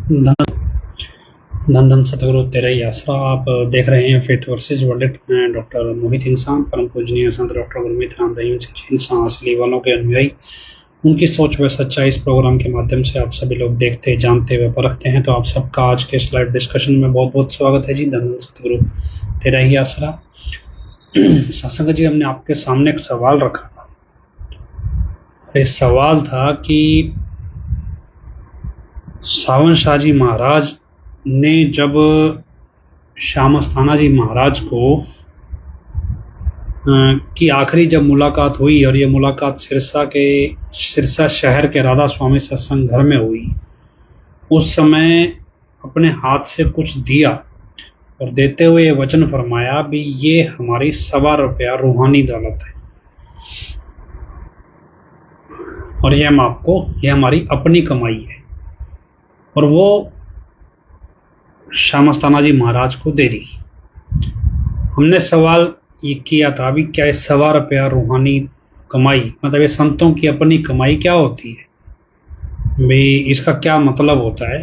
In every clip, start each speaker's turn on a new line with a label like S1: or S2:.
S1: धन धन धन सतगुरु तेरा ही आसरा। आप देख रहे हैं फेथ वर्सेस वर्ल्ड। मैं डॉक्टर मोहित इंसान, परम पूजनीय संत डॉक्टर गुरमीत राम रहीम इंसान असली वालों के अनुयायी, उनकी सोच व सच्चाई इस प्रोग्राम के माध्यम से आप सभी लोग देखते, जानते व परखते हैं। तो आप सबका आज के इस लाइव डिस्कशन में बहुत बहुत स्वागत है जी। धन धन सतगुरु तेरा ही आसरा। सत्संग जी, हमने आपके सामने एक सवाल रखा था। इस सवाल था कि सावन शाह जी महाराज ने जब श्याम अस्थाना जी महाराज को की आखिरी जब मुलाकात हुई, और ये मुलाकात सिरसा शहर के राधा स्वामी सत्संग घर में हुई, उस समय अपने हाथ से कुछ दिया और देते हुए ये वचन फरमाया भी ये हमारी ₹1.25 रूहानी दौलत है, और ये हमारी अपनी कमाई है। और वो श्याम अस्थाना जी महाराज को दे दी। हमने सवाल ये किया था भी क्या ₹1.25 रूहानी कमाई, मतलब ये संतों की अपनी कमाई क्या होती है भी, इसका क्या मतलब होता है।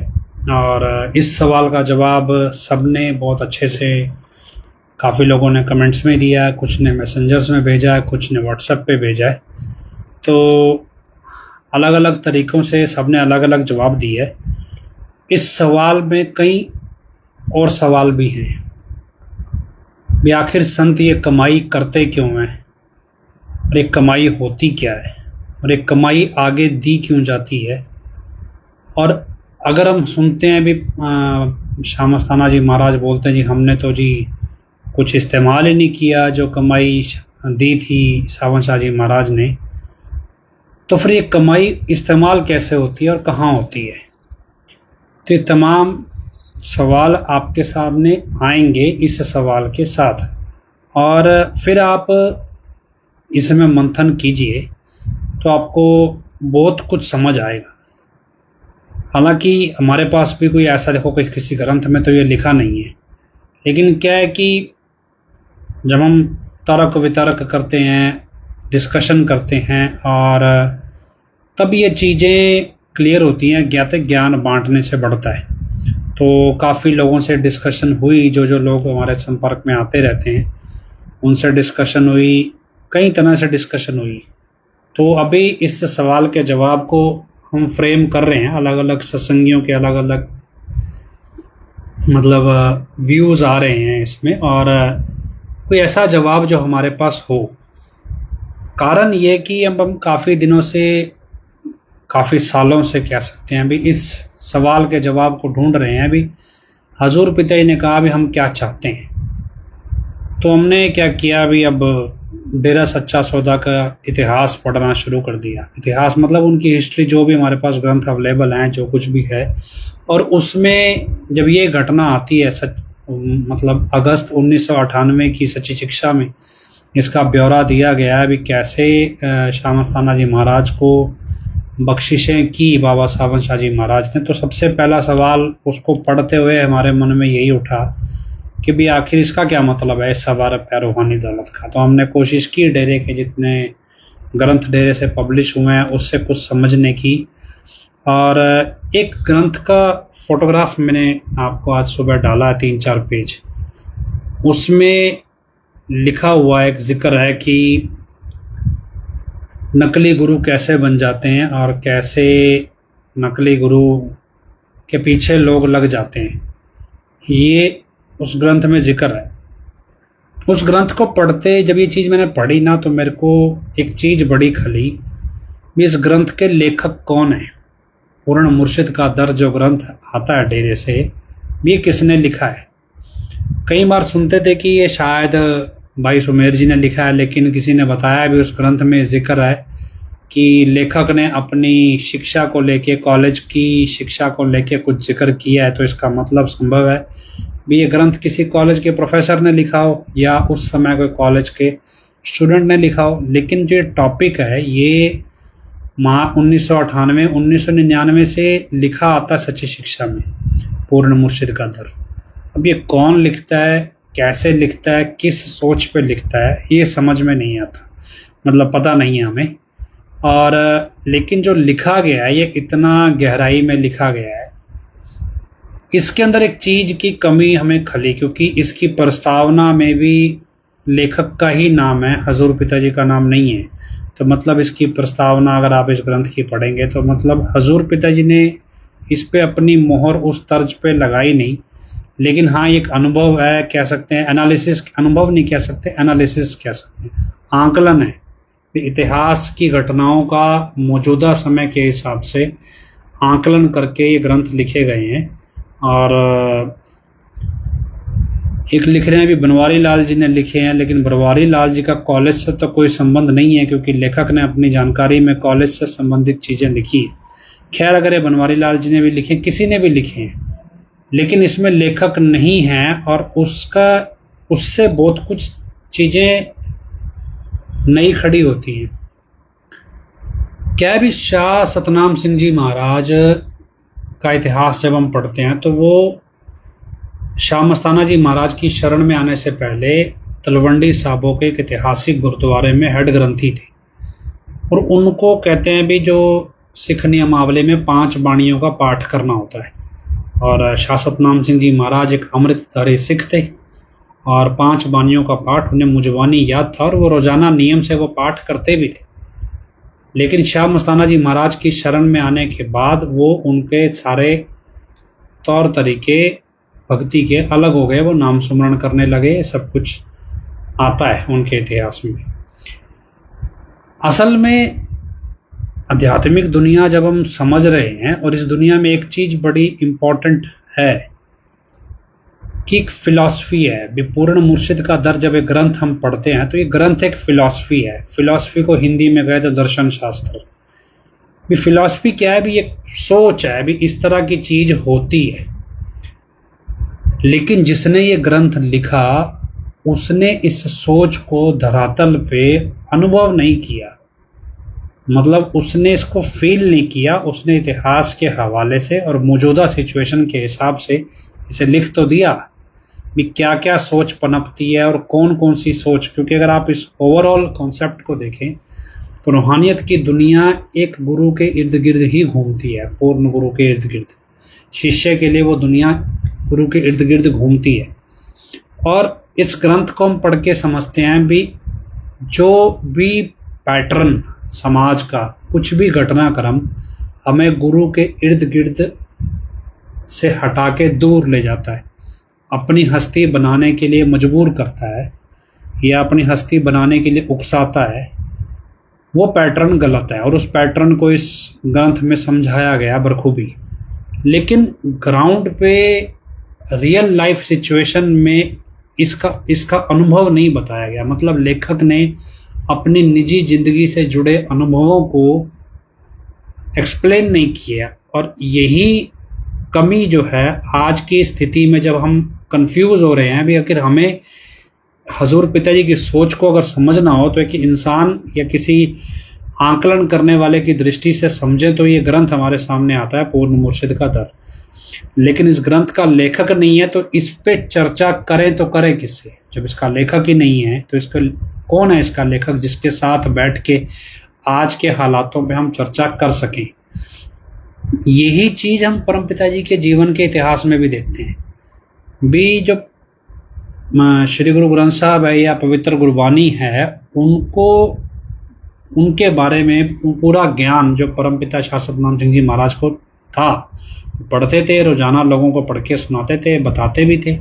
S1: और इस सवाल का जवाब सबने बहुत अच्छे से, काफ़ी लोगों ने कमेंट्स में दिया है, कुछ ने मैसेंजर्स में भेजा है, कुछ ने व्हाट्सएप पे भेजा है। तो अलग अलग तरीक़ों से सबने अलग अलग जवाब दिए है। इस सवाल में कई और सवाल भी हैं भी आखिर संत ये कमाई करते क्यों हैं, और एक कमाई होती क्या है, और एक कमाई आगे दी क्यों जाती है। और अगर हम सुनते हैं भी श्याम अस्थाना जी महाराज बोलते हैं जी हमने तो जी कुछ इस्तेमाल ही नहीं किया जो कमाई दी थी सावन शाह जी महाराज ने, तो फिर ये कमाई इस्तेमाल कैसे होती है और कहाँ होती है। तो ये तमाम सवाल आपके सामने आएंगे इस सवाल के साथ, और फिर आप इसमें मंथन कीजिए तो आपको बहुत कुछ समझ आएगा। हालांकि हमारे पास भी कोई ऐसा, देखो कोई किसी ग्रंथ में तो ये लिखा नहीं है, लेकिन क्या है कि जब हम तर्क वितर्क करते हैं, डिस्कशन करते हैं, और तब ये चीज़ें क्लियर होती हैं। ज्ञान बांटने से बढ़ता है। तो काफ़ी लोगों से डिस्कशन हुई, जो लोग हमारे संपर्क में आते रहते हैं उनसे डिस्कशन हुई, कई तरह से डिस्कशन हुई। तो अभी इस सवाल के जवाब को हम फ्रेम कर रहे हैं। अलग अलग सत्संगियों के अलग अलग मतलब व्यूज़ आ रहे हैं इसमें, और कोई ऐसा जवाब जो हमारे पास हो। कारण ये कि अब हम काफ़ी दिनों से, काफ़ी सालों से कह सकते हैं भी इस सवाल के जवाब को ढूंढ रहे हैं। भी हजूर पिताजी ने कहा भी हम क्या चाहते हैं। तो हमने क्या किया भी, अब डेरा सच्चा सौदा का इतिहास पढ़ना शुरू कर दिया। इतिहास मतलब उनकी हिस्ट्री, जो भी हमारे पास ग्रंथ अवेलेबल हैं, जो कुछ भी है। और उसमें जब ये घटना आती है मतलब अगस्त 1998 की सच्ची शिक्षा में इसका ब्यौरा दिया गया है भी कैसे श्याम अस्थाना जी महाराज को बख्शिशें की बाबा सावन शाह जी महाराज ने। तो सबसे पहला सवाल उसको पढ़ते हुए हमारे मन में यही उठा कि भी आखिर इसका क्या मतलब है ₹1.25 रूहानी दौलत का। तो हमने कोशिश की डेरे के जितने ग्रंथ डेरे से पब्लिश हुए हैं उससे कुछ समझने की, और एक ग्रंथ का फोटोग्राफ मैंने आपको आज सुबह डाला है, 3-4 पेज। उसमें लिखा हुआ एक जिक्र है कि नकली गुरु कैसे बन जाते हैं और कैसे नकली गुरु के पीछे लोग लग जाते हैं। ये उस ग्रंथ में जिक्र है। उस ग्रंथ को पढ़ते, जब ये चीज़ मैंने पढ़ी ना, तो मेरे को एक चीज़ बड़ी खली भी, इस ग्रंथ के लेखक कौन है। पूर्ण मुर्शिद का दर जो ग्रंथ आता है डेरे से, ये किसने लिखा है। कई बार सुनते थे कि ये शायद भाई सुमेर जी ने लिखा है, लेकिन किसी ने बताया भी उस ग्रंथ में जिक्र है कि लेखक ने अपनी शिक्षा को लेके, कॉलेज की शिक्षा को लेके कुछ जिक्र किया है। तो इसका मतलब संभव है भी ये ग्रंथ किसी कॉलेज के प्रोफेसर ने लिखा हो, या उस समय कोई कॉलेज के स्टूडेंट ने लिखा हो। लेकिन जो टॉपिक है ये 1998 1999 से लिखा आता है सच्ची शिक्षा में, पूर्ण मुर्शिद का दर। अब ये कौन लिखता है, कैसे लिखता है, किस सोच पे लिखता है, ये समझ में नहीं आता, मतलब पता नहीं है हमें। और लेकिन जो लिखा गया है ये इतना गहराई में लिखा गया है इसके अंदर एक चीज की कमी हमें खली, क्योंकि इसकी प्रस्तावना में भी लेखक का ही नाम है, हजूर पिताजी का नाम नहीं है। तो मतलब इसकी प्रस्तावना अगर आप इस ग्रंथ की पढ़ेंगे तो मतलब हजूर पिताजी ने इस पे अपनी मोहर उस तर्ज पे लगाई नहीं, लेकिन हाँ एक अनुभव है, कह सकते हैं एनालिसिस, अनुभव नहीं कह सकते, एनालिसिस कह सकते हैं, आंकलन है। इतिहास की घटनाओं का मौजूदा समय के हिसाब से आंकलन करके ये ग्रंथ लिखे गए हैं। और एक लिख रहे हैं भी बनवारी लाल जी ने लिखे हैं, लेकिन बनवारी लाल जी का कॉलेज से तो कोई संबंध नहीं है, क्योंकि लेखक ने अपनी जानकारी में कॉलेज से संबंधित चीजें लिखी हैं। खैर अगर ये बनवारी लाल जी ने भी लिखे, किसी ने भी लिखे हैं, लेकिन इसमें लेखक नहीं है और उससे बहुत कुछ चीजें नई खड़ी होती हैं। क्या भी शाह सतनाम सिंह जी महाराज का इतिहास जब हम पढ़ते हैं तो वो शाह मस्ताना जी महाराज की शरण में आने से पहले तलवंडी साबो के एक ऐतिहासिक गुरुद्वारे में हेड ग्रंथी थे, और उनको कहते हैं भी जो सिख नियमावली में 5 बाणियों का पाठ करना होता है। और शाह सतनाम सिंह जी महाराज एक अमृतधारी सिख थे और 5 बाणियों का पाठ उन्हें मुजवानी याद था और वो रोजाना नियम से वो पाठ करते भी थे। लेकिन शाह मस्ताना जी महाराज की शरण में आने के बाद वो उनके सारे तौर तरीके भक्ति के अलग हो गए, वो नाम सुमरण करने लगे, सब कुछ आता है उनके इतिहास में। असल में आध्यात्मिक दुनिया जब हम समझ रहे हैं, और इस दुनिया में एक चीज बड़ी इंपॉर्टेंट है कि एक फिलॉसफी है। पूर्ण मुर्शिद का दर जब एक ग्रंथ हम पढ़ते हैं तो ये ग्रंथ एक फिलॉसफी है। फिलॉसफी को हिंदी में गए तो दर्शन शास्त्र। भी फिलॉसफी क्या है, भी एक सोच है, भी इस तरह की चीज होती है। लेकिन जिसने ये ग्रंथ लिखा उसने इस सोच को धरातल पे अनुभव नहीं किया, मतलब उसने इसको फील नहीं किया। उसने इतिहास के हवाले से और मौजूदा सिचुएशन के हिसाब से इसे लिख तो दिया भी क्या क्या सोच पनपती है और कौन कौन सी सोच, क्योंकि अगर आप इस ओवरऑल कॉन्सेप्ट को देखें तो रूहानियत की दुनिया एक गुरु के इर्द गिर्द ही घूमती है, पूर्ण गुरु के इर्द गिर्द। शिष्य के लिए वो दुनिया गुरु के इर्द गिर्द घूमती है। और इस ग्रंथ को हम पढ़ के समझते हैं भी जो भी पैटर्न समाज का, कुछ भी घटनाक्रम हमें गुरु के इर्द गिर्द से हटा के दूर ले जाता है, अपनी हस्ती बनाने के लिए मजबूर करता है या अपनी हस्ती बनाने के लिए उकसाता है, वो पैटर्न गलत है। और उस पैटर्न को इस ग्रंथ में समझाया गया बखूबी। लेकिन ग्राउंड पे रियल लाइफ सिचुएशन में इसका अनुभव नहीं बताया गया। मतलब लेखक ने अपनी निजी जिंदगी से जुड़े अनुभवों को एक्सप्लेन नहीं किया, और यही कमी जो है आज की स्थिति में, जब हम कंफ्यूज हो रहे हैं भी आखिर हमें हजूर पिताजी की सोच को अगर समझना हो तो एक इंसान या किसी आंकलन करने वाले की दृष्टि से समझे तो ये ग्रंथ हमारे सामने आता है, पूर्ण मुर्शिद का दर। लेकिन इस ग्रंथ का लेखक नहीं है तो इस पे चर्चा करें तो करें किससे? जब इसका लेखक ही नहीं है तो इसका कौन है इसका लेखक जिसके साथ बैठ के आज के हालातों पे हम चर्चा कर सकें? यही चीज हम परम पिताजी के जीवन के इतिहास में भी देखते हैं। भी जो श्री गुरु ग्रंथ साहब है या पवित्र गुरबानी है, उनके बारे में पूरा ज्ञान जो परम पिता शाह सतनाम सिंह जी महाराज को था, पढ़ते थे, रोजाना लोगों को पढ़ के सुनाते थे, बताते भी थे।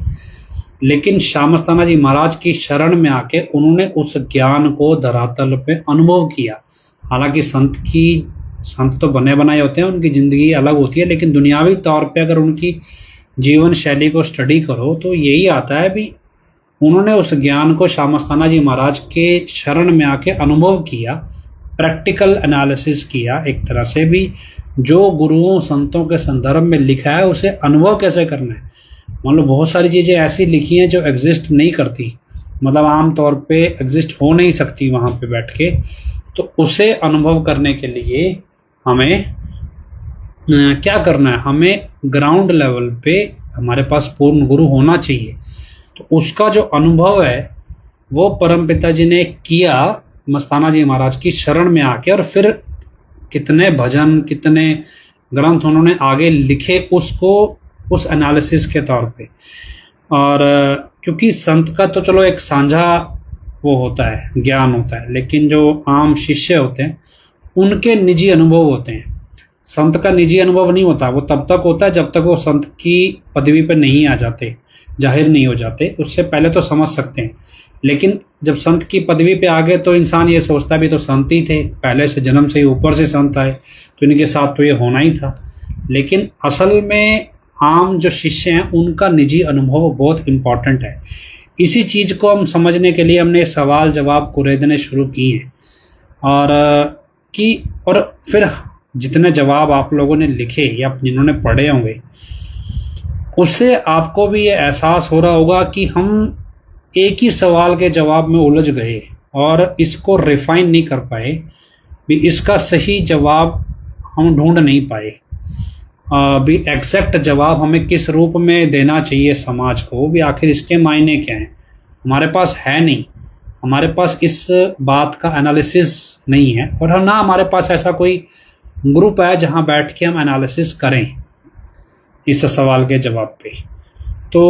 S1: लेकिन शाह मस्ताना जी महाराज की शरण में आके उन्होंने उस ज्ञान को धरातल पे अनुभव किया। हालांकि संत तो बने बनाए होते हैं, उनकी जिंदगी अलग होती है, लेकिन दुनियावी तौर पे अगर उनकी जीवन शैली को स्टडी करो तो यही आता है भी उन्होंने उस ज्ञान को शाह मस्ताना जी महाराज के शरण में आके अनुभव किया, प्रैक्टिकल एनालिसिस किया। एक तरह से भी जो गुरुओं संतों के संदर्भ में लिखा है उसे अनुभव कैसे करना है। मान लो बहुत सारी चीजें ऐसी लिखी हैं जो एग्जिस्ट नहीं करती, मतलब आम तौर पे एग्जिस्ट हो नहीं सकती वहां पे बैठ के, तो उसे अनुभव करने के लिए हमें क्या करना है? हमें ग्राउंड लेवल पे हमारे पास पूर्ण गुरु होना चाहिए। तो उसका जो अनुभव है वो परम पिताजी ने किया मस्ताना जी महाराज की शरण में आके, और फिर कितने भजन, कितने ग्रंथ उन्होंने आगे लिखे, उसको उस एनालिसिस के तौर पे। और क्योंकि संत का तो चलो एक साझा वो होता है, ज्ञान होता है, लेकिन जो आम शिष्य होते हैं उनके निजी अनुभव होते हैं। संत का निजी अनुभव नहीं होता, वो तब तक होता है जब तक वो संत की पदवी पर नहीं आ जाते, जाहिर नहीं हो जाते। उससे पहले तो समझ सकते हैं, लेकिन जब संत की पदवी पे आ गए तो इंसान ये सोचता भी तो संत ही थे, पहले से जन्म से ही ऊपर से संत आए तो इनके साथ तो ये होना ही था। लेकिन असल में आम जो शिष्य हैं उनका निजी अनुभव बहुत इंपॉर्टेंट है। इसी चीज को हम समझने के लिए हमने सवाल जवाब कुरेदने शुरू किए हैं। और फिर जितने जवाब आप लोगों ने लिखे या जिन्होंने पढ़े होंगे, उससे आपको भी ये एहसास हो रहा होगा कि हम एक ही सवाल के जवाब में उलझ गए और इसको रिफाइन नहीं कर पाए, भी इसका सही जवाब हम ढूंढ नहीं पाए, भी एग्जैक्ट जवाब हमें किस रूप में देना चाहिए समाज को, भी आखिर इसके मायने क्या हैं, हमारे पास है नहीं। हमारे पास इस बात का एनालिसिस नहीं है, और ना हमारे पास ऐसा कोई ग्रुप है जहां बैठ के हम एनालिसिस करें इस सवाल के जवाब पे। तो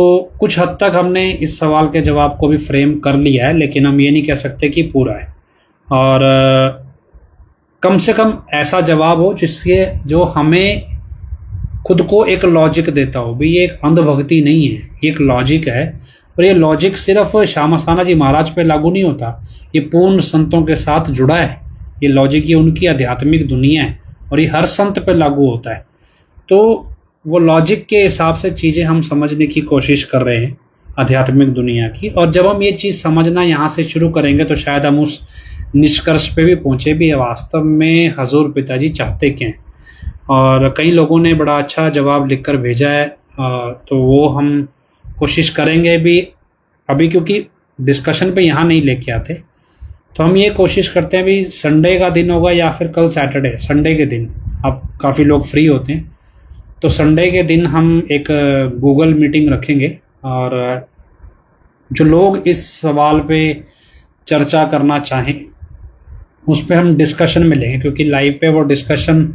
S1: कुछ हद तक हमने इस सवाल के जवाब को भी फ्रेम कर लिया है, लेकिन हम ये नहीं कह सकते कि पूरा है। और कम से कम ऐसा जवाब हो जिससे जो हमें खुद को एक लॉजिक देता हो, भी ये एक अंधभक्ति नहीं है, ये एक लॉजिक है। और ये लॉजिक सिर्फ श्यामास्थाना जी महाराज पे लागू नहीं होता, ये पूर्ण संतों के साथ जुड़ा है। ये लॉजिक ये उनकी आध्यात्मिक दुनिया है और ये हर संत पे लागू होता है। तो वो लॉजिक के हिसाब से चीजें हम समझने की कोशिश कर रहे हैं आध्यात्मिक दुनिया की। और जब हम ये चीज समझना यहाँ से शुरू करेंगे तो शायद हम उस निष्कर्ष पे भी पहुंचे भी वास्तव में हजूर पिताजी चाहते क्या हैं। और कई लोगों ने बड़ा अच्छा जवाब लिखकर भेजा है, तो वो हम कोशिश करेंगे भी। अभी क्योंकि डिस्कशन पे यहाँ नहीं लेके आते, तो हम ये कोशिश करते हैं भी संडे का दिन होगा या फिर कल सैटरडे, संडे के दिन अब काफ़ी लोग फ्री होते हैं, तो संडे के दिन हम एक गूगल मीटिंग रखेंगे और जो लोग इस सवाल पे चर्चा करना चाहें उस पर हम डिस्कशन में लेंगे। क्योंकि लाइव पे वो डिस्कशन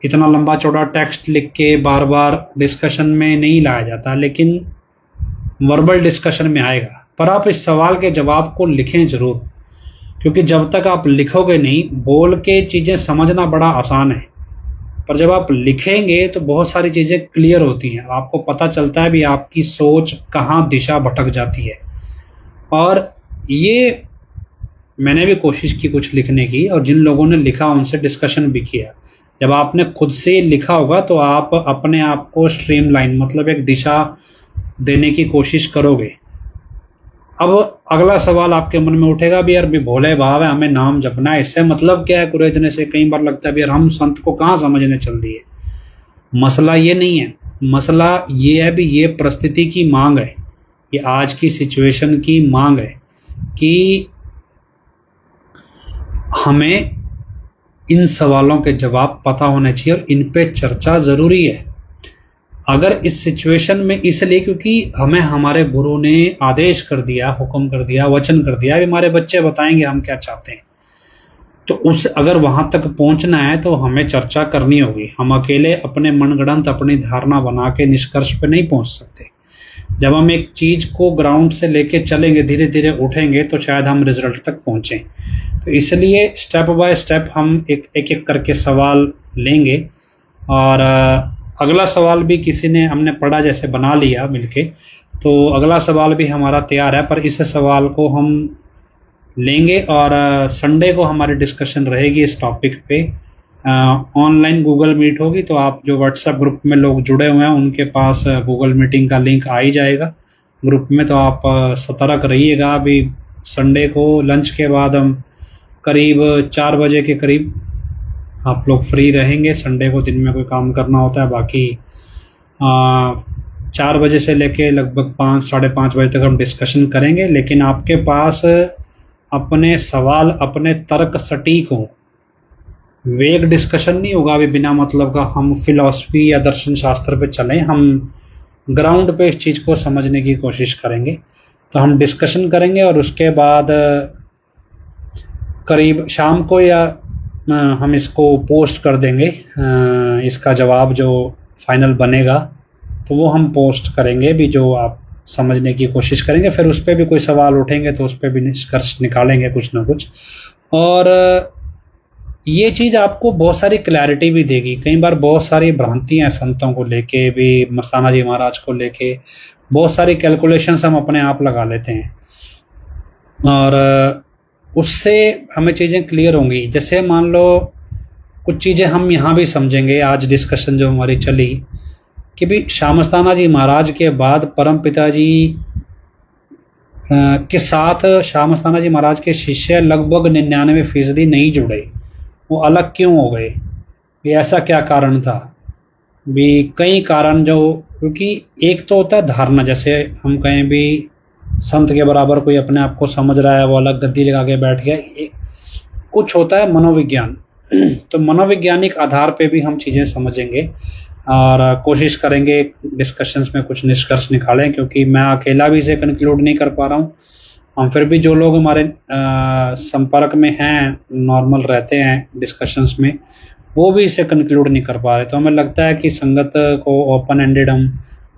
S1: इतना लंबा चौड़ा टेक्स्ट लिख के बार बार डिस्कशन में नहीं लाया जाता, लेकिन वर्बल डिस्कशन में आएगा। पर आप इस सवाल के जवाब को लिखें जरूर, क्योंकि जब तक आप लिखोगे नहीं, बोल के चीजें समझना बड़ा आसान है, पर जब आप लिखेंगे तो बहुत सारी चीजें क्लियर होती हैं, आपको पता चलता है भी आपकी सोच कहाँ दिशा भटक जाती है। और ये मैंने भी कोशिश की कुछ लिखने की, और जिन लोगों ने लिखा उनसे डिस्कशन भी किया। जब आपने खुद से लिखा होगा तो आप अपने आप को स्ट्रीमलाइन, मतलब एक दिशा देने की कोशिश करोगे। अब अगला सवाल आपके मन में उठेगा भी यार भी भोले भाव है, हमें नाम जपना है, इससे मतलब क्या है कुरेदने से? कई बार लगता है भी यार हम संत को कहाँ समझने चल दिए। मसला ये नहीं है, मसला ये है भी ये परिस्थिति की मांग है, ये आज की सिचुएशन की मांग है कि हमें इन सवालों के जवाब पता होने चाहिए और इन पे चर्चा जरूरी है। अगर इस सिचुएशन में इसलिए क्योंकि हमें हमारे गुरु ने आदेश कर दिया, हुक्म कर दिया, वचन कर दिया, हमारे बच्चे बताएंगे हम क्या चाहते हैं, तो उस अगर वहां तक पहुंचना है तो हमें चर्चा करनी होगी। हम अकेले अपने मनगढ़ंत अपनी धारणा बना के निष्कर्ष पे नहीं पहुंच सकते। जब हम एक चीज को ग्राउंड से लेके चलेंगे, धीरे धीरे उठेंगे, तो शायद हम रिजल्ट तक पहुंचे। तो इसलिए स्टेप बाय स्टेप हम एक करके सवाल लेंगे। और अगला सवाल भी किसी ने हमने पढ़ा, जैसे बना लिया मिलके, तो अगला सवाल भी हमारा तैयार है, पर इस सवाल को हम लेंगे और संडे को हमारी डिस्कशन रहेगी इस टॉपिक पे। ऑनलाइन गूगल मीट होगी, तो आप जो व्हाट्सएप ग्रुप में लोग जुड़े हुए हैं उनके पास गूगल मीटिंग का लिंक आ ही जाएगा ग्रुप में। तो आप सतर्क रहिएगा। अभी संडे को लंच के बाद हम करीब 4 बजे के करीब आप लोग फ्री रहेंगे। संडे को दिन में कोई काम करना होता है, बाकी 4 बजे से लेके लगभग 5 साढ़े 5 बजे तक हम डिस्कशन करेंगे। लेकिन आपके पास अपने सवाल, अपने तर्क सटीक हों, वेग डिस्कशन नहीं होगा अभी बिना मतलब का हम फिलॉसफी या दर्शन शास्त्र पे चलें। हम ग्राउंड पे इस चीज को समझने की कोशिश करेंगे। तो हम डिस्कशन करेंगे और उसके बाद करीब शाम को या हम इसको पोस्ट कर देंगे, इसका जवाब जो फाइनल बनेगा, तो वो हम पोस्ट करेंगे भी, जो आप समझने की कोशिश करेंगे। फिर उस पर भी कोई सवाल उठेंगे तो उस पर भी निष्कर्ष निकालेंगे कुछ ना कुछ। और ये चीज़ आपको बहुत सारी क्लैरिटी भी देगी। कई बार बहुत सारी भ्रांतियां हैं संतों को लेके भी, मस्ताना जी महाराज को लेके बहुत सारी कैलकुलेशंस हम अपने आप लगा लेते हैं, और उससे हमें चीज़ें क्लियर होंगी। जैसे मान लो कुछ चीज़ें हम यहाँ भी समझेंगे, आज डिस्कशन जो हमारी चली कि भी श्यामस्ताना जी महाराज के बाद परम पिता जी के साथ श्यामस्ताना जी महाराज के शिष्य लगभग 99% नहीं जुड़े, वो अलग क्यों हो गए, ये ऐसा क्या कारण था भी? कई कारण जो, क्योंकि एक तो होता है धारणा, जैसे हम कहें भी संत के बराबर कोई अपने आप को समझ रहा है, वो अलग गद्दी लगा के बैठ गया। कुछ होता है मनोविज्ञान। तो मनोवैज्ञानिक आधार पे भी हम चीज़ें समझेंगे और कोशिश करेंगे डिस्कशंस में कुछ निष्कर्ष निकालें, क्योंकि मैं अकेला भी इसे कंक्लूड नहीं कर पा रहा हूँ। हम फिर भी जो लोग हमारे संपर्क में हैं, नॉर्मल रहते हैं डिस्कशंस में, वो भी इसे कंक्लूड नहीं कर पा रहे। तो हमें लगता है कि संगत को ओपन एंडेड, हम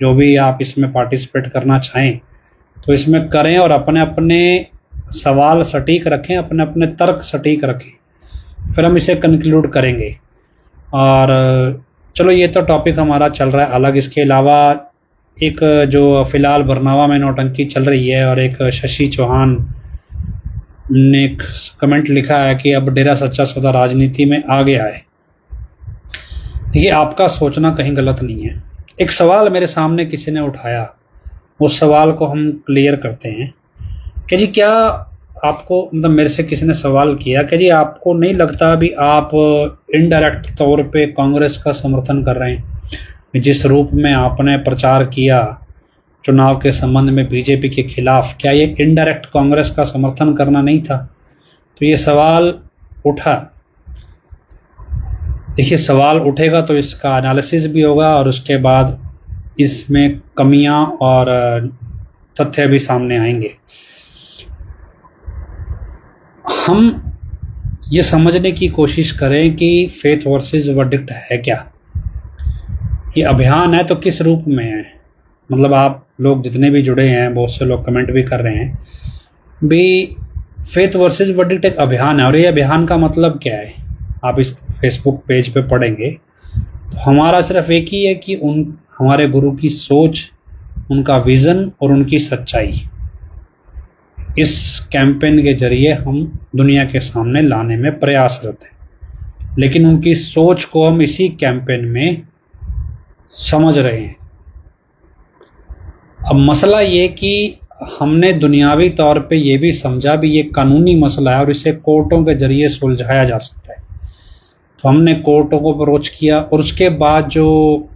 S1: जो भी आप इसमें पार्टिसिपेट करना चाहें तो इसमें करें, और अपने अपने सवाल सटीक रखें, अपने अपने तर्क सटीक रखें, फिर हम इसे कंक्लूड करेंगे। और चलो, ये तो टॉपिक हमारा चल रहा है अलग। इसके अलावा एक जो फिलहाल बरनावा में नौटंकी चल रही है, और एक शशि चौहान ने एक कमेंट लिखा है कि अब डेरा सच्चा सौदा राजनीति में आ गया है। देखिए, आपका सोचना कहीं गलत नहीं है। एक सवाल मेरे सामने किसी ने उठाया, उस सवाल को हम क्लियर करते हैं कि जी क्या आपको, मतलब मेरे से किसी ने सवाल किया कि जी आपको नहीं लगता भी आप इनडायरेक्ट तौर पे कांग्रेस का समर्थन कर रहे हैं? जिस रूप में आपने प्रचार किया चुनाव के संबंध में बीजेपी के खिलाफ, क्या ये इनडायरेक्ट कांग्रेस का समर्थन करना नहीं था? तो ये सवाल उठा। देखिए, सवाल उठेगा तो इसका एनालिसिस भी होगा, और उसके बाद इसमें कमियां और तथ्य भी सामने आएंगे। हम ये समझने की कोशिश करें कि फेथ वर्सेस वर्डिक्ट है क्या, ये अभियान है तो किस रूप में है। मतलब आप लोग जितने भी जुड़े हैं, बहुत से लोग कमेंट भी कर रहे हैं भी, फेथ वर्सेस वर्डिक्ट एक अभियान है। और ये अभियान का मतलब क्या है, आप इस फेसबुक पेज पे पढ़ेंगे तो हमारा सिर्फ एक ही है कि हमारे गुरु की सोच, उनका विजन और उनकी सच्चाई, इस कैंपेन के जरिए हम दुनिया के सामने लाने में प्रयासरत हैं। लेकिन उनकी सोच को हम इसी कैंपेन में समझ रहे हैं। अब मसला ये कि हमने दुनियावी तौर पे ये भी समझा भी ये कानूनी मसला है और इसे कोर्टों के जरिए सुलझाया जा सकता है, तो हमने कोर्टों को अप्रोच किया। और उसके बाद जो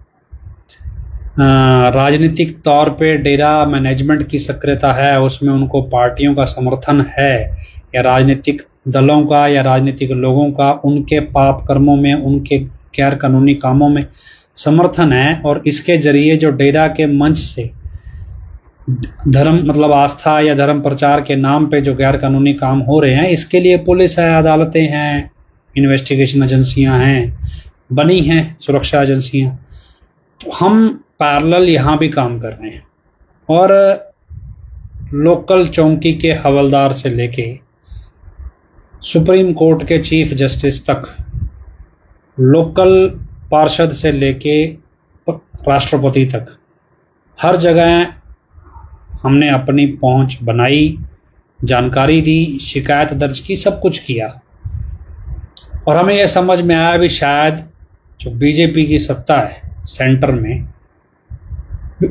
S1: राजनीतिक तौर पे डेरा मैनेजमेंट की सक्रियता है, उसमें उनको पार्टियों का समर्थन है, या राजनीतिक दलों का या राजनीतिक लोगों का उनके पाप कर्मों में, उनके गैर कानूनी कामों में समर्थन है, और इसके जरिए जो डेरा के मंच से धर्म, मतलब आस्था या धर्म प्रचार के नाम पे जो गैर कानूनी काम हो रहे हैं, इसके लिए पुलिस है, अदालतें हैं, इन्वेस्टिगेशन एजेंसियां हैं, बनी हैं सुरक्षा एजेंसियां। तो हम पैरेलल यहाँ भी काम कर रहे हैं, और लोकल चौकी के हवलदार से लेके सुप्रीम कोर्ट के चीफ जस्टिस तक, लोकल पार्षद से लेके राष्ट्रपति तक, हर जगह हमने अपनी पहुंच बनाई, जानकारी दी, शिकायत दर्ज की, सब कुछ किया। और हमें यह समझ में आया भी शायद जो बीजेपी की सत्ता है सेंटर में,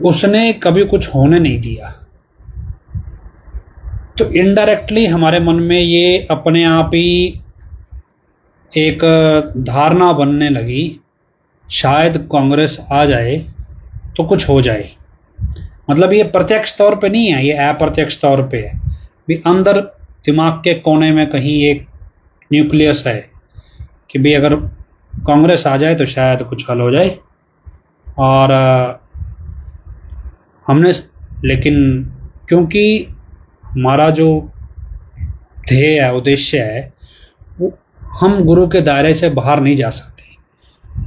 S1: उसने कभी कुछ होने नहीं दिया। तो इनडायरेक्टली हमारे मन में ये अपने आप ही एक धारणा बनने लगी, शायद कांग्रेस आ जाए तो कुछ हो जाए। मतलब ये प्रत्यक्ष तौर पे नहीं है, ये अप्रत्यक्ष तौर पे है भी, अंदर दिमाग के कोने में कहीं एक न्यूक्लियस है कि भी अगर कांग्रेस आ जाए तो शायद कुछ हल हो जाए। और हमने, लेकिन क्योंकि हमारा जो ध्येय है, उद्देश्य है, वो हम गुरु के दायरे से बाहर नहीं जा सकते,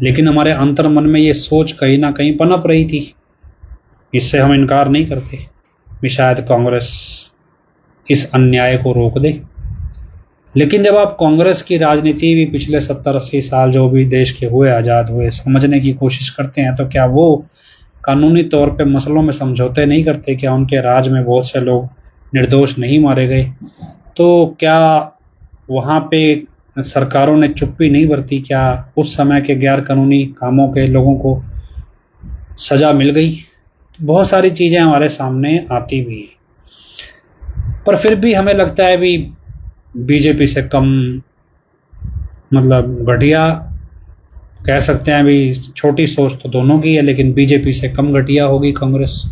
S1: लेकिन हमारे अंतर मन में ये सोच कहीं ना कहीं पनप रही थी इससे हम इनकार नहीं करते कि शायद कांग्रेस इस अन्याय को रोक दे। लेकिन जब आप कांग्रेस की राजनीति भी पिछले 70-80 साल जो भी देश के हुए, आज़ाद हुए, समझने की कोशिश करते हैं, तो क्या वो कानूनी तौर पे मसलों में समझौते नहीं करते? क्या उनके राज में बहुत से लोग निर्दोष नहीं मारे गए? तो क्या वहाँ पे सरकारों ने चुप्पी नहीं बरती? क्या उस समय के गैर कानूनी कामों के लोगों को सजा मिल गई? तो बहुत सारी चीज़ें हमारे सामने आती भी हैं, पर फिर भी हमें लगता है भी बीजेपी से कम, मतलब घटिया कह सकते हैं भी, छोटी सोच तो दोनों की है, लेकिन बीजेपी से कम घटिया होगी कांग्रेस।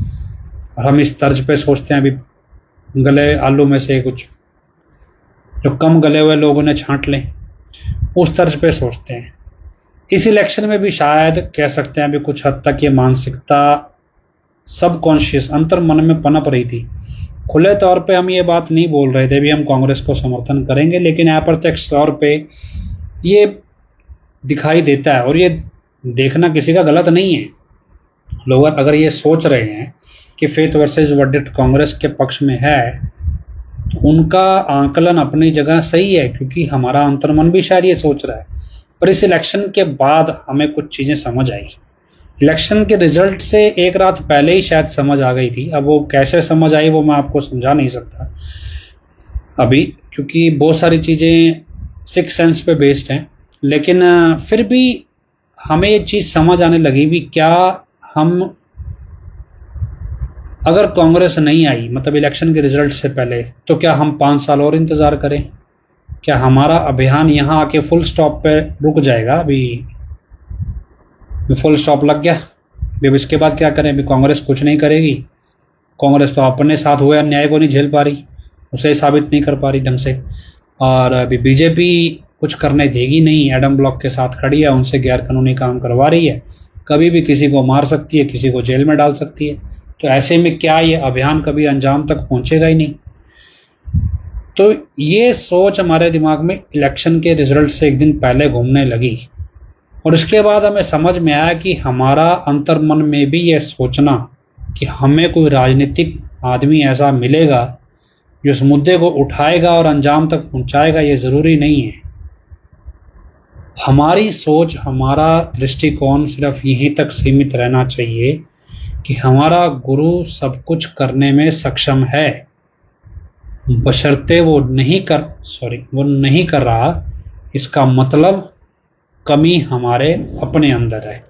S1: और हम इस तर्ज पे सोचते हैं भी गले आलू में से कुछ जो कम गले हुए लोगों ने छांट लें, उस तर्ज पे सोचते हैं। इस इलेक्शन में भी शायद कह सकते हैं भी कुछ हद तक ये मानसिकता सबकॉन्शियस अंतर मन में पनप रही थी। खुले तौर पे हम ये बात नहीं बोल रहे थे भी हम कांग्रेस को समर्थन करेंगे, लेकिन अप्रत्यक्ष तौर पे ये दिखाई देता है, और ये देखना किसी का गलत नहीं है। लोग अगर ये सोच रहे हैं कि फेथ वर्सेस वर्डिक्ट कांग्रेस के पक्ष में है, तो उनका आंकलन अपनी जगह सही है, क्योंकि हमारा अंतर्मन भी शायद ये सोच रहा है। पर इस इलेक्शन के बाद हमें कुछ चीज़ें समझ आई। इलेक्शन के रिजल्ट से एक रात पहले ही शायद समझ आ गई थी। अब वो कैसे समझ आई वो मैं आपको समझा नहीं सकता अभी, क्योंकि बहुत सारी चीज़ें सिक्स सेंस पे बेस्ड हैं। लेकिन फिर भी हमें ये चीज़ समझ आने लगी भी क्या हम, अगर कांग्रेस नहीं आई मतलब इलेक्शन के रिजल्ट से पहले, तो क्या हम 5 साल और इंतज़ार करें? क्या हमारा अभियान यहाँ आके फुल स्टॉप पे रुक जाएगा? अभी फुल स्टॉप लग गया, अब इसके बाद क्या करें? अभी कांग्रेस कुछ नहीं करेगी। कांग्रेस तो अपने साथ हुए अन्याय को नहीं झेल पा रही, उसे साबित नहीं कर पा रही ढंग से, और अभी बीजेपी कुछ करने देगी नहीं। एडम ब्लॉक के साथ खड़ी है, उनसे गैर कानूनी काम करवा रही है, कभी भी किसी को मार सकती है, किसी को जेल में डाल सकती है। तो ऐसे में क्या ये अभियान कभी अंजाम तक पहुंचेगा ही नहीं? तो ये सोच हमारे दिमाग में इलेक्शन के रिजल्ट से एक दिन पहले घूमने लगी, और इसके बाद हमें समझ में आया कि हमारा अंतर्मन में भी ये सोचना कि हमें कोई राजनीतिक आदमी ऐसा मिलेगा जो इस मुद्दे को उठाएगा और अंजाम तक पहुंचाएगा, ये ज़रूरी नहीं है। हमारी सोच, हमारा दृष्टिकोण सिर्फ यहीं तक सीमित रहना चाहिए कि हमारा गुरु सब कुछ करने में सक्षम है, बशर्ते वो नहीं कर रहा। इसका मतलब कमी हमारे अपने अंदर है।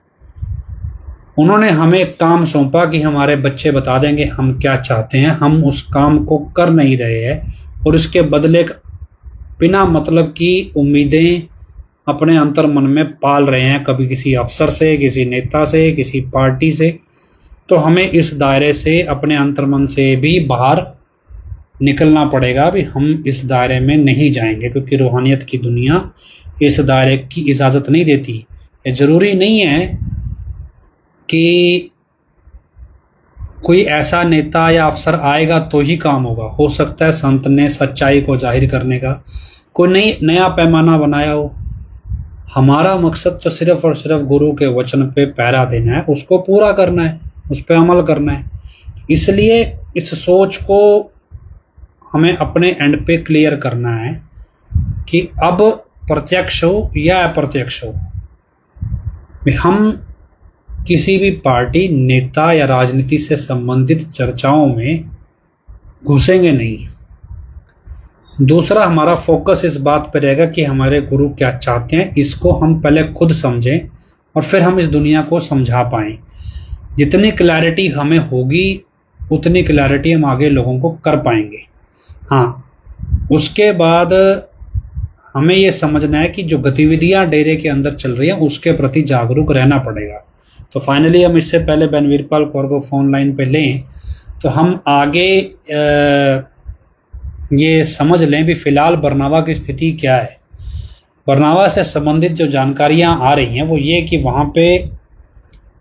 S1: उन्होंने हमें एक काम सौंपा कि हमारे बच्चे बता देंगे हम क्या चाहते हैं, हम उस काम को कर नहीं रहे हैं, और इसके बदले बिना मतलब की उम्मीदें अपने अंतर मन में पाल रहे हैं, कभी किसी अफसर से, किसी नेता से, किसी पार्टी से। तो हमें इस दायरे से, अपने अंतर्मन से भी बाहर निकलना पड़ेगा। भी हम इस दायरे में नहीं जाएंगे, क्योंकि रूहानियत की दुनिया इस दायरे की इजाज़त नहीं देती। ये ज़रूरी नहीं है कि कोई ऐसा नेता या अफसर आएगा तो ही काम होगा। हो सकता है संत ने सच्चाई को जाहिर करने का कोई नया पैमाना बनाया हो। हमारा मकसद तो सिर्फ और सिर्फ गुरु के वचन पे पहरा देना है, उसको पूरा करना है, उस पर अमल करना है। इसलिए इस सोच को हमें अपने एंड पे क्लियर करना है कि अब प्रत्यक्ष हो या अप्रत्यक्ष हो, हम किसी भी पार्टी, नेता या राजनीति से संबंधित चर्चाओं में घुसेंगे नहीं। दूसरा, हमारा फोकस इस बात पर रहेगा कि हमारे गुरु क्या चाहते हैं, इसको हम पहले खुद समझें और फिर हम इस दुनिया को समझा पाएं। जितनी क्लैरिटी हमें होगी उतनी क्लैरिटी हम आगे लोगों को कर पाएंगे। हाँ, उसके बाद हमें ये समझना है कि जो गतिविधियां डेरे के अंदर चल रही हैं उसके प्रति जागरूक रहना पड़ेगा। तो फाइनली हम इससे पहले बनवीरपाल कौर को फोन लाइन पे लें तो हम आगे ये समझ लें भी फिलहाल बरनावा की स्थिति क्या है। बरनावा से संबंधित जो जानकारियां आ रही हैं वो ये कि वहाँ पे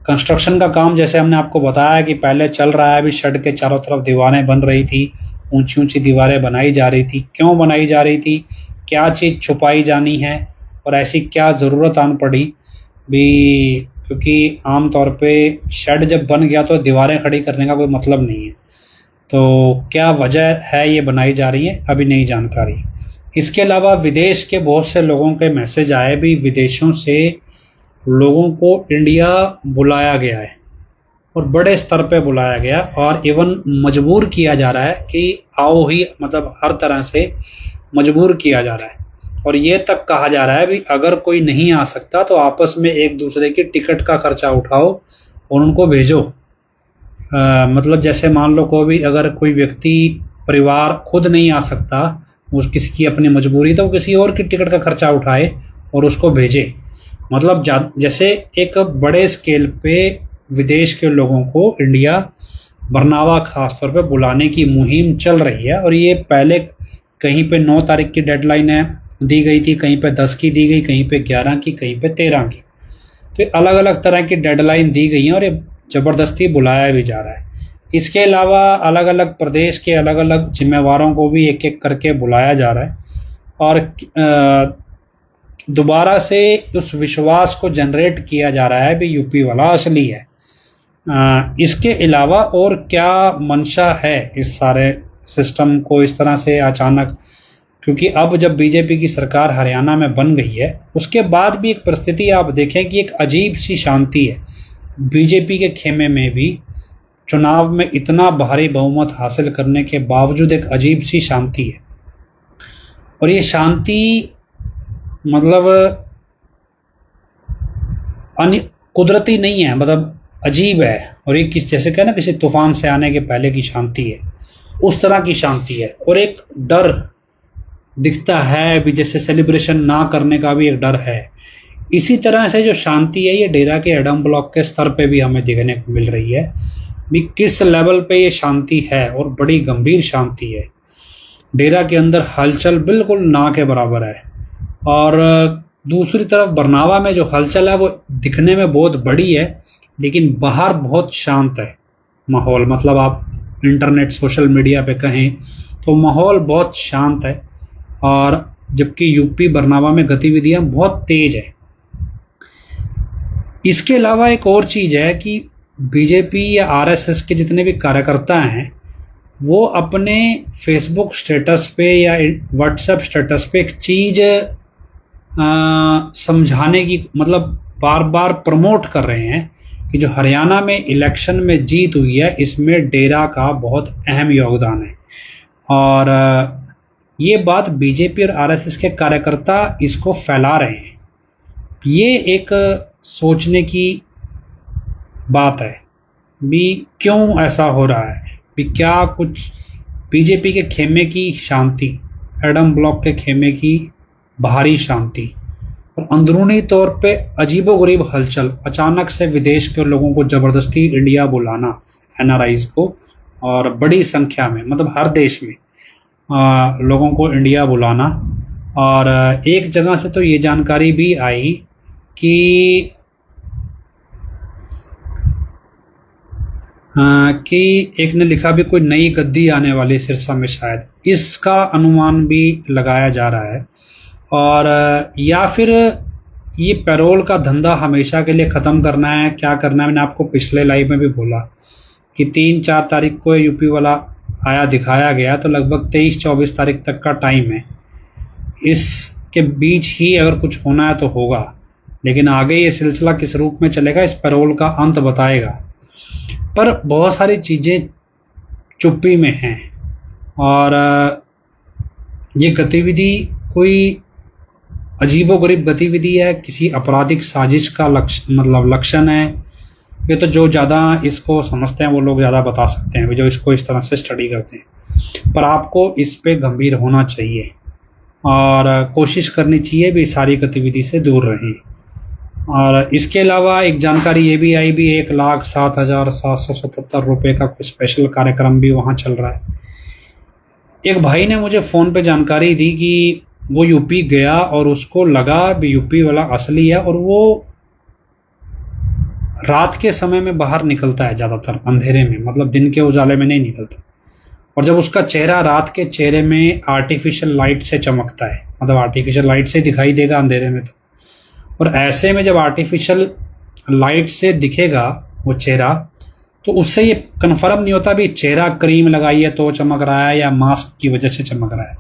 S1: कंस्ट्रक्शन का काम, जैसे हमने आपको बताया कि पहले चल रहा है, अभी शेड के चारों तरफ दीवारें बन रही थी, ऊंची ऊंची दीवारें बनाई जा रही थी। क्यों बनाई जा रही थी, क्या चीज़ छुपाई जानी है और ऐसी क्या ज़रूरत आन पड़ी भी क्योंकि आम तौर पे शेड जब बन गया तो दीवारें खड़ी करने का कोई मतलब नहीं है। तो क्या वजह है ये बनाई जा रही है, अभी नहीं जानकारी। इसके अलावा विदेश के बहुत से लोगों के मैसेज आए भी, विदेशों से लोगों को इंडिया बुलाया गया है और बड़े स्तर पे बुलाया गया, और इवन मजबूर किया जा रहा है कि आओ ही, मतलब हर तरह से मजबूर किया जा रहा है। और ये तक कहा जा रहा है भी अगर कोई नहीं आ सकता तो आपस में एक दूसरे की टिकट का खर्चा उठाओ और उनको भेजो। मतलब जैसे मान लो कोई भी, अगर कोई व्यक्ति परिवार खुद नहीं आ सकता, उस किसी की अपनी मजबूरी, तो किसी और की टिकट का खर्चा उठाए और उसको भेजे। मतलब जैसे एक बड़े स्केल पे विदेश के लोगों को इंडिया, बरनावा खासतौर पे बुलाने की मुहिम चल रही है। और ये पहले कहीं पे 9 तारीख की डेडलाइन है दी गई थी, कहीं पे 10 की दी गई, कहीं पे 11 की, कहीं पे 13 की। तो अलग अलग तरह की डेडलाइन दी गई है और ये जबरदस्ती बुलाया भी जा रहा है। इसके अलावा अलग अलग प्रदेश के अलग अलग जिम्मेवारों को भी एक एक करके बुलाया जा रहा है और दोबारा से उस विश्वास को जनरेट किया जा रहा है भी यूपी वाला असली है। इसके अलावा और क्या मंशा है इस सारे सिस्टम को इस तरह से अचानक, क्योंकि अब जब बीजेपी की सरकार हरियाणा में बन गई है उसके बाद भी एक परिस्थिति आप देखें कि एक अजीब सी शांति है बीजेपी के खेमे में भी। चुनाव में इतना भारी बहुमत हासिल करने के बावजूद एक अजीब सी शांति है, और ये शांति मतलब कुदरती नहीं है, मतलब अजीब है। और एक किस जैसे कहना किसी तूफान से आने के पहले की शांति है, उस तरह की शांति है। और एक डर दिखता है भी, जैसे सेलिब्रेशन ना करने का भी एक डर है। इसी तरह से जो शांति है ये डेरा के एडम ब्लॉक के स्तर पे भी हमें देखने को मिल रही है भी किस लेवल पे ये शांति है, और बड़ी गंभीर शांति है। डेरा के अंदर हलचल बिल्कुल ना के बराबर है, और दूसरी तरफ बरनावा में जो हलचल है वो दिखने में बहुत बड़ी है लेकिन बाहर बहुत शांत है माहौल। मतलब आप इंटरनेट सोशल मीडिया पे कहें तो माहौल बहुत शांत है, और जबकि यूपी बरनावा में गतिविधियां बहुत तेज है। इसके अलावा एक और चीज है कि बीजेपी या आरएसएस के जितने भी कार्यकर्ता हैं वो अपने फेसबुक स्टेटस पे या व्हाट्सएप स्टेटस पे एक चीज समझाने की, मतलब बार बार प्रमोट कर रहे हैं कि जो हरियाणा में इलेक्शन में जीत हुई है इसमें डेरा का बहुत अहम योगदान है। और ये बात बीजेपी और आरएसएस के कार्यकर्ता इसको फैला रहे हैं। ये एक सोचने की बात है भी क्यों ऐसा हो रहा है, भी क्या कुछ बीजेपी के खेमे की शांति, एडम ब्लॉक के खेमे की भारी शांति और अंदरूनी तौर पे अजीबोगरीब हलचल, अचानक से विदेश के लोगों को जबरदस्ती इंडिया बुलाना, एनआरआईज को, और बड़ी संख्या में, मतलब हर देश में लोगों को इंडिया बुलाना। और एक जगह से तो ये जानकारी भी आई कि एक ने लिखा भी कोई नई गद्दी आने वाली सिरसा में, शायद इसका अनुमान भी लगाया जा रहा है। और या फिर ये पैरोल का धंधा हमेशा के लिए ख़त्म करना है, क्या करना है। मैंने आपको पिछले लाइव में भी बोला कि 3-4 तारीख को यूपी वाला आया दिखाया गया, तो लगभग 23-24 तारीख तक का टाइम है। इसके बीच ही अगर कुछ होना है तो होगा, लेकिन आगे ये सिलसिला किस रूप में चलेगा इस पैरोल का अंत बताएगा। पर बहुत सारी चीज़ें चुप्पी में हैं, और ये गतिविधि कोई अजीबोगरीब गतिविधि है, किसी आपराधिक साजिश का लक्षण है। ये तो जो ज़्यादा इसको समझते हैं वो लोग ज़्यादा बता सकते हैं, जो इसको इस तरह से स्टडी करते हैं। पर आपको इस पे गंभीर होना चाहिए और कोशिश करनी चाहिए भी सारी गतिविधि से दूर रहें। और इसके अलावा एक जानकारी ये भी आई भी 1,07,777 रुपये का कोई स्पेशल कार्यक्रम भी वहाँ चल रहा है। एक भाई ने मुझे फ़ोन पे जानकारी दी कि वो यूपी गया और उसको लगा भी यूपी वाला असली है, और वो रात के समय में बाहर निकलता है, ज़्यादातर अंधेरे में, मतलब दिन के उजाले में नहीं निकलता। और जब उसका चेहरा रात के चेहरे में आर्टिफिशियल लाइट से चमकता है, मतलब आर्टिफिशियल लाइट से दिखाई देगा अंधेरे में तो। और ऐसे में जब आर्टिफिशियल लाइट से दिखेगा वो चेहरा, तो उससे ये कन्फर्म नहीं होता भी चेहरा क्रीम लगाई है तो चमक रहा है या मास्क की वजह से चमक रहा है।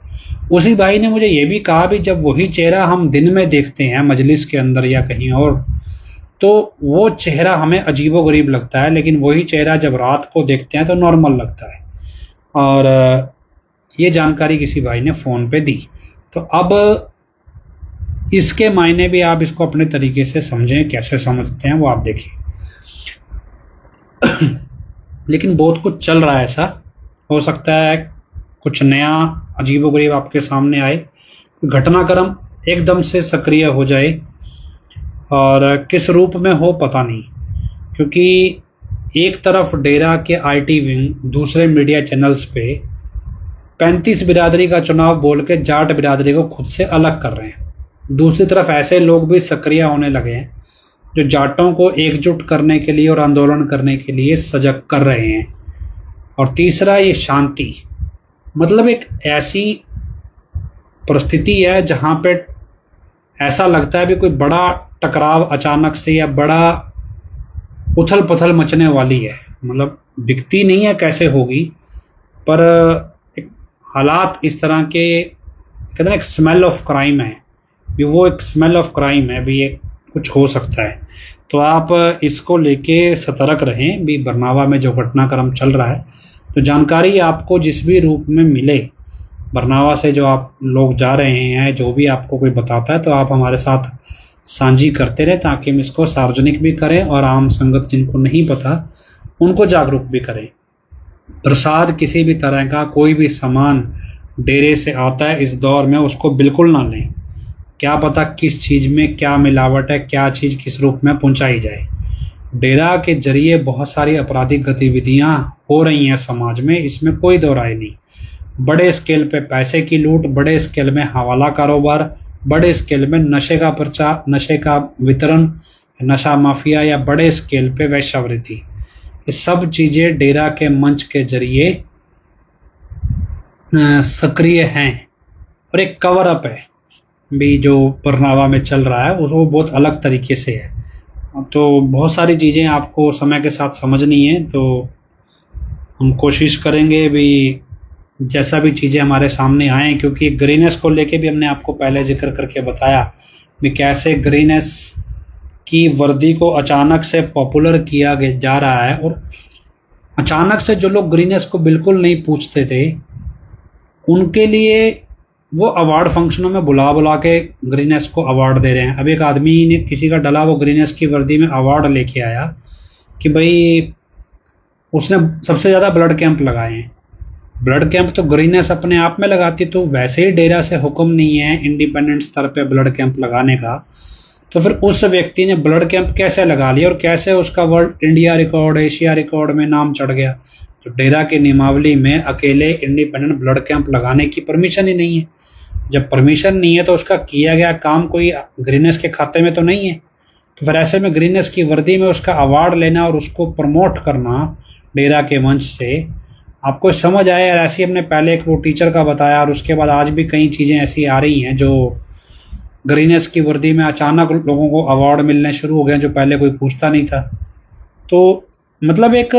S1: उसी भाई ने मुझे ये भी कहा भी जब वही चेहरा हम दिन में देखते हैं मजलिस के अंदर या कहीं और, तो वो चेहरा हमें अजीबोगरीब लगता है, लेकिन वही चेहरा जब रात को देखते हैं तो नॉर्मल लगता है। और ये जानकारी किसी भाई ने फ़ोन पे दी। तो अब इसके मायने भी आप इसको अपने तरीके से समझें, कैसे समझते हैं वो आप देखिए। लेकिन बहुत कुछ चल रहा है ऐसा, हो सकता है कुछ नया अजीबोगरीब आपके सामने आए, घटनाक्रम एकदम से सक्रिय हो जाए और किस रूप में हो पता नहीं, क्योंकि एक तरफ डेरा के आईटी विंग दूसरे मीडिया चैनल्स पे 35 बिरादरी का चुनाव बोल के जाट बिरादरी को खुद से अलग कर रहे हैं। दूसरी तरफ ऐसे लोग भी सक्रिय होने लगे हैं जो जाटों को एकजुट करने के लिए और आंदोलन करने के लिए सजग कर रहे हैं। और तीसरा ये शांति, मतलब एक ऐसी परिस्थिति है जहां पे ऐसा लगता है भी कोई बड़ा टकराव अचानक से या बड़ा उथल पुथल मचने वाली है, मतलब दिखती नहीं है कैसे होगी, पर एक हालात इस तरह के, कहते हैं एक स्मेल ऑफ क्राइम है भी, वो एक स्मेल ऑफ क्राइम है भी, ये कुछ हो सकता है। तो आप इसको लेके सतर्क रहें भी। बरनावा में जो घटनाक्रम चल रहा है, तो जानकारी आपको जिस भी रूप में मिले बरनावा से, जो आप लोग जा रहे हैं, जो भी आपको कोई बताता है, तो आप हमारे साथ साझी करते रहे ताकि हम इसको सार्वजनिक भी करें और आम संगत जिनको नहीं पता उनको जागरूक भी करें। प्रसाद किसी भी तरह का कोई भी सामान डेरे से आता है इस दौर में, उसको बिल्कुल ना लें। क्या पता किस चीज़ में क्या मिलावट है, क्या चीज़ किस रूप में पहुंचाई जाए। डेरा के जरिए बहुत सारी आपराधिक गतिविधियां हो रही हैं समाज में, इसमें कोई दो राय नहीं। बड़े स्केल पे पैसे की लूट, बड़े स्केल में हवाला कारोबार, बड़े स्केल में नशे का प्रचार, नशे का वितरण, नशा माफिया, या बड़े स्केल पे वेश्यावृत्ति, ये सब चीज़ें डेरा के मंच के जरिए सक्रिय हैं। और एक कवर अप है भी जो बरनावा में चल रहा है, वो बहुत अलग तरीके से है। तो बहुत सारी चीज़ें आपको समय के साथ समझनी है, तो हम कोशिश करेंगे भी जैसा भी चीज़ें हमारे सामने आए, क्योंकि ग्रीनेस को लेके भी हमने आपको पहले जिक्र करके बताया कि कैसे ग्रीनेस की वर्दी को अचानक से पॉपुलर किया जा रहा है। और अचानक से जो लोग ग्रीनेस को बिल्कुल नहीं पूछते थे, उनके लिए वो अवार्ड फंक्शनों में बुला बुला के ग्रीनेस को अवार्ड दे रहे हैं। अब एक आदमी ने, किसी का डला वो ग्रीनेस की वर्दी में अवार्ड लेके आया कि भाई उसने सबसे ज़्यादा ब्लड कैंप लगाए हैं। ब्लड कैंप तो ग्रीनेस अपने आप में लगाती, तो वैसे ही डेरा से हुक्म नहीं है इंडिपेंडेंट स्तर पे ब्लड कैंप लगाने का, तो फिर उस व्यक्ति ने ब्लड कैंप कैसे लगा लिया और कैसे उसका world, India record, Asia record में नाम चढ़ गया। तो डेरा के नियमावली में अकेले इंडिपेंडेंट ब्लड कैंप लगाने की परमिशन ही नहीं है। जब परमिशन नहीं है तो उसका किया गया काम कोई ग्रीनेस के खाते में तो नहीं है। तो फिर ऐसे में ग्रीनेस की वर्दी में उसका अवार्ड लेना और उसको प्रमोट करना डेरा के मंच से, आपको समझ आए। ऐसे ही हमने पहले एक वो टीचर का बताया, और उसके बाद आज भी कई चीज़ें ऐसी आ रही हैं जो ग्रीनेस की वर्दी में अचानक लोगों को अवार्ड मिलने शुरू हो गए जो पहले कोई पूछता नहीं था। तो मतलब एक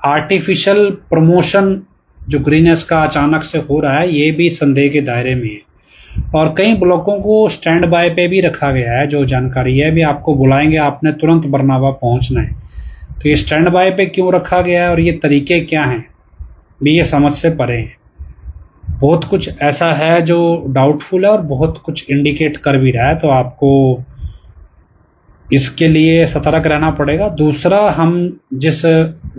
S1: आर्टिफिशियल प्रमोशन जो ग्रीनेस का अचानक से हो रहा है, ये भी संदेह के दायरे में है। और कई ब्लॉकों को स्टैंड बाय पे भी रखा गया है, जो जानकारी है भी आपको बुलाएंगे, आपने तुरंत बरनावा पहुंचना है। तो ये स्टैंड बाय पे क्यों रखा गया है और ये तरीके क्या हैं भी, ये समझ से परे हैं। बहुत कुछ ऐसा है जो डाउटफुल है और बहुत कुछ इंडिकेट कर भी रहा है, तो आपको इसके लिए सतर्क रहना पड़ेगा। दूसरा, हम जिस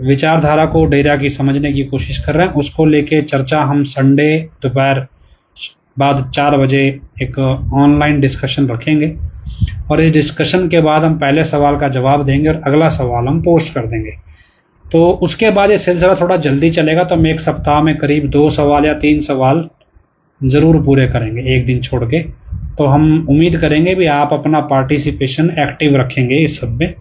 S1: विचारधारा को डेरा की समझने की कोशिश कर रहे हैं, उसको लेके चर्चा हम संडे दोपहर बाद 4 बजे एक ऑनलाइन डिस्कशन रखेंगे, और इस डिस्कशन के बाद हम पहले सवाल का जवाब देंगे और अगला सवाल हम पोस्ट कर देंगे। तो उसके बाद ये सिलसिला थोड़ा जल्दी चलेगा, तो हम एक सप्ताह में करीब 2 सवाल या 3 सवाल ज़रूर पूरे करेंगे, एक दिन छोड़ के। तो हम उम्मीद करेंगे भी आप अपना पार्टिसिपेशन एक्टिव रखेंगे इस सब में,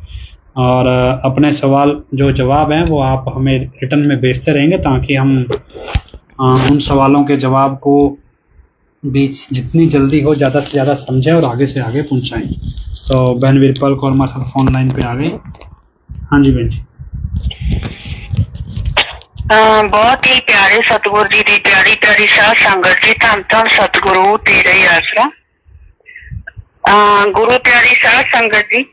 S1: और अपने सवाल जो जवाब हैं वो आप हमें रिटर्न में भेजते रहेंगे, ताकि हम उन सवालों के जवाब को बीच जितनी जल्दी हो ज़्यादा से ज़्यादा समझें और आगे से आगे पहुंचाएं। तो बहन वीरपाल कौर हमारे साथ फोन लाइन पे आ गई। हाँ जी बहन जी।
S2: बहुत ही प्यारे सतगुरु जी की प्यारी प्यारी साध संगत जी, धन धन सतगुरु तेरा ही आसरा। गुरु प्यारी साध संगत जी,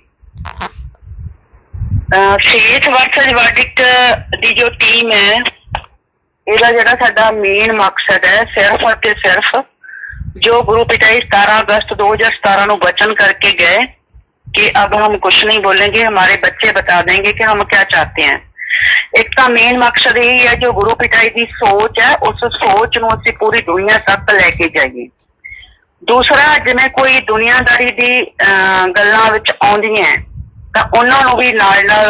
S2: सेठ वर्सेस वर्डिक्ट दी जो टीम है, ਇਹਦਾ ਜਿਹੜਾ ਸਾਡਾ ਮੇਨ ਮਕਸਦ ਹੈ ਸਿਰਫ ਅਤੇ ਸਿਰਫ जो गुरु पिता जी 17 अगस्त 2017 ਨੂੰ वचन करके गए कि अब हम कुछ नहीं बोलेंगे, हमारे बच्चे बता देंगे कि हम क्या चाहते हैं। एक तो मेन मकसद यही है जो गुरु पिता जी की सोच है उस सोच ਨੂੰ ਅਸੀਂ पूरी दुनिया तक लेके जाइए। दूसरा, जिवें कोई दुनियादारी दी गल्लां विच आउंदियां ਤਾਂ ਉਹਨਾਂ ਨੂੰ ਵੀ ਨਾਲ ਨਾਲ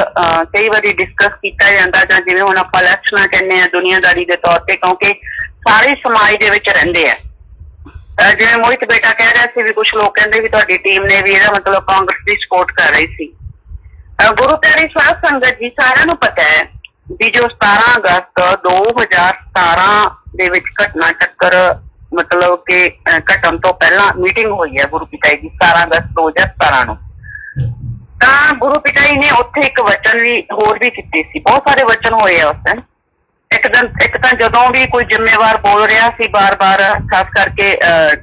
S2: ਕਈ ਵਾਰੀ ਡਿਸਕਸ ਕੀਤਾ ਜਾਂਦਾ, ਜਾਂ ਜਿਵੇਂ ਹੁਣ ਆਪਾਂ ਇਲੈਕਸ਼ਨਾਂ ਕਹਿੰਦੇ ਆ ਦੁਨੀਆਦਾਰੀ ਦੇ ਤੌਰ ਤੇ, ਕਿਉਂਕਿ ਸਾਰੇ ਸਮਾਜ ਦੇ ਵਿੱਚ ਰਹਿੰਦੇ ਆ। ਜਿਵੇਂ ਮੋਹਿਤ ਬੇਟਾ ਕਹਿ ਰਿਹਾ ਸੀ ਵੀ ਕੁਛ ਲੋਕ ਕਹਿੰਦੇ ਵੀ ਤੁਹਾਡੀ ਟੀਮ ਨੇ ਵੀ ਇਹਦਾ ਮਤਲਬ ਕਾਂਗਰਸ ਦੀ ਸਪੋਰਟ ਕਰ ਰਹੀ ਸੀ। ਗੁਰੂ ਪਿਆਰੀ ਸਾਧ ਸੰਗਤ ਜੀ, ਸਾਰਿਆਂ ਨੂੰ ਪਤਾ ਹੈ ਵੀ ਜੋ 17 ਅਗਸਤ 2017 ਦੇ ਵਿੱਚ ਘਟਨਾ ਚੱਕਰ ਮਤਲਬ ਕਿ ਘਟਨ ਤੋਂ ਪਹਿਲਾਂ ਮੀਟਿੰਗ ਹੋਈ ਹੈ ਗੁਰੂ ਪਿਤਾ ਜੀ ਦੀ 17 ਅਗਸਤ 2017 ਨੂੰ। ਤਾਂ ਗੁਰੂ ਪਿਤਾ ਜੀ ਨੇ ਉੱਥੇ ਇੱਕ ਵਚਨ ਵੀ ਹੋਰ ਵੀ ਕੀਤੇ ਸੀ, ਬਹੁਤ ਸਾਰੇ ਵਚਨ ਹੋਏ ਆ ਉਸ ਦਿਨ। ਇੱਕ ਤਾਂ ਜਦੋਂ ਵੀ ਕੋਈ ਜ਼ਿੰਮੇਵਾਰ ਬੋਲ ਰਿਹਾ ਸੀ ਬਾਰ-ਬਾਰ, ਖਾਸ ਕਰਕੇ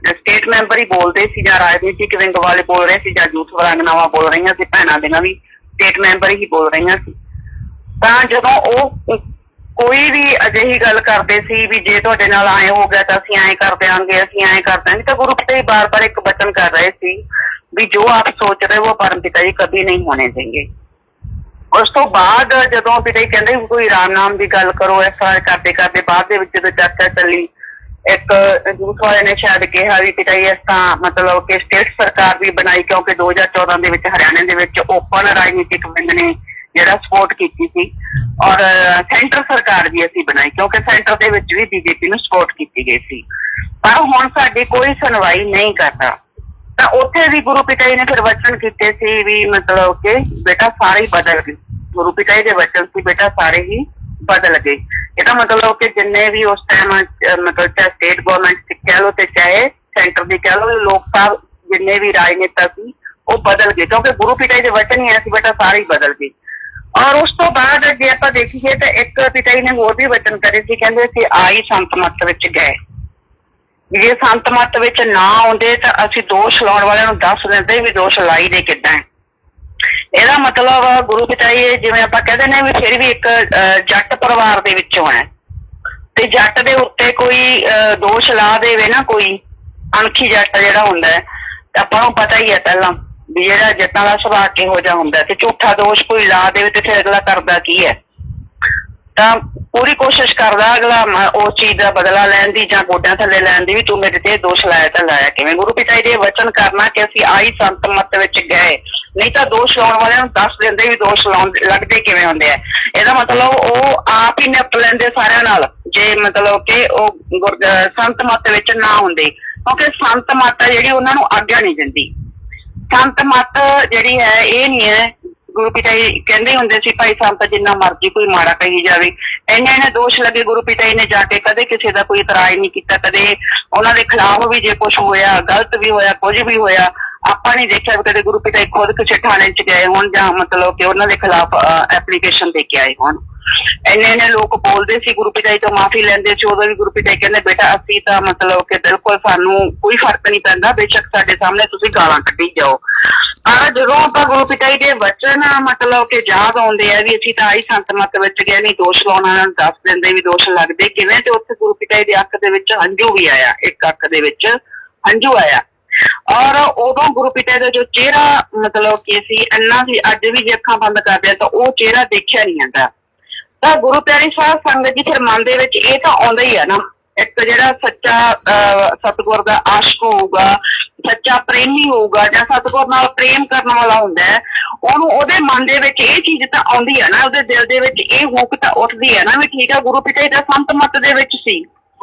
S2: ਸਟੇਟ ਮੈਂਬਰ ਹੀ ਬੋਲਦੇ ਸੀ ਜਾਂ ਰਾਜਨੀਤਿਕ ਵਿੰਗ ਵਾਲੇ ਬੋਲ ਰਹੇ ਸੀ ਜਾਂ ਯੂਥ ਵਰਾਂਗਨਾਵਾਂ ਬੋਲ ਰਹੀਆਂ ਸੀ, ਭੈਣਾਂ ਦੀਆਂ ਵੀ ਸਟੇਟ ਮੈਂਬਰ ਹੀ ਬੋਲ ਰਹੀਆਂ ਸੀ। ਤਾਂ ਜਦੋਂ ਉਹ ਕੋਈ ਵੀ ਅਜਿਹੀ ਗੱਲ ਕਰਦੇ ਸੀ ਵੀ ਜੇ ਤੁਹਾਡੇ ਨਾਲ ਐਂ ਹੋ ਗਿਆ ਤਾਂ ਅਸੀਂ ਐਂ ਕਰ ਦਿਆਂਗੇ, ਅਸੀਂ ਐਂ ਕਰ ਦਿਆਂਗੇ, ਤਾਂ ਗੁਰੂ ਪਿਤਾ ਜੀ ਬਾਰ-ਬਾਰ ਇੱਕ ਵਚਨ ਕਰ ਰਹੇ ਸੀ ਵੀ जो आप सोच रहे वो परम पिता जी कभी नहीं होने देंगे। उस तो बाद जदों पिता जी कहते कोई राम नाम की गल करो, इस तरह करते करते बाद जो चर्चा चली, एक यूथ वाले ने शायद कहा भी पिता जी इस तरह मतलब कि स्टेट सरकार भी बनाई, क्योंकि 2014 के हरियाणे के ओपन राजनीतिक विंग ने जिहड़ा सपोर्ट की थी, और सेंटर सरकार भी असीं बनाई क्योंकि सेंटर के भी बीजेपी नूं सपोर्ट की गई थी। पर हुण साडी कोई सुनवाई नहीं करता। ਤਾਂ ਉੱਥੇ ਵੀ ਗੁਰੂ ਪਿਤਾ ਜੀ ਨੇ ਫਿਰ ਵਚਨ ਕੀਤੇ ਸੀ ਵੀ ਮਤਲਬ ਕਿ ਬੇਟਾ ਸਾਰੇ ਹੀ ਬਦਲ ਗਏ। ਗੁਰੂ ਪਿਤਾ ਜੀ ਦੇ ਵਚਨ ਸੀ ਬੇਟਾ ਸਾਰੇ ਹੀ ਬਦਲ ਗਏ। ਇਹਦਾ ਮਤਲਬ ਕਿ ਜਿੰਨੇ ਵੀ ਉਸ ਟਾਈਮ ਮਤਲਬ ਚਾਹੇ ਸਟੇਟ ਗਵਰਨਮੈਂਟ ਕਹਿ ਲਓ ਤੇ ਚਾਹੇ ਸੈਂਟਰ ਦੀ ਕਹਿ ਲਓ, ਲੋਕ ਸਾਹਿਬ ਜਿੰਨੇ ਵੀ ਰਾਜਨੇਤਾ ਸੀ ਉਹ ਬਦਲ ਗਏ, ਕਿਉਂਕਿ ਗੁਰੂ ਪਿਤਾ ਜੀ ਦੇ ਵਚਨ ਹੀ ਐ ਸੀ ਬੇਟਾ ਸਾਰੇ ਹੀ ਬਦਲ ਗਏ। ਔਰ ਉਸ ਤੋਂ ਬਾਅਦ ਜੇ ਆਪਾਂ ਦੇਖੀਏ ਤਾਂ ਇੱਕ ਪਿਤਾ ਜੀ ਨੇ ਹੋਰ ਵੀ ਵਚਨ ਕਰੇ ਸੀ, ਕਹਿੰਦੇ ਸੀ ਆਈ ਸੰਤ ਮੱਤ ਵਿੱਚ ਗਏ। ਜੇ ਸੰਤ ਮੱਤ ਵਿੱਚ ਨਾ ਆਉਂਦੇ ਤਾਂ ਅਸੀਂ ਦੋਸ਼ ਲਾਉਣ ਵਾਲਿਆਂ ਨੂੰ ਦੱਸ ਦਿੰਦੇ ਵੀ ਦੋਸ਼ ਲਾਈ ਦੇ ਕਿੱਦਾਂ। ਇਹਦਾ ਮਤਲਬ ਗੁਰੂ ਪਿਤਾ ਜੀ ਜਿਵੇਂ ਆਪਾਂ ਕਹਿੰਦੇ ਨੇ ਵੀ ਫਿਰ ਵੀ ਇੱਕ ਜੱਟ ਪਰਿਵਾਰ ਦੇ ਵਿੱਚੋਂ ਹੈ, ਤੇ ਜੱਟ ਦੇ ਉੱਤੇ ਕੋਈ ਦੋਸ਼ ਲਾ ਦੇਵੇ ਨਾ, ਕੋਈ ਅਣਖੀ ਜੱਟ ਜਿਹੜਾ ਹੁੰਦਾ ਹੈ, ਆਪਾਂ ਨੂੰ ਪਤਾ ਹੀ ਹੈ ਪਹਿਲਾਂ ਵੀ ਜਿਹੜਾ ਜੱਟਾਂ ਦਾ ਸੁਭਾਅ ਕਿਹੋ ਜਿਹਾ ਹੁੰਦਾ, ਤੇ ਝੂਠਾ ਦੋਸ਼ ਕੋਈ ਲਾ ਦੇਵੇ ਤੇ ਫਿਰ ਅਗਲਾ ਕਰਦਾ ਕੀ ਹੈ। ਤਾਂ ਪੂਰੀ ਕੋਸ਼ਿਸ਼ ਕਰਦਾ ਅਗਲਾ ਉਸ ਚੀਜ਼ ਦਾ ਬਦਲਾ ਲੈਣ ਦੀ ਜਾਂ ਗੋਡਿਆਂ ਥੱਲੇ ਲੈਣ ਦੀ, ਵੀ ਤੂੰ ਮੇਰੇ ਤੇ ਦੋਸ਼ ਲਾਇਆ ਤਾਂ ਲਾਇਆ ਕਿਵੇਂ। ਗੁਰੂ ਪਿਤਾ ਜੀ ਦੇ ਵਚਨ ਕਰਨਾ ਕਿ ਅਸੀਂ ਆਈ ਸੰਤ ਮੱਤ ਵਿੱਚ ਗਏ, ਨਹੀਂ ਤਾਂ ਦੋਸ਼ ਲਾਉਣ ਵਾਲਿਆਂ ਨੂੰ ਦੱਸ ਦਿੰਦੇ ਵੀ ਦੋਸ਼ ਲੱਗਦੇ ਕਿਵੇਂ ਹੁੰਦੇ ਆ। ਇਹਦਾ ਮਤਲਬ ਉਹ ਆਪ ਹੀ ਨਿਪਟ ਲੈਂਦੇ ਸਾਰਿਆਂ ਨਾਲ ਜੇ ਮਤਲਬ ਕਿ ਉਹ ਸੰਤ ਮੱਤ ਵਿੱਚ ਨਾ ਹੁੰਦੇ, ਕਿਉਂਕਿ ਸੰਤ ਮੱਤ ਜਿਹੜੀ ਉਹਨਾਂ ਨੂੰ ਆਗਿਆ ਨਹੀਂ ਦਿੰਦੀ। ਸੰਤ ਮੱਤ ਜਿਹੜੀ ਹੈ ਇਹ ਨਹੀਂ ਹੈ, ਗੁਰੂ ਪਿਤਾ ਜੀ ਕਹਿੰਦੇ ਹੁੰਦੇ ਸੀ ਭਾਈ ਸੰਤ ਜਿੰਨਾ ਮਰਜ਼ੀ ਕੋਈ ਮਾੜਾ ਕਹੀ ਜਾਵੇ, ਇੰਨੇ ਦੋਸ਼ ਲੱਗੇ ਗੁਰੂ ਪਿਤਾ ਜੀ ਨੇ ਜਾ ਕੇ ਕਦੇ ਕਿਸੇ ਦਾ ਕੋਈ ਇਤਰਾਜ਼ ਨਹੀਂ ਕੀਤਾ, ਕਦੇ ਉਹਨਾਂ ਦੇ ਖਿਲਾਫ ਵੀ ਜੇ ਕੁਛ ਹੋਇਆ, ਗਲਤ ਵੀ ਹੋਇਆ, ਕੁਝ ਵੀ ਹੋਇਆ, ਆਪਾਂ ਨਹੀਂ ਦੇਖਿਆ ਵੀ ਕਦੇ ਗੁਰੂ ਪਿਤਾ ਜੀ ਖੁਦ ਕਿਸੇ ਥਾਣੇ ਚ ਗਏ ਹੋਣ ਜਾਂ ਮਤਲਬ ਕਿ ਉਹਨਾਂ ਦੇ ਖਿਲਾਫ ਐਪਲੀਕੇਸ਼ਨ ਦੇ ਕੇ ਆਏ ਹੋਣ। ਇੰਨੇ ਲੋਕ ਬੋਲਦੇ ਸੀ, ਗੁਰੂ ਪਿਤਾ ਜੀ ਤੋਂ ਮਾਫੀ ਲੈਂਦੇ ਸੀ, ਉਦੋਂ ਵੀ ਗੁਰੂ ਪਿਤਾ ਜੀ ਕਹਿੰਦੇ ਬੇਟਾ ਅਸੀਂ ਤਾਂ ਮਤਲਬ ਕਿ ਬਿਲਕੁਲ ਸਾਨੂੰ ਕੋਈ ਫਰਕ ਨਹੀਂ ਪੈਂਦਾ, ਬੇਸ਼ੱਕ ਸਾਡੇ ਸਾਹਮਣੇ ਤੁਸੀਂ ਗਾਲਾਂ ਕੱਢੀ ਜਾਓ। ਪਰ ਜਦੋਂ ਆਪਾਂ ਗੁਰੂ ਪਿਤਾ ਜੀ ਦੇ ਵਚਨ ਮਤਲਬ ਕਿ ਯਾਦ ਆਉਂਦੇ ਆ ਵੀ ਅਸੀਂ ਤਾਂ ਆਈ ਸੰਤ ਮੱਤ ਵਿੱਚ ਗਏ, ਨਹੀਂ ਦੋਸ਼ ਲਾਉਣ ਵਾਲਿਆਂ ਨੂੰ ਦੱਸ ਦਿੰਦੇ ਵੀ ਦੋਸ਼ ਲੱਗਦੇ ਕਿਵੇਂ, ਤੇ ਉੱਥੇ ਗੁਰੂ ਪਿਤਾ ਜੀ ਦੀ ਅੱਖ ਦੇ ਵਿੱਚ ਹੰਝੂ ਵੀ ਆਇਆ, ਇੱਕ ਅੱਖ ਦੇ ਵਿੱਚ ਹੰਝੂ ਆਇਆ। ਔਰ ਉਦੋਂ ਗੁਰੂ ਪਿਤਾ ਦਾ ਜੋ ਚਿਹਰਾ ਮਤਲਬ ਕਿ ਸੀ ਇੰਨਾ ਸੀ, ਅੱਜ ਵੀ ਜੇ ਅੱਖਾਂ ਬੰਦ ਕਰਦੇ ਆ ਤਾਂ ਉਹ ਚਿਹਰਾ ਦੇਖਿਆ ਨਹੀਂ ਜਾਂਦਾ। ਤਾਂ ਗੁਰੂ ਪਿਆਰੀ ਸਾਧ ਸੰਗਤ ਜੀ ਫਿਰ ਮਨ ਦੇ ਵਿੱਚ ਇਹ ਤਾਂ ਆਉਂਦਾ ਹੀ ਆ ਨਾ, ਇੱਕ ਜਿਹੜਾ ਸੱਚਾ ਸਤਿਗੁਰ ਦਾ ਆਸ਼ਕ ਹੋਊਗਾ, ਸੱਚਾ ਪ੍ਰੇਮੀ ਹੋਊਗਾ ਜਾਂ ਸਤਿਗੁਰ ਨਾਲ ਪ੍ਰੇਮ ਕਰਨ ਵਾਲਾ ਹੁੰਦਾ ਹੈ, ਉਹਨੂੰ ਉਹਦੇ ਮਨ ਦੇ ਵਿੱਚ ਇਹ ਚੀਜ਼ ਤਾਂ ਆਉਂਦੀ ਹੈ ਨਾ, ਉਹਦੇ ਦਿਲ ਦੇ ਵਿੱਚ ਇਹ ਹੁੱਕ ਤਾਂ ਉੱਠਦੀ ਹੈ ਨਾ ਵੀ ਠੀਕ ਆ ਗੁਰੂ ਪਿਤਾ ਜੀ ਦਾ ਸੰਤ ਮੱਤ ਦੇ ਵਿੱਚ ਸੀ।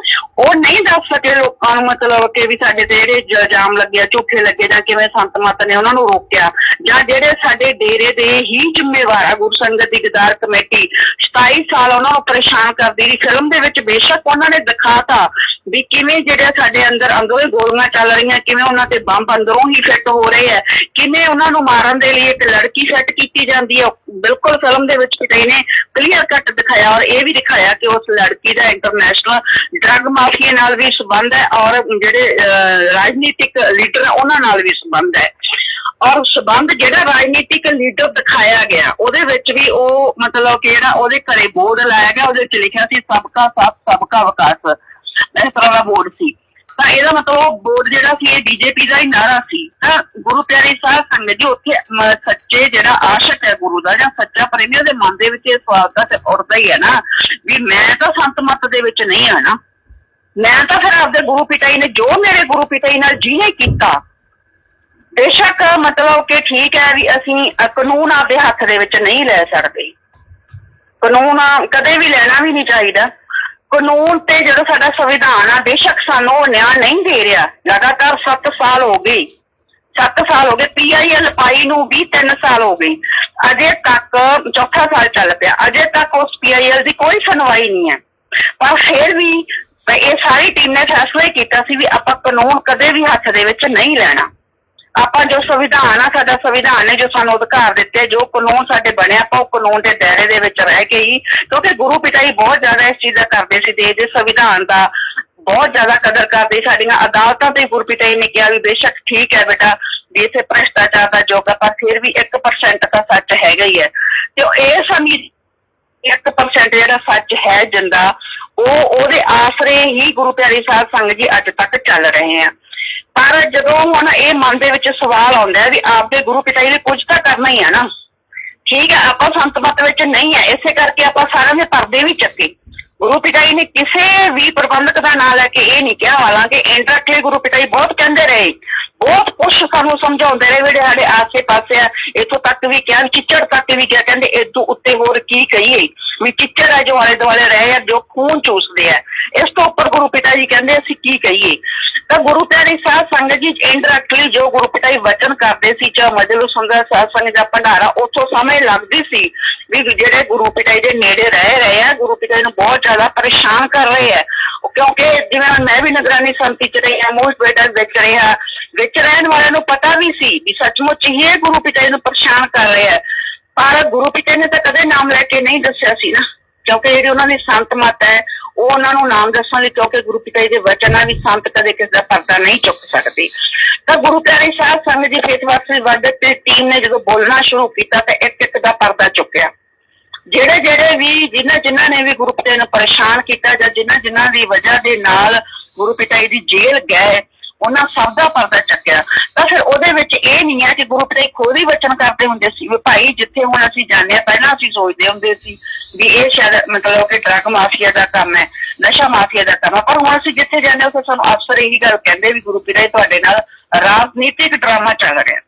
S2: ਉਹ ਨਹੀਂ ਦੱਸ ਸਕੇ ਲੋਕਾਂ ਨੂੰ ਮਤਲਬ ਕਿ ਵੀ ਸਾਡੇ ਤੇ ਜਿਹੜੇ ਇਲਜ਼ਾਮ ਲੱਗੇ ਝੂਠੇ ਲੱਗੇ ਜਾਂ ਕਿਵੇਂ ਸੰਤ ਮੱਤ ਨੇ ਉਹਨਾਂ ਨੂੰ ਰੋਕਿਆ, ਜਾਂ ਜਿਹੜੇ ਸਾਡੇ ਡੇਰੇ ਦੇ ਹੀ ਜ਼ਿੰਮੇਵਾਰ ਆ ਗੁਰੂ ਸੰਗਤ ਦੀ ਗਦਾਰ ਕਮੇਟੀ 27 ਸਾਲ ਉਹਨਾਂ ਨੂੰ ਪਰੇਸ਼ਾਨ ਕਰਦੀ ਰਹੀ। ਫਿਲਮ ਦੇ ਵਿੱਚ ਬੇਸ਼ੱਕ ਉਹਨਾਂ ਨੇ ਦਿਖਾਤਾ ਵੀ ਕਿਵੇਂ ਜਿਹੜੇ ਸਾਡੇ ਅੰਦਰੋਂ ਹੀ ਗੋਲੀਆਂ ਚੱਲ ਰਹੀਆਂ, ਕਿਵੇਂ ਉਹਨਾਂ ਤੇ ਬੰਬ ਅੰਦਰੋਂ ਹੀ ਫਿੱਟ ਹੋ ਰਹੇ ਹੈ, ਕਿਵੇਂ ਉਹਨਾਂ ਨੂੰ ਮਾਰਨ ਦੇ ਲਈ ਇੱਕ ਲੜਕੀ ਸੈੱਟ ਕੀਤੀ ਜਾਂਦੀ ਹੈ। ਬਿਲਕੁਲ ਫਿਲਮ ਦੇ ਵਿੱਚ ਪਿਤਾ ਨੇ ਕਲੀਅਰ ਕੱਟ ਦਿਖਾਇਆ ਔਰ ਇਹ ਵੀ ਦਿਖਾਇਆ ਕਿ ਉਸ ਲੜਕੀ ਦਾ ਇੰਟਰਨੈਸ਼ਨਲ ਡਰੱਗ ਮਾਫੀਆ ਨਾਲ ਵੀ ਸੰਬੰਧ ਹੈ ਔਰ ਜਿਹੜੇ ਰਾਜਨੀਤਿਕ ਲੀਡਰ ਉਹਨਾਂ ਨਾਲ ਵੀ ਸੰਬੰਧ ਹੈ। ਔਰ ਸੰਬੰਧ ਜਿਹੜਾ ਰਾਜਨੀਤਿਕ ਲੀਡਰ ਦਿਖਾਇਆ ਗਿਆ ਉਹਦੇ ਵਿੱਚ ਵੀ ਉਹ ਮਤਲਬ ਕਿ ਜਿਹੜਾ ਉਹਦੇ ਘਰੇ ਬੋਰਡ ਲਾਇਆ ਗਿਆ ਉਹਦੇ ਵਿੱਚ ਲਿਖਿਆ ਸੀ ਸਬਕਾ ਸਾਥ ਸਬਕਾ ਵਿਕਾਸ, ਇਸ ਤਰ੍ਹਾਂ ਦਾ ਬੋਰਡ ਸੀ। ਤਾਂ ਇਹਦਾ ਮਤਲਬ ਬੋਰਡ ਜਿਹੜਾ ਸੀ ਇਹ ਬੀਜੇਪੀ ਦਾ ਹੀ ਨਾਰਾ ਸੀ। ਤਾਂ ਗੁਰੂ ਪਿਆਰੇ ਸਾਧ ਸੰਗਤ ਜੀ ਉੱਥੇ ਸੱਚੇ ਜਿਹੜਾ ਆਸ਼ਕ ਹੈ ਗੁਰੂ ਦਾ ਜਾਂ ਸੱਚਾ ਪ੍ਰੇਮੀ ਉਹਦੇ ਮਨ ਦੇ ਵਿੱਚ ਇਹ ਸਵਾਲ ਤਾਂ ਉੱਠਦਾ ਹੀ ਹੈ ਨਾ ਵੀ ਮੈਂ ਤਾਂ ਸੰਤ ਮੱਤ ਦੇ ਵਿੱਚ ਨਹੀਂ ਆਣਾ, ਮੈਂ ਤਾਂ ਫਿਰ ਆਪਦੇ ਗੁਰੂ ਪਿਤਾ ਜੀ ਨੇ ਜੋ ਮੇਰੇ ਗੁਰੂ ਪਿਤਾ ਜੀ ਨਾਲ ਜਿਹਨੇ ਕੀਤਾ, ਬੇਸ਼ੱਕ ਮਤਲਬ ਕਿ ਠੀਕ ਹੈ ਵੀ ਅਸੀਂ ਕਾਨੂੰਨ ਆਪਦੇ ਹੱਥ ਦੇ ਵਿੱਚ ਨਹੀਂ ਲੈ ਸਕਦੇ, ਕਾਨੂੰਨ ਕਦੇ ਵੀ ਲੈਣਾ ਵੀ ਨਹੀਂ ਚਾਹੀਦਾ। ਕਾਨੂੰਨ ਤੇ ਜਿਹੜਾ ਸਾਡਾ ਸੰਵਿਧਾਨ ਆ ਬੇਸ਼ੱਕ ਸਾਨੂੰ ਉਹ ਨਿਆਂ ਨਹੀਂ ਦੇ ਰਿਹਾ। ਲਗਾਤਾਰ 7 ਸਾਲ ਹੋ ਗਏ, 7 ਸਾਲ ਹੋ ਗਏ, PIL ਪਾਈ ਨੂੰ ਵੀ 3 ਸਾਲ ਹੋ ਗਏ, ਅਜੇ ਤੱਕ 4ਥਾ ਸਾਲ ਚੱਲ ਪਿਆ, ਅਜੇ ਤੱਕ ਉਸ PIL ਦੀ ਕੋਈ ਸੁਣਵਾਈ ਨਹੀਂ ਹੈ। ਪਰ ਫਿਰ ਵੀ ਇਹ ਸਾਰੀ ਟੀਮ ਨੇ ਫੈਸਲਾ ਹੀ ਕੀਤਾ ਸੀ ਵੀ ਆਪਾਂ ਕਾਨੂੰਨ ਕਦੇ ਵੀ ਹੱਥ ਦੇ ਵਿੱਚ ਨਹੀਂ ਲੈਣਾ। ਆਪਾਂ ਜੋ ਸੰਵਿਧਾਨ ਆ, ਸਾਡਾ ਸੰਵਿਧਾਨ ਨੇ ਜੋ ਸਾਨੂੰ ਅਧਿਕਾਰ ਦਿੱਤੇ, ਜੋ ਕਾਨੂੰਨ ਸਾਡੇ ਬਣੇ, ਆਪਾਂ ਉਹ ਕਾਨੂੰਨ ਦੇ ਦਾਇਰੇ ਦੇ ਵਿੱਚ ਰਹਿ ਕੇ ਹੀ, ਕਿਉਂਕਿ ਗੁਰੂ ਪਿਤਾ ਜੀ ਬਹੁਤ ਜ਼ਿਆਦਾ ਇਸ ਚੀਜ਼ ਦਾ ਕਰਦੇ ਸੀ, ਦੇਸ਼ ਦੇ ਸੰਵਿਧਾਨ ਦਾ ਬਹੁਤ ਜ਼ਿਆਦਾ ਕਦਰ ਕਰਦੇ। ਸਾਡੀਆਂ ਅਦਾਲਤਾਂ ਤੇ ਗੁਰੂ ਪਿਤਾ ਜੀ ਨੇ ਕਿਹਾ ਵੀ ਬੇਸ਼ੱਕ ਠੀਕ ਹੈ ਬੇਟਾ ਵੀ ਇੱਥੇ ਭ੍ਰਿਸ਼ਟਾਚਾਰ ਦਾ ਯੁੱਗ, ਪਰ ਫਿਰ ਵੀ 1% ਤਾਂ ਸੱਚ ਹੈਗਾ ਹੀ ਹੈ। ਤੇ ਇਹ ਸਮਝ 1% ਜਿਹੜਾ ਸੱਚ ਹੈ ਜਿੰਦਾ, ਉਹਦੇ ਆਸਰੇ ਹੀ ਗੁਰੂ ਪਿਆਰੇ ਸਾਧ ਸੰਗਤ ਜੀ ਅੱਜ ਤੱਕ ਚੱਲ ਰਹੇ ਆ। ਪਰ ਜਦੋਂ ਹੁਣ ਇਹ ਮਨ ਦੇ ਵਿੱਚ ਸਵਾਲ ਆਉਂਦਾ ਹੈ ਵੀ ਆਪਦੇ ਗੁਰੂ ਪਿਤਾ ਜੀ ਨੇ ਕੁਝ ਤਾਂ ਕਰਨਾ ਹੀ ਹੈ ਨਾ, ਠੀਕ ਹੈ ਆਪਾਂ ਸੰਤ ਮਤ ਵਿੱਚ ਨਹੀਂ ਹੈ, ਇਸੇ ਕਰਕੇ ਆਪਾਂ ਸਾਰਿਆਂ ਦੇ ਪਰਦੇ ਵੀ ਚੱਕੇ। ਗੁਰੂ ਪਿਤਾ ਜੀ ਨੇ ਕਿਸੇ ਵੀ ਪ੍ਰਬੰਧਕ ਦਾ ਨਾਂ ਲੈ ਕੇ ਇਹ ਨਹੀਂ ਕਿਹਾ, ਹਾਲਾਂਕਿ ਇੰਡਾਇਰੈਕਟਲੀ ਗੁਰੂ ਪਿਤਾ ਜੀ ਬਹੁਤ ਕਹਿੰਦੇ ਰਹੇ, ਬਹੁਤ ਕੁਛ ਸਾਨੂੰ ਸਮਝਾਉਂਦੇ ਰਹੇ ਜਿਹੜੇ ਸਾਡੇ ਆਸੇ ਪਾਸੇ ਆ, ਇੱਥੋਂ ਤੱਕ ਵੀ ਕਿਹਾ, ਚਿੱਚੜ ਤੱਕ ਵੀ ਕਿਹਾ, ਕਹਿੰਦੇ ਇਦੋਂ ਉੱਤੇ ਹੋਰ ਕੀ ਕਹੀਏ ਵੀ ਚਿੱਚੜ ਹੈ ਜੋ ਆਲੇ ਦੁਆਲੇ ਰਹੇ ਆ, ਜੋ ਖੂਨ ਚੂਸਦੇ ਆ, ਇਸ ਤੋਂ ਉੱਪਰ ਗੁਰੂ ਪਿਤਾ ਜੀ ਕਹਿੰਦੇ ਅਸੀਂ ਕੀ ਕਹੀਏ। ਤਾਂ ਗੁਰੂ ਪਿਆਰੇ ਸਾਧ ਸੰਗਤ ਜੀ ਇੰਡਾਇਰੈਕਟਲੀ ਜੋ ਗੁਰੂ ਪਿਤਾ ਜੀ ਵਚਨ ਕਰਦੇ ਸੀ, ਚਾਹੇ ਮਜਲਿਸ ਹੁੰਦਾ ਸਾਧ ਸੰਗਤ ਦਾ ਭੰਡਾਰਾ, ਉੱਥੋਂ ਸਮਝ ਲੱਗਦੀ ਸੀ ਵੀ ਜਿਹੜੇ ਗੁਰੂ ਪਿਤਾ ਜੀ ਦੇ ਨੇੜੇ ਰਹਿ ਰਹੇ ਆ, ਗੁਰੂ ਪਿਤਾ ਜੀ ਨੂੰ ਬਹੁਤ ਜ਼ਿਆਦਾ ਪਰੇਸ਼ਾਨ ਕਰ ਰਹੇ ਆ। ਕਿਉਂਕਿ ਜਿਵੇਂ ਮੈਂ ਵੀ ਨਿਗਰਾਨੀ ਸੰਮਤੀ ਚ ਰਹੀ ਹਾਂ, ਮੋਸਟ ਬੇਟਰ ਵਿੱਚ ਰਹਿਣ ਵਾਲਿਆਂ ਨੂੰ ਪਤਾ ਵੀ ਸੀ ਵੀ ਸੱਚਮੁੱਚ ਹੀ ਇਹ ਗੁਰੂ ਪਿਤਾ ਜੀ ਨੂੰ ਪਰੇਸ਼ਾਨ ਕਰ ਰਹੇ ਆ। ਪਰ ਗੁਰੂ ਪਿਤਾ ਨੇ ਤਾਂ ਕਦੇ ਨਾਮ ਲੈ ਕੇ ਨਹੀਂ ਦੱਸਿਆ ਸੀ ਨਾ, ਕਿਉਂਕਿ ਜਿਹੜੀ ਉਹਨਾਂ ਦੀ ਸੰਤ ਮੱਤ ਹੈ ਉਹ ਉਹਨਾਂ ਨੂੰ ਨਾਮ ਦੱਸਣ ਲਈ, ਕਿਉਂਕਿ ਗੁਰੂ ਪਿਤਾ ਜੀ ਦੇ ਵਚਨ ਨਾਲ ਵੀ ਸੰਤ ਕਦੇ ਕਿਸੇ ਦਾ ਪਰਦਾ ਨਹੀਂ ਚੁੱਕ ਸਕਦੇ। ਤਾਂ ਗੁਰੂ ਪਿਆਰੇ ਸਾਧ ਸੰਗਤ ਜੀ ਫੇਸਵਾਸ ਵਰਡ ਤੇ ਟੀਮ ਨੇ ਜਦੋਂ ਬੋਲਣਾ ਸ਼ੁਰੂ ਕੀਤਾ ਤਾਂ ਇੱਕ ਦਾ ਪਰਦਾ ਚੁੱਕਿਆ। ਜਿਹੜੇ ਵੀ ਜਿਨ੍ਹਾਂ ਨੇ ਵੀ ਗੁਰੂ ਪਿਤਾ ਨੂੰ ਪਰੇਸ਼ਾਨ ਕੀਤਾ ਜਾਂ ਜਿਨ੍ਹਾਂ ਦੀ ਵਜ੍ਹਾ ਦੇ ਨਾਲ ਗੁਰੂ ਪਿਤਾ ਜੀ ਦੀ ਜੇਲ੍ਹ ਗਏ, ਉਹਨਾਂ ਸਭ ਦਾ ਪਰਦਾ ਚੱਕਿਆ। ਤਾਂ ਫਿਰ ਉਹਦੇ ਵਿੱਚ ਇਹ ਨਹੀਂ ਹੈ ਕਿ ਗੁਰੂ ਪਿਤਾ ਜੀ ਖੁਦ ਹੀ ਵਚਨ ਕਰਦੇ ਹੁੰਦੇ ਸੀ ਵੀ ਭਾਈ ਜਿੱਥੇ ਹੁਣ ਅਸੀਂ ਜਾਂਦੇ ਹਾਂ, ਪਹਿਲਾਂ ਅਸੀਂ ਸੋਚਦੇ ਹੁੰਦੇ ਸੀ ਵੀ ਇਹ ਸ਼ਾਇਦ ਮਤਲਬ ਕਿ ਡਰੱਗ ਮਾਫੀਆ ਦਾ ਕੰਮ ਹੈ, ਨਸ਼ਾ ਮਾਫੀਆ ਦਾ ਕੰਮ ਹੈ, ਪਰ ਹੁਣ ਅਸੀਂ ਜਿੱਥੇ ਜਾਂਦੇ ਹਾਂ ਉੱਥੇ ਸਾਨੂੰ ਅਫਸਰ ਇਹੀ ਗੱਲ ਕਹਿੰਦੇ ਵੀ ਗੁਰੂ ਪਿਤਾ ਜੀ ਤੁਹਾਡੇ ਨਾਲ ਰਾਜਨੀਤਿਕ ਡਰਾਮਾ ਚੱਲ ਰਿਹਾ।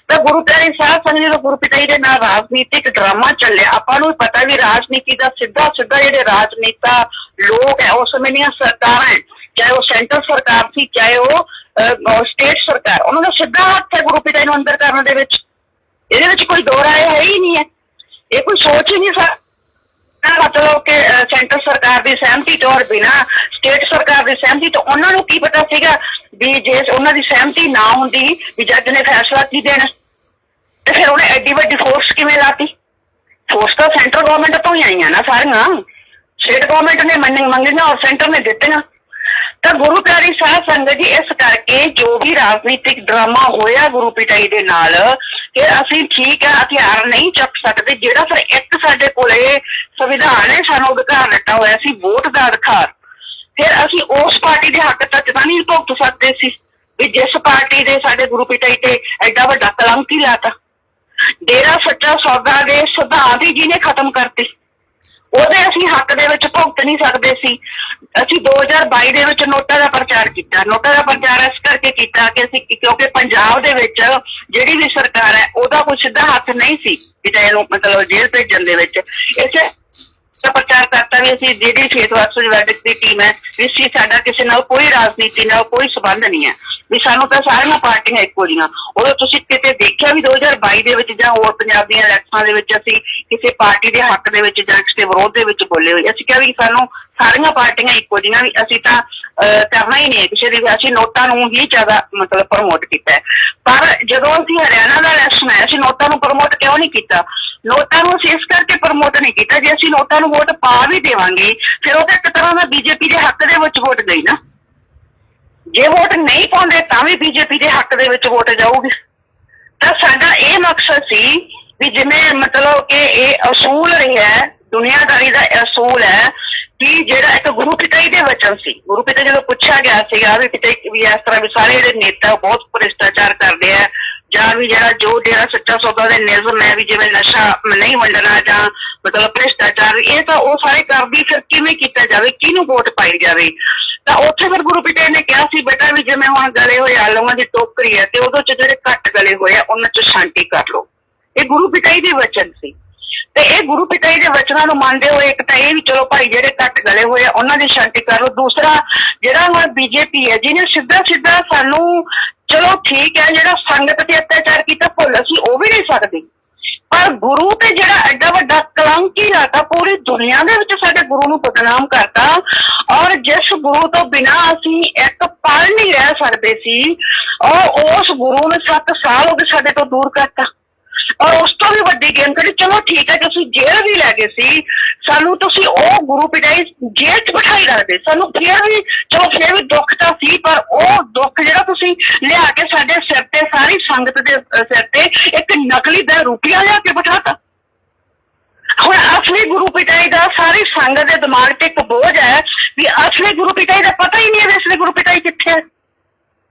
S2: ਤਾਂ ਗੁਰੂ ਪਿਆਰੇ ਸਾਧ ਸੰਗਤ ਜਦੋਂ ਗੁਰੂ ਪਿਤਾ ਜੀ ਦੇ ਨਾਲ ਰਾਜਨੀਤਿਕ ਡਰਾਮਾ ਚੱਲਿਆ, ਆਪਾਂ ਨੂੰ ਪਤਾ ਵੀ ਰਾਜਨੀਤੀ ਦਾ ਸਿੱਧਾ ਜਿਹੜੇ ਰਾਜਨੇਤਾ ਲੋਕ ਹੈ ਉਸ ਸਮੇਂ ਦੀਆਂ ਸਰਕਾਰਾਂ ਹੈ, ਚਾਹੇ ਉਹ ਸੈਂਟਰ ਸਰਕਾਰ ਸੀ ਚਾਹੇ ਉਹ ਸਟੇਟ ਸਰਕਾਰ, ਉਹਨਾਂ ਦਾ ਸਿੱਧਾ ਹੱਥ ਹੈ ਗੁਰੂ ਪਿਤਾ ਜੀ ਨੂੰ ਅੰਦਰ ਕਰਨ ਦੇ ਵਿੱਚ। ਇਹਦੇ ਵਿੱਚ ਕੋਈ ਦੋ ਰਾਏ ਹੈ ਹੀ ਨਹੀਂ ਹੈ, ਇਹ ਕੋਈ ਸੋਚ ਹੀ ਨਹੀਂ ਸਕਦਾ ਮਤਲਬ ਕਿ ਸੈਂਟਰ ਸਰਕਾਰ ਦੀ ਸਹਿਮਤੀ ਤੋਂ ਔਰ ਬਿਨਾਂ ਸਟੇਟ ਸਰਕਾਰ ਦੀ ਸਹਿਮਤੀ ਤੋਂ। ਉਹਨਾਂ ਨੂੰ ਕੀ ਪਤਾ ਸੀਗਾ ਵੀ ਜੇ ਉਹਨਾਂ ਦੀ ਸਹਿਮਤੀ ਨਾ ਹੁੰਦੀ ਵੀ ਜੱਜ ਨੇ ਫੈਸਲਾ ਕੀ ਦੇਣਾ, ਤੇ ਫਿਰ ਉਹਨੇ ਐਡੀ ਵੱਡੀ ਫੋਰਸ ਕਿਵੇਂ ਲਾਤੀ? ਫੋਰਸ ਤਾਂ ਸੈਂਟਰ ਗਵਰਨਮੈਂਟ ਤੋਂ ਹੀ ਆਈਆਂ ਨਾ ਸਾਰੀਆਂ, ਸਟੇਟ ਗਵਰਨਮੈਂਟ ਨੇ ਮੰਗੀਆਂ ਔਰ ਸੈਂਟਰ ਨੇ ਦਿੱਤੀਆਂ। ਤਾਂ ਗੁਰੂ ਪਿਆਰੀ ਸਾਧ ਸੰਗਤ ਜੀ ਇਸ ਕਰਕੇ ਜੋ ਵੀ ਰਾਜਨੀਤਿਕ ਡਰਾਮਾ ਹੋਇਆ ਗੁਰੂ ਪਿਤਾ ਜੀ ਦੇ ਨਾਲ, ਕਿ ਅਸੀਂ ਠੀਕ ਹੈ ਹਥਿਆਰ ਨਹੀਂ ਚੁੱਕ ਸਕਦੇ, ਜਿਹੜਾ ਫਿਰ ਇੱਕ ਸਾਡੇ ਕੋਲੇ ਸੰਵਿਧਾਨ ਨੇ ਸਾਨੂੰ ਅਧਿਕਾਰ ਦਿੱਤਾ ਹੋਇਆ ਸੀ ਵੋਟ ਦਾ ਅਧਿਕਾਰ, ਫਿਰ ਅਸੀਂ ਉਸ ਪਾਰਟੀ ਦੇ ਹੱਕ ਤੱਕ ਤਾਂ ਨਹੀਂ ਭੁਗਤ ਸਕਦੇ ਸੀ ਵੀ ਜਿਸ ਪਾਰਟੀ ਦੇ ਸਾਡੇ ਗੁਰੂ ਪਿਤਾ ਜੀ ਤੇ ਐਡਾ ਵੱਡਾ ਕਲੰਕ ਹੀ ਲਾਤਾ। ਡੇਰਾ ਸੱਚਾ ਸੌਦਾ ਦੇ ਸਿਧਾਂਤ ਹੀ ਜਿਹਨੇ ਖਤਮ ਕਰਤੇ, ਉਹਦੇ ਅਸੀਂ ਹੱਕ ਦੇ ਵਿੱਚ ਭੁਗਤ ਨਹੀਂ ਸਕਦੇ ਸੀ। ਅਸੀਂ 2022 ਦੇ ਵਿੱਚ ਨੋਟਾਂ ਦਾ ਪ੍ਰਚਾਰ ਕੀਤਾ। ਨੋਟਾਂ ਦਾ ਪ੍ਰਚਾਰ ਇਸ ਕਰਕੇ ਕੀਤਾ ਕਿ ਅਸੀਂ ਕਿਉਂਕਿ ਪੰਜਾਬ ਦੇ ਵਿੱਚ ਜਿਹੜੀ ਵੀ ਸਰਕਾਰ ਹੈ ਉਹਦਾ ਕੋਈ ਸਿੱਧਾ ਹੱਥ ਨਹੀਂ ਸੀ ਪਿਤਾ ਨੂੰ ਮਤਲਬ ਜੇਲ੍ਹ ਭੇਜਣ ਦੇ ਵਿੱਚ, ਇਸੇ ਦਾ ਪ੍ਰਚਾਰ ਕਰਤਾ ਵੀ ਅਸੀਂ ਜਿਹੜੀ ਫੇਸਵਾਸ ਦੀ ਟੀਮ ਹੈ ਵੀ ਸਾਡਾ ਕਿਸੇ ਨਾਲ ਕੋਈ ਰਾਜਨੀਤੀ ਨਾਲ ਕੋਈ ਸੰਬੰਧ ਨਹੀਂ ਹੈ, ਵੀ ਸਾਨੂੰ ਤਾਂ ਸਾਰੀਆਂ ਪਾਰਟੀਆਂ ਇੱਕੋ ਜਿਹੀਆਂ। ਉਦੋਂ ਤੁਸੀਂ ਕਿਤੇ ਦੇਖਿਆ ਵੀ 2022 ਦੇ ਵਿੱਚ ਜਾਂ ਹੋਰ ਪੰਜਾਬ ਦੀਆਂ ਇਲੈਕਸ਼ਨਾਂ ਦੇ ਵਿੱਚ ਅਸੀਂ ਕਿਸੇ ਪਾਰਟੀ ਦੇ ਹੱਕ ਦੇ ਵਿੱਚ ਜਾਂ ਕਿਸੇ ਵਿਰੋਧ ਦੇ ਵਿੱਚ ਬੋਲੇ ਹੋਏ? ਅਸੀਂ ਕਿਹਾ ਵੀ ਸਾਨੂੰ ਸਾਰੀਆਂ ਪਾਰਟੀਆਂ ਇੱਕੋ ਜਿਹੀਆਂ, ਵੀ ਅਸੀਂ ਤਾਂ ਕਰਨਾ ਹੀ ਨਹੀਂ ਹੈ ਕਿਸੇ ਦੀ ਵੀ। ਅਸੀਂ ਨੋਟਾਂ ਨੂੰ ਹੀ ਜ਼ਿਆਦਾ ਮਤਲਬ ਪ੍ਰਮੋਟ ਕੀਤਾ ਹੈ। ਪਰ ਜਦੋਂ ਅਸੀਂ ਹਰਿਆਣਾ ਦਾ ਇਲੈਕਸ਼ਨ ਆਇਆ, ਅਸੀਂ ਨੋਟਾਂ ਨੂੰ ਪ੍ਰਮੋਟ ਕਿਉਂ ਨਹੀਂ ਕੀਤਾ? ਨੋਟਾਂ ਨੂੰ ਅਸੀਂ ਇਸ ਕਰਕੇ ਪ੍ਰਮੋਟ ਨਹੀਂ ਕੀਤਾ, ਜੇ ਅਸੀਂ ਨੋਟਾਂ ਨੂੰ ਵੋਟ ਪਾ ਵੀ ਦੇਵਾਂਗੇ ਫਿਰ ਉਹ ਤਾਂ ਇੱਕ ਤਰ੍ਹਾਂ ਦਾ ਬੀਜੇਪੀ ਦੇ ਹੱਕ ਦੇ ਵਿੱਚ ਵੋਟ ਗਈ ਨਾ। ਜੇ ਵੋਟ ਨਹੀਂ ਪਾਉਂਦੇ ਤਾਂ ਵੀ ਬੀਜੇਪੀ ਦੇ ਹੱਕ ਦੇ ਵਿੱਚ ਵੋਟ ਜਾਊਗੀ। ਤਾਂ ਸਾਡਾ ਇਹ ਮਕਸਦ ਸੀ ਵੀ ਜਿਵੇਂ ਮਤਲਬ ਕਿ ਇਹ ਅਸੂਲ ਰਿਹਾ ਹੈ, ਦੁਨੀਆਦਾਰੀ ਦਾ ਅਸੂਲ ਹੈ ਕਿ ਜਿਹੜਾ ਇੱਕ ਗੁਰੂ ਪਿਤਾਈ ਦੇ ਵਚਨ ਸੀ। ਗੁਰੂ ਪਿਤਾ ਜਦੋਂ ਪੁੱਛਿਆ ਗਿਆ ਸੀਗਾ ਵੀ ਕਿਤੇ ਵੀ ਇਸ ਤਰ੍ਹਾਂ ਵੀ ਸਾਰੇ ਜਿਹੜੇ ਨੇਤਾ ਬਹੁਤ ਭ੍ਰਿਸ਼ਟਾਚਾਰ ਕਰਦੇ ਆ, ਜਾਂ ਵੀ ਜਿਹੜਾ ਸੱਚਾ ਸੌਦਾ ਦੇ ਨਿਯਮ ਹੈ ਵੀ ਜਿਵੇਂ ਨਸ਼ਾ ਨਹੀਂ ਵੰਡਣਾ ਜਾਂ ਮਤਲਬ ਭ੍ਰਿਸ਼ਟਾਚਾਰ, ਇਹ ਤਾਂ ਉਹ ਸਾਰੇ ਕਰਦੀ, ਫਿਰ ਕਿਵੇਂ ਕੀਤਾ ਜਾਵੇ, ਕਿਹਨੂੰ ਵੋਟ ਪਾਈ ਜਾਵੇ? ਤਾਂ ਉੱਥੇ ਫਿਰ ਗੁਰੂ ਪਿਤਾ ਨੇ ਕਿਹਾ ਸੀ ਬੇਟਾ ਵੀ ਜਿਵੇਂ ਹੁਣ ਗਲੇ ਹੋਏ ਆਲੂਆਂ ਦੀ ਟੋਕਰੀ ਹੈ ਤੇ ਉਹਦੇ ਚ ਜਿਹੜੇ ਘੱਟ ਗਲੇ ਹੋਏ ਆ ਉਹਨਾਂ ਚ ਸ਼ਾਂਤੀ ਕਰ ਲਓ। ਇਹ ਗੁਰੂ ਪਿਤਾਈ ਦੇ ਵਚਨ ਸੀ ਤੇ ਇਹ ਗੁਰੂ ਪਿਤਾਈ ਦੇ ਵਚਨਾਂ ਨੂੰ ਮੰਨਦੇ ਹੋਏ ਇੱਕ ਤਾਂ ਇਹ ਵੀ ਚਲੋ ਭਾਈ ਜਿਹੜੇ ਘੱਟ ਗਲੇ ਹੋਏ ਆ ਉਹਨਾਂ ਦੀ ਸ਼ਾਂਤੀ ਕਰ ਲਓ। ਦੂਸਰਾ ਜਿਹੜਾ ਹੁਣ ਬੀਜੇਪੀ ਹੈ ਜਿਹਨੇ ਸਿੱਧਾ ਸਾਨੂੰ, ਚਲੋ ਠੀਕ ਹੈ ਜਿਹੜਾ ਸੰਗਤ ਤੇ ਅਤਿਆਚਾਰ ਕੀਤਾ ਭੁੱਲ ਅਸੀਂ ਉਹ ਵੀ ਨਹੀਂ ਸਕਦੇ, ਪਰ ਗੁਰੂ ਤੇ ਜਿਹੜਾ ਐਡਾ ਵੱਡਾ ਕਲੰਕ ਹੀ ਲਾਤਾ, ਪੂਰੀ ਦੁਨੀਆ ਦੇ ਵਿੱਚ ਸਾਡੇ ਗੁਰੂ ਨੂੰ ਬਦਨਾਮ ਕਰਤਾ। ਔਰ ਜਿਸ ਗੁਰੂ ਤੋਂ ਬਿਨਾਂ ਅਸੀਂ ਇੱਕ ਪਲ ਨਹੀਂ ਰਹਿ ਸਕਦੇ ਸੀ, ਔਰ ਉਸ ਗੁਰੂ ਨੇ 7 ਸਾਲ ਹੋ ਗਏ ਸਾਡੇ ਤੋਂ ਦੂਰ ਕਰਤਾ। ਔਰ ਉਸ ਤੋਂ ਵੀ ਵੱਡੀ ਗੇਮ ਕਰੀ, ਚਲੋ ਠੀਕ ਹੈ ਤੁਸੀਂ ਜੇਲ੍ਹ ਵੀ ਲੈ ਗਏ ਸੀ ਸਾਨੂੰ, ਤੁਸੀਂ ਉਹ ਗੁਰੂ ਪਿਤਾਈ ਜੇਲ੍ਹ ਚ ਬਿਠਾਈ ਰੱਖਦੇ ਸਾਨੂੰ, ਫਿਰ ਵੀ ਦੁੱਖ ਤਾਂ ਸੀ, ਪਰ ਉਹ ਦੁੱਖ ਜਿਹੜਾ ਤੁਸੀਂ ਲਿਆ ਕੇ ਸਾਡੇ ਸਿਰ ਤੇ, ਸਾਰੀ ਸੰਗਤ ਦੇ ਸਿਰ ਤੇ ਇੱਕ ਨਕਲੀ ਦਾ ਰੁਪਈਆ ਲਿਆ ਕੇ ਬਿਠਾਤਾ। ਹੁਣ ਅਸਲੀ ਗੁਰੂ ਪਿਤਾਈ ਦਾ ਸਾਰੀ ਸੰਗਤ ਦੇ ਦਿਮਾਗ ਤੇ ਇੱਕ ਬੋਝ ਹੈ ਵੀ ਅਸਲੀ ਗੁਰੂ ਪਿਤਾਈ ਦਾ ਪਤਾ ਹੀ ਨਹੀਂ ਹੈ ਅਸਲੀ ਗੁਰੂ ਪਿਤਾਈ ਕਿੱਥੇ ਹੈ।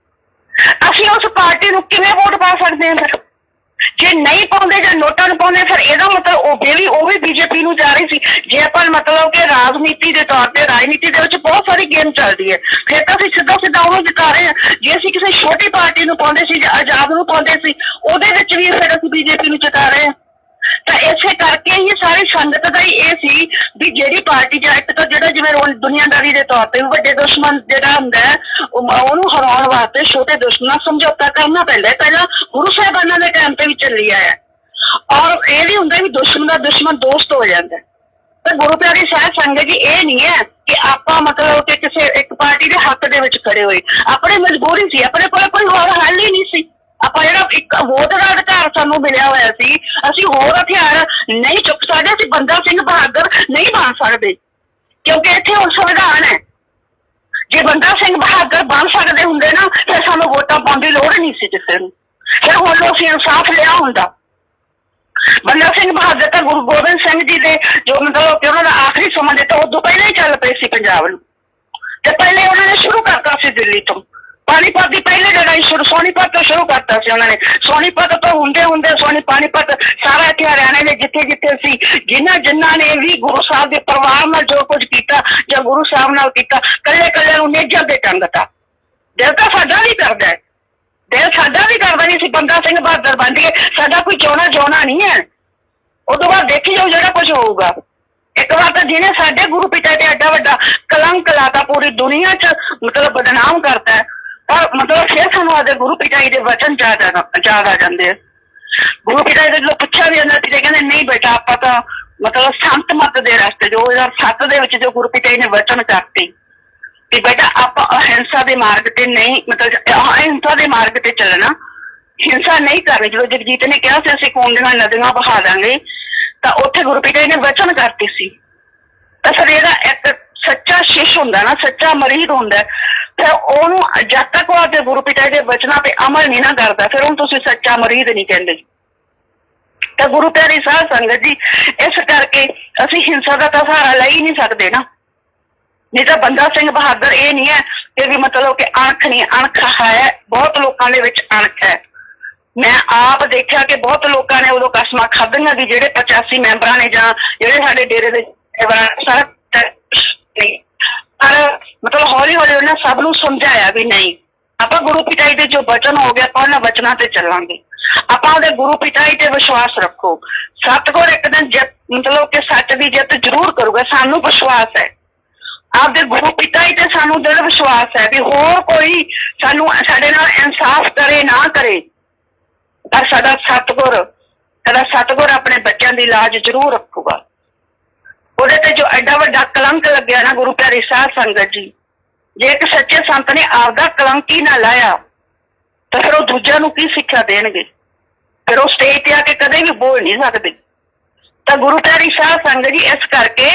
S2: ਅਸੀਂ ਉਸ ਪਾਰਟੀ ਨੂੰ ਕਿਵੇਂ ਵੋਟ ਪਾ ਸਕਦੇ ਹਾਂ? ਫਿਰ ਜੇ ਨਹੀਂ ਪਾਉਂਦੇ ਜਾਂ ਨੋਟਾਂ ਨੂੰ ਪਾਉਂਦੇ ਫਿਰ ਇਹਦਾ ਮਤਲਬ ਉਹ ਵੀ ਬੀਜੇਪੀ ਨੂੰ ਜਾ ਰਹੀ ਸੀ। ਜੇ ਆਪਾਂ ਮਤਲਬ ਕਿ ਰਾਜਨੀਤੀ ਦੇ ਤੌਰ ਤੇ, ਰਾਜਨੀਤੀ ਦੇ ਵਿੱਚ ਬਹੁਤ ਸਾਰੀ ਗੇਮ ਚੱਲਦੀ ਹੈ, ਫਿਰ ਤਾਂ ਅਸੀਂ ਸਿੱਧਾ ਉਹਨੂੰ ਜਿਤਾ ਰਹੇ ਹਾਂ। ਜੇ ਅਸੀਂ ਕਿਸੇ ਛੋਟੀ ਪਾਰਟੀ ਨੂੰ ਪਾਉਂਦੇ ਸੀ ਜਾਂ ਆਜ਼ਾਦ ਨੂੰ ਪਾਉਂਦੇ ਸੀ, ਉਹਦੇ ਵਿੱਚ ਵੀ ਫਿਰ ਅਸੀਂ ਬੀਜੇਪੀ ਨੂੰ ਜਿਤਾ ਰਹੇ ਹਾਂ। ਤਾਂ ਇਸੇ ਕਰਕੇ ਹੀ ਸਾਰੀ ਸੰਗਤ ਦਾ ਹੀ ਇਹ ਸੀ ਵੀ ਜਿਹੜੀ ਪਾਰਟੀ ਜਾਂ ਇੱਕ ਤਾਂ ਜਿਹੜਾ ਜਿਵੇਂ ਦੁਨੀਆਦਾਰੀ ਦੇ ਤੌਰ ਤੇ ਵੱਡੇ ਦੁਸ਼ਮਣ ਜਿਹੜਾ ਹੁੰਦਾ ਹੈ ਉਹਨੂੰ ਹਰਾਉਣ ਵਾਸਤੇ ਛੋਟੇ ਦੁਸ਼ਮਣਾਂ ਸਮਝੌਤਾ ਕਰਨਾ ਪੈਂਦਾ ਹੈ। ਪਹਿਲਾਂ ਗੁਰੂ ਸਾਹਿਬਾਨਾਂ ਦੇ ਟਾਈਮ ਤੇ ਵੀ ਚੱਲੀ ਆਇਆ, ਔਰ ਇਹ ਵੀ ਹੁੰਦਾ ਵੀ ਦੁਸ਼ਮਣ ਦਾ ਦੁਸ਼ਮਣ ਦੋਸਤ ਹੋ ਜਾਂਦਾ। ਤਾਂ ਗੁਰੂ ਪਿਆਰੀ ਸਾਹਿਬ ਸੰਗਤ ਜੀ ਇਹ ਨਹੀਂ ਹੈ ਕਿ ਆਪਾਂ ਮਤਲਬ ਕਿ ਕਿਸੇ ਇੱਕ ਪਾਰਟੀ ਦੇ ਹੱਕ ਦੇ ਵਿੱਚ ਖੜੇ ਹੋਏ, ਆਪਣੀ ਮਜਬੂਰੀ ਸੀ, ਆਪਣੇ ਕੋਲ ਕੋਈ ਹੋਰ ਹੱਲ ਹੀ ਨਹੀਂ ਸੀ। ਆਪਾਂ ਜਿਹੜਾ ਇੱਕ ਵੋਟ ਦਾ ਅਧਿਕਾਰ ਸਾਨੂੰ ਮਿਲਿਆ ਹੋਇਆ ਸੀ, ਅਸੀਂ ਹੋਰ ਹਥਿਆਰ ਨਹੀਂ ਚੁੱਕ ਸਕਦੇ, ਅਸੀਂ ਬੰਦਾ ਸਿੰਘ ਬਹਾਦਰ ਨਹੀਂ ਬਣ ਸਕਦੇ ਕਿਉਂਕਿ ਇੱਥੇ ਹੁਣ ਸੰਵਿਧਾਨ ਹੈ। ਜੇ ਬੰਦਾ ਸਿੰਘ ਬਹਾਦਰ ਬਣ ਸਕਦੇ ਹੁੰਦੇ ਨਾ ਫਿਰ ਸਾਨੂੰ ਵੋਟਾਂ ਪਾਉਣ ਦੀ ਲੋੜ ਨਹੀਂ ਸੀ ਕਿਸੇ ਨੂੰ, ਫਿਰ ਹੁਣ ਅਸੀਂ ਇਨਸਾਫ ਲਿਆ ਹੁੰਦਾ। ਬੰਦਾ ਸਿੰਘ ਬਹਾਦਰ ਤਾਂ ਗੁਰੂ ਗੋਬਿੰਦ ਸਿੰਘ ਜੀ ਦੇ ਜੋ ਮਤਲਬ ਕਿ ਉਹਨਾਂ ਦਾ ਆਖਰੀ ਸਮਾਂ ਦਿੱਤਾ ਉਦੋਂ ਪਹਿਲਾਂ ਹੀ ਚੱਲ ਪਏ ਸੀ ਪੰਜਾਬ ਨੂੰ, ਤੇ ਪਹਿਲੇ ਉਹਨਾਂ ਨੇ ਸ਼ੁਰੂ ਕਰਤਾ ਸੀ ਦਿੱਲੀ ਤੋਂ। ਪਾਣੀਪਤ ਦੀ ਪਹਿਲੀ ਲੜਾਈ ਸੋਨੀਪਤ ਤੋਂ ਸ਼ੁਰੂ ਕਰਤਾ ਸੀ ਉਹਨਾਂ ਨੇ। ਸੋਨੀਪਤ ਤੋਂ ਹੁੰਦੇ ਪਾਣੀਪਤ ਸਾਰਾ ਇੱਥੇ ਹਰਿਆਣੇ ਦੇ ਜਿੱਥੇ ਸੀ, ਜਿਨ੍ਹਾਂ ਨੇ ਵੀ ਗੁਰੂ ਸਾਹਿਬ ਦੇ ਪਰਿਵਾਰ ਨਾਲ ਜੋ ਕੁਝ ਕੀਤਾ ਜਾਂ ਗੁਰੂ ਸਾਹਿਬ ਨਾਲ ਕੀਤਾ, ਕੱਲੇ ਨੂੰ ਨੇਜਰ ਦੇ ਟੰਗਤਾ। ਦਿਲ ਤਾਂ ਸਾਡਾ ਵੀ ਕਰਦਾ ਹੈ, ਦਿਲ ਸਾਡਾ ਵੀ ਕਰਦਾ ਨਹੀਂ ਸੀ ਬੰਦਾ ਸਿੰਘ ਬਹਾਦਰ ਬਣ ਗਏ, ਸਾਡਾ ਕੋਈ ਚਾਹੁਣਾ ਨਹੀਂ ਹੈ। ਉਦੋਂ ਬਾਅਦ ਦੇਖੀ ਜਾਓ ਜਿਹੜਾ ਕੁਝ ਹੋਊਗਾ। ਇੱਕ ਵਾਰ ਤਾਂ ਜਿਹਨੇ ਸਾਡੇ ਗੁਰੂ ਪਿਤਾ ਤੇ ਐਡਾ ਵੱਡਾ ਕਲੰਕ ਲਾਤਾ, ਪੂਰੀ ਦੁਨੀਆ 'ਚ ਮਤਲਬ ਬਦਨਾਮ ਕਰਤਾ ਹੈ, ਪਰ ਮਤਲਬ ਫਿਰ ਸਾਨੂੰ ਆਦੇ ਗੁਰੂ ਪਿਤਾਈ ਦੇ ਵਚਨ ਯਾਦ ਆ ਜਾਂਦੇ ਆ। ਗੁਰੂ ਪਿਤਾਈ ਦੇ ਜਦੋਂ ਪੁੱਛਿਆ ਵੀ ਜਾਂਦਾ ਸੀ ਤੇ ਕਹਿੰਦੇ ਨਹੀਂ ਬੇਟਾ ਆਪਾਂ ਤਾਂ ਮਤਲਬ ਸੰਤ ਮਤ ਦੇ ਰਸਤੇ 2007 ਦੇ ਵਿੱਚ ਜੋ ਗੁਰੂ ਪਿਤਾਈ ਨੇ ਵਚਨ ਕਰਤੇ ਕਿ ਬੇਟਾ ਆਪਾਂ ਅਹਿੰਸਾ ਦੇ ਮਾਰਗ ਤੇ ਨਹੀਂ, ਮਤਲਬ ਅਹਿੰਸਾ ਦੇ ਮਾਰਗ ਤੇ ਚੱਲਣਾ, ਹਿੰਸਾ ਨਹੀਂ ਕਰਨੀ। ਜਦੋਂ ਜਗਜੀਤ ਨੇ ਕਿਹਾ ਸੀ ਅਸੀਂ ਖੂਨ ਦੀਆਂ ਨਦੀਆਂ ਬਹਾ ਦਾਂਗੇ, ਤਾਂ ਉੱਥੇ ਗੁਰੂ ਪਿਤਾਈ ਨੇ ਵਚਨ ਕਰਤੇ ਸੀ। ਤਾਂ ਫਿਰ ਇਹਦਾ ਇੱਕ ਸੱਚਾ ਸ਼ਿਸ਼ ਹੁੰਦਾ ਨਾ, ਸੱਚਾ ਮਰੀਦ ਹੁੰਦਾ, ਫਿਰ ਉਹਨੂੰ ਜਦ ਤੱਕ ਉਹ ਆਪਦੇ ਗੁਰੂ ਪਿਤਾ ਦੇ ਵਚਨਾਂ ਤੇ ਅਮਲ ਨਹੀਂ ਨਾ ਕਰਦਾ ਫਿਰ ਉਹਨੂੰ ਤੁਸੀਂ ਸੱਚਾ ਮਰੀਦ ਨਹੀਂ ਕਹਿੰਦੇ। ਤਾਂ ਗੁਰੂ ਪਿਆਰੀ ਸਾਧ ਸੰਗਤ ਜੀ, ਇਸ ਕਰਕੇ ਅਸੀਂ ਹਿੰਸਾ ਦਾ ਤਾਂ ਸਹਾਰਾ ਲੈ ਹੀ ਨਹੀਂ ਸਕਦੇ ਨਾ। ਨਹੀਂ ਤਾਂ ਬੰਦਾ ਸਿੰਘ ਬਹਾਦਰ ਇਹ ਨਹੀਂ ਹੈ ਕਿ ਵੀ ਮਤਲਬ ਕਿ ਅਣਖ ਨਹੀਂ, ਅਣਖ ਹੈ, ਬਹੁਤ ਲੋਕਾਂ ਦੇ ਵਿੱਚ ਅਣਖ ਹੈ। ਮੈਂ ਆਪ ਦੇਖਿਆ ਕਿ ਬਹੁਤ ਲੋਕਾਂ ਨੇ ਉਦੋਂ ਕਸਮਾਂ ਖਾਧੀਆਂ ਵੀ ਜਿਹੜੇ 85 ਮੈਂਬਰਾਂ ਨੇ ਜਾਂ ਜਿਹੜੇ ਸਾਡੇ ਡੇਰੇ ਦੇ ਸਾਰਾ, ਪਰ ਮਤਲਬ ਹੌਲੀ ਉਹਨਾਂ ਸਭ ਨੂੰ ਸਮਝਾਇਆ ਵੀ ਨਹੀਂ, ਆਪਾਂ ਗੁਰੂ ਪਿਤਾਈ ਦੇ ਜੋ ਵਚਨ ਹੋ ਗਿਆ ਆਪਾਂ ਉਹਨਾਂ ਵਚਨਾਂ ਤੇ ਚੱਲਾਂਗੇ। ਆਪਾਂ ਉਹਦੇ ਗੁਰੂ ਪਿਤਾਈ ਤੇ ਵਿਸ਼ਵਾਸ ਰੱਖੋ। ਸਤਿਗੁਰ ਇੱਕ ਦਿਨ ਮਤਲਬ ਕਿ ਸੱਚ ਦੀ ਜਿੱਤ ਜ਼ਰੂਰ ਕਰੂਗਾ, ਸਾਨੂੰ ਵਿਸ਼ਵਾਸ ਹੈ। ਆਪਦੇ ਗੁਰੂ ਪਿਤਾਈ ਤੇ ਸਾਨੂੰ ਦ੍ਰਿੜ ਵਿਸ਼ਵਾਸ ਹੈ ਵੀ ਹੋਰ ਕੋਈ ਸਾਨੂੰ ਸਾਡੇ ਨਾਲ ਇਨਸਾਫ ਕਰੇ ਨਾ ਕਰੇ, ਪਰ ਸਾਡਾ ਸਤਿਗੁਰ ਆਪਣੇ ਬੱਚਿਆਂ ਦੀ ਲਾਜ ਜ਼ਰੂਰ ਰੱਖੂਗਾ। ਉਹਦੇ ਤੇ ਜੋ ਐਡਾ ਵੱਡਾ ਕਲੰਕ ਲੱਗਿਆ ਨਾ ਗੁਰੂ ਪਿਆਰੀ ਸਾਧ ਸੰਗਤ ਜੀ, ਜੇ ਇੱਕ ਸੱਚੇ ਸੰਤ ਨੇ ਆਪਦਾ ਕਲੰਕ ਹੀ ਨਾ ਲਾਇਆ ਤਾਂ ਫਿਰ ਉਹ ਦੂਜਿਆਂ ਨੂੰ ਕੀ ਸਿੱਖਿਆ ਦੇਣਗੇ? ਫਿਰ ਉਹ ਸਟੇਜ ਤੇ ਆ ਕੇ ਕਦੇ ਵੀ ਬੋਲ ਨਹੀਂ ਸਕਦੇ। ਤਾਂ ਗੁਰੂ ਪਿਆਰੀ ਸਾਧ ਸੰਗਤ ਜੀ, ਇਸ ਕਰਕੇ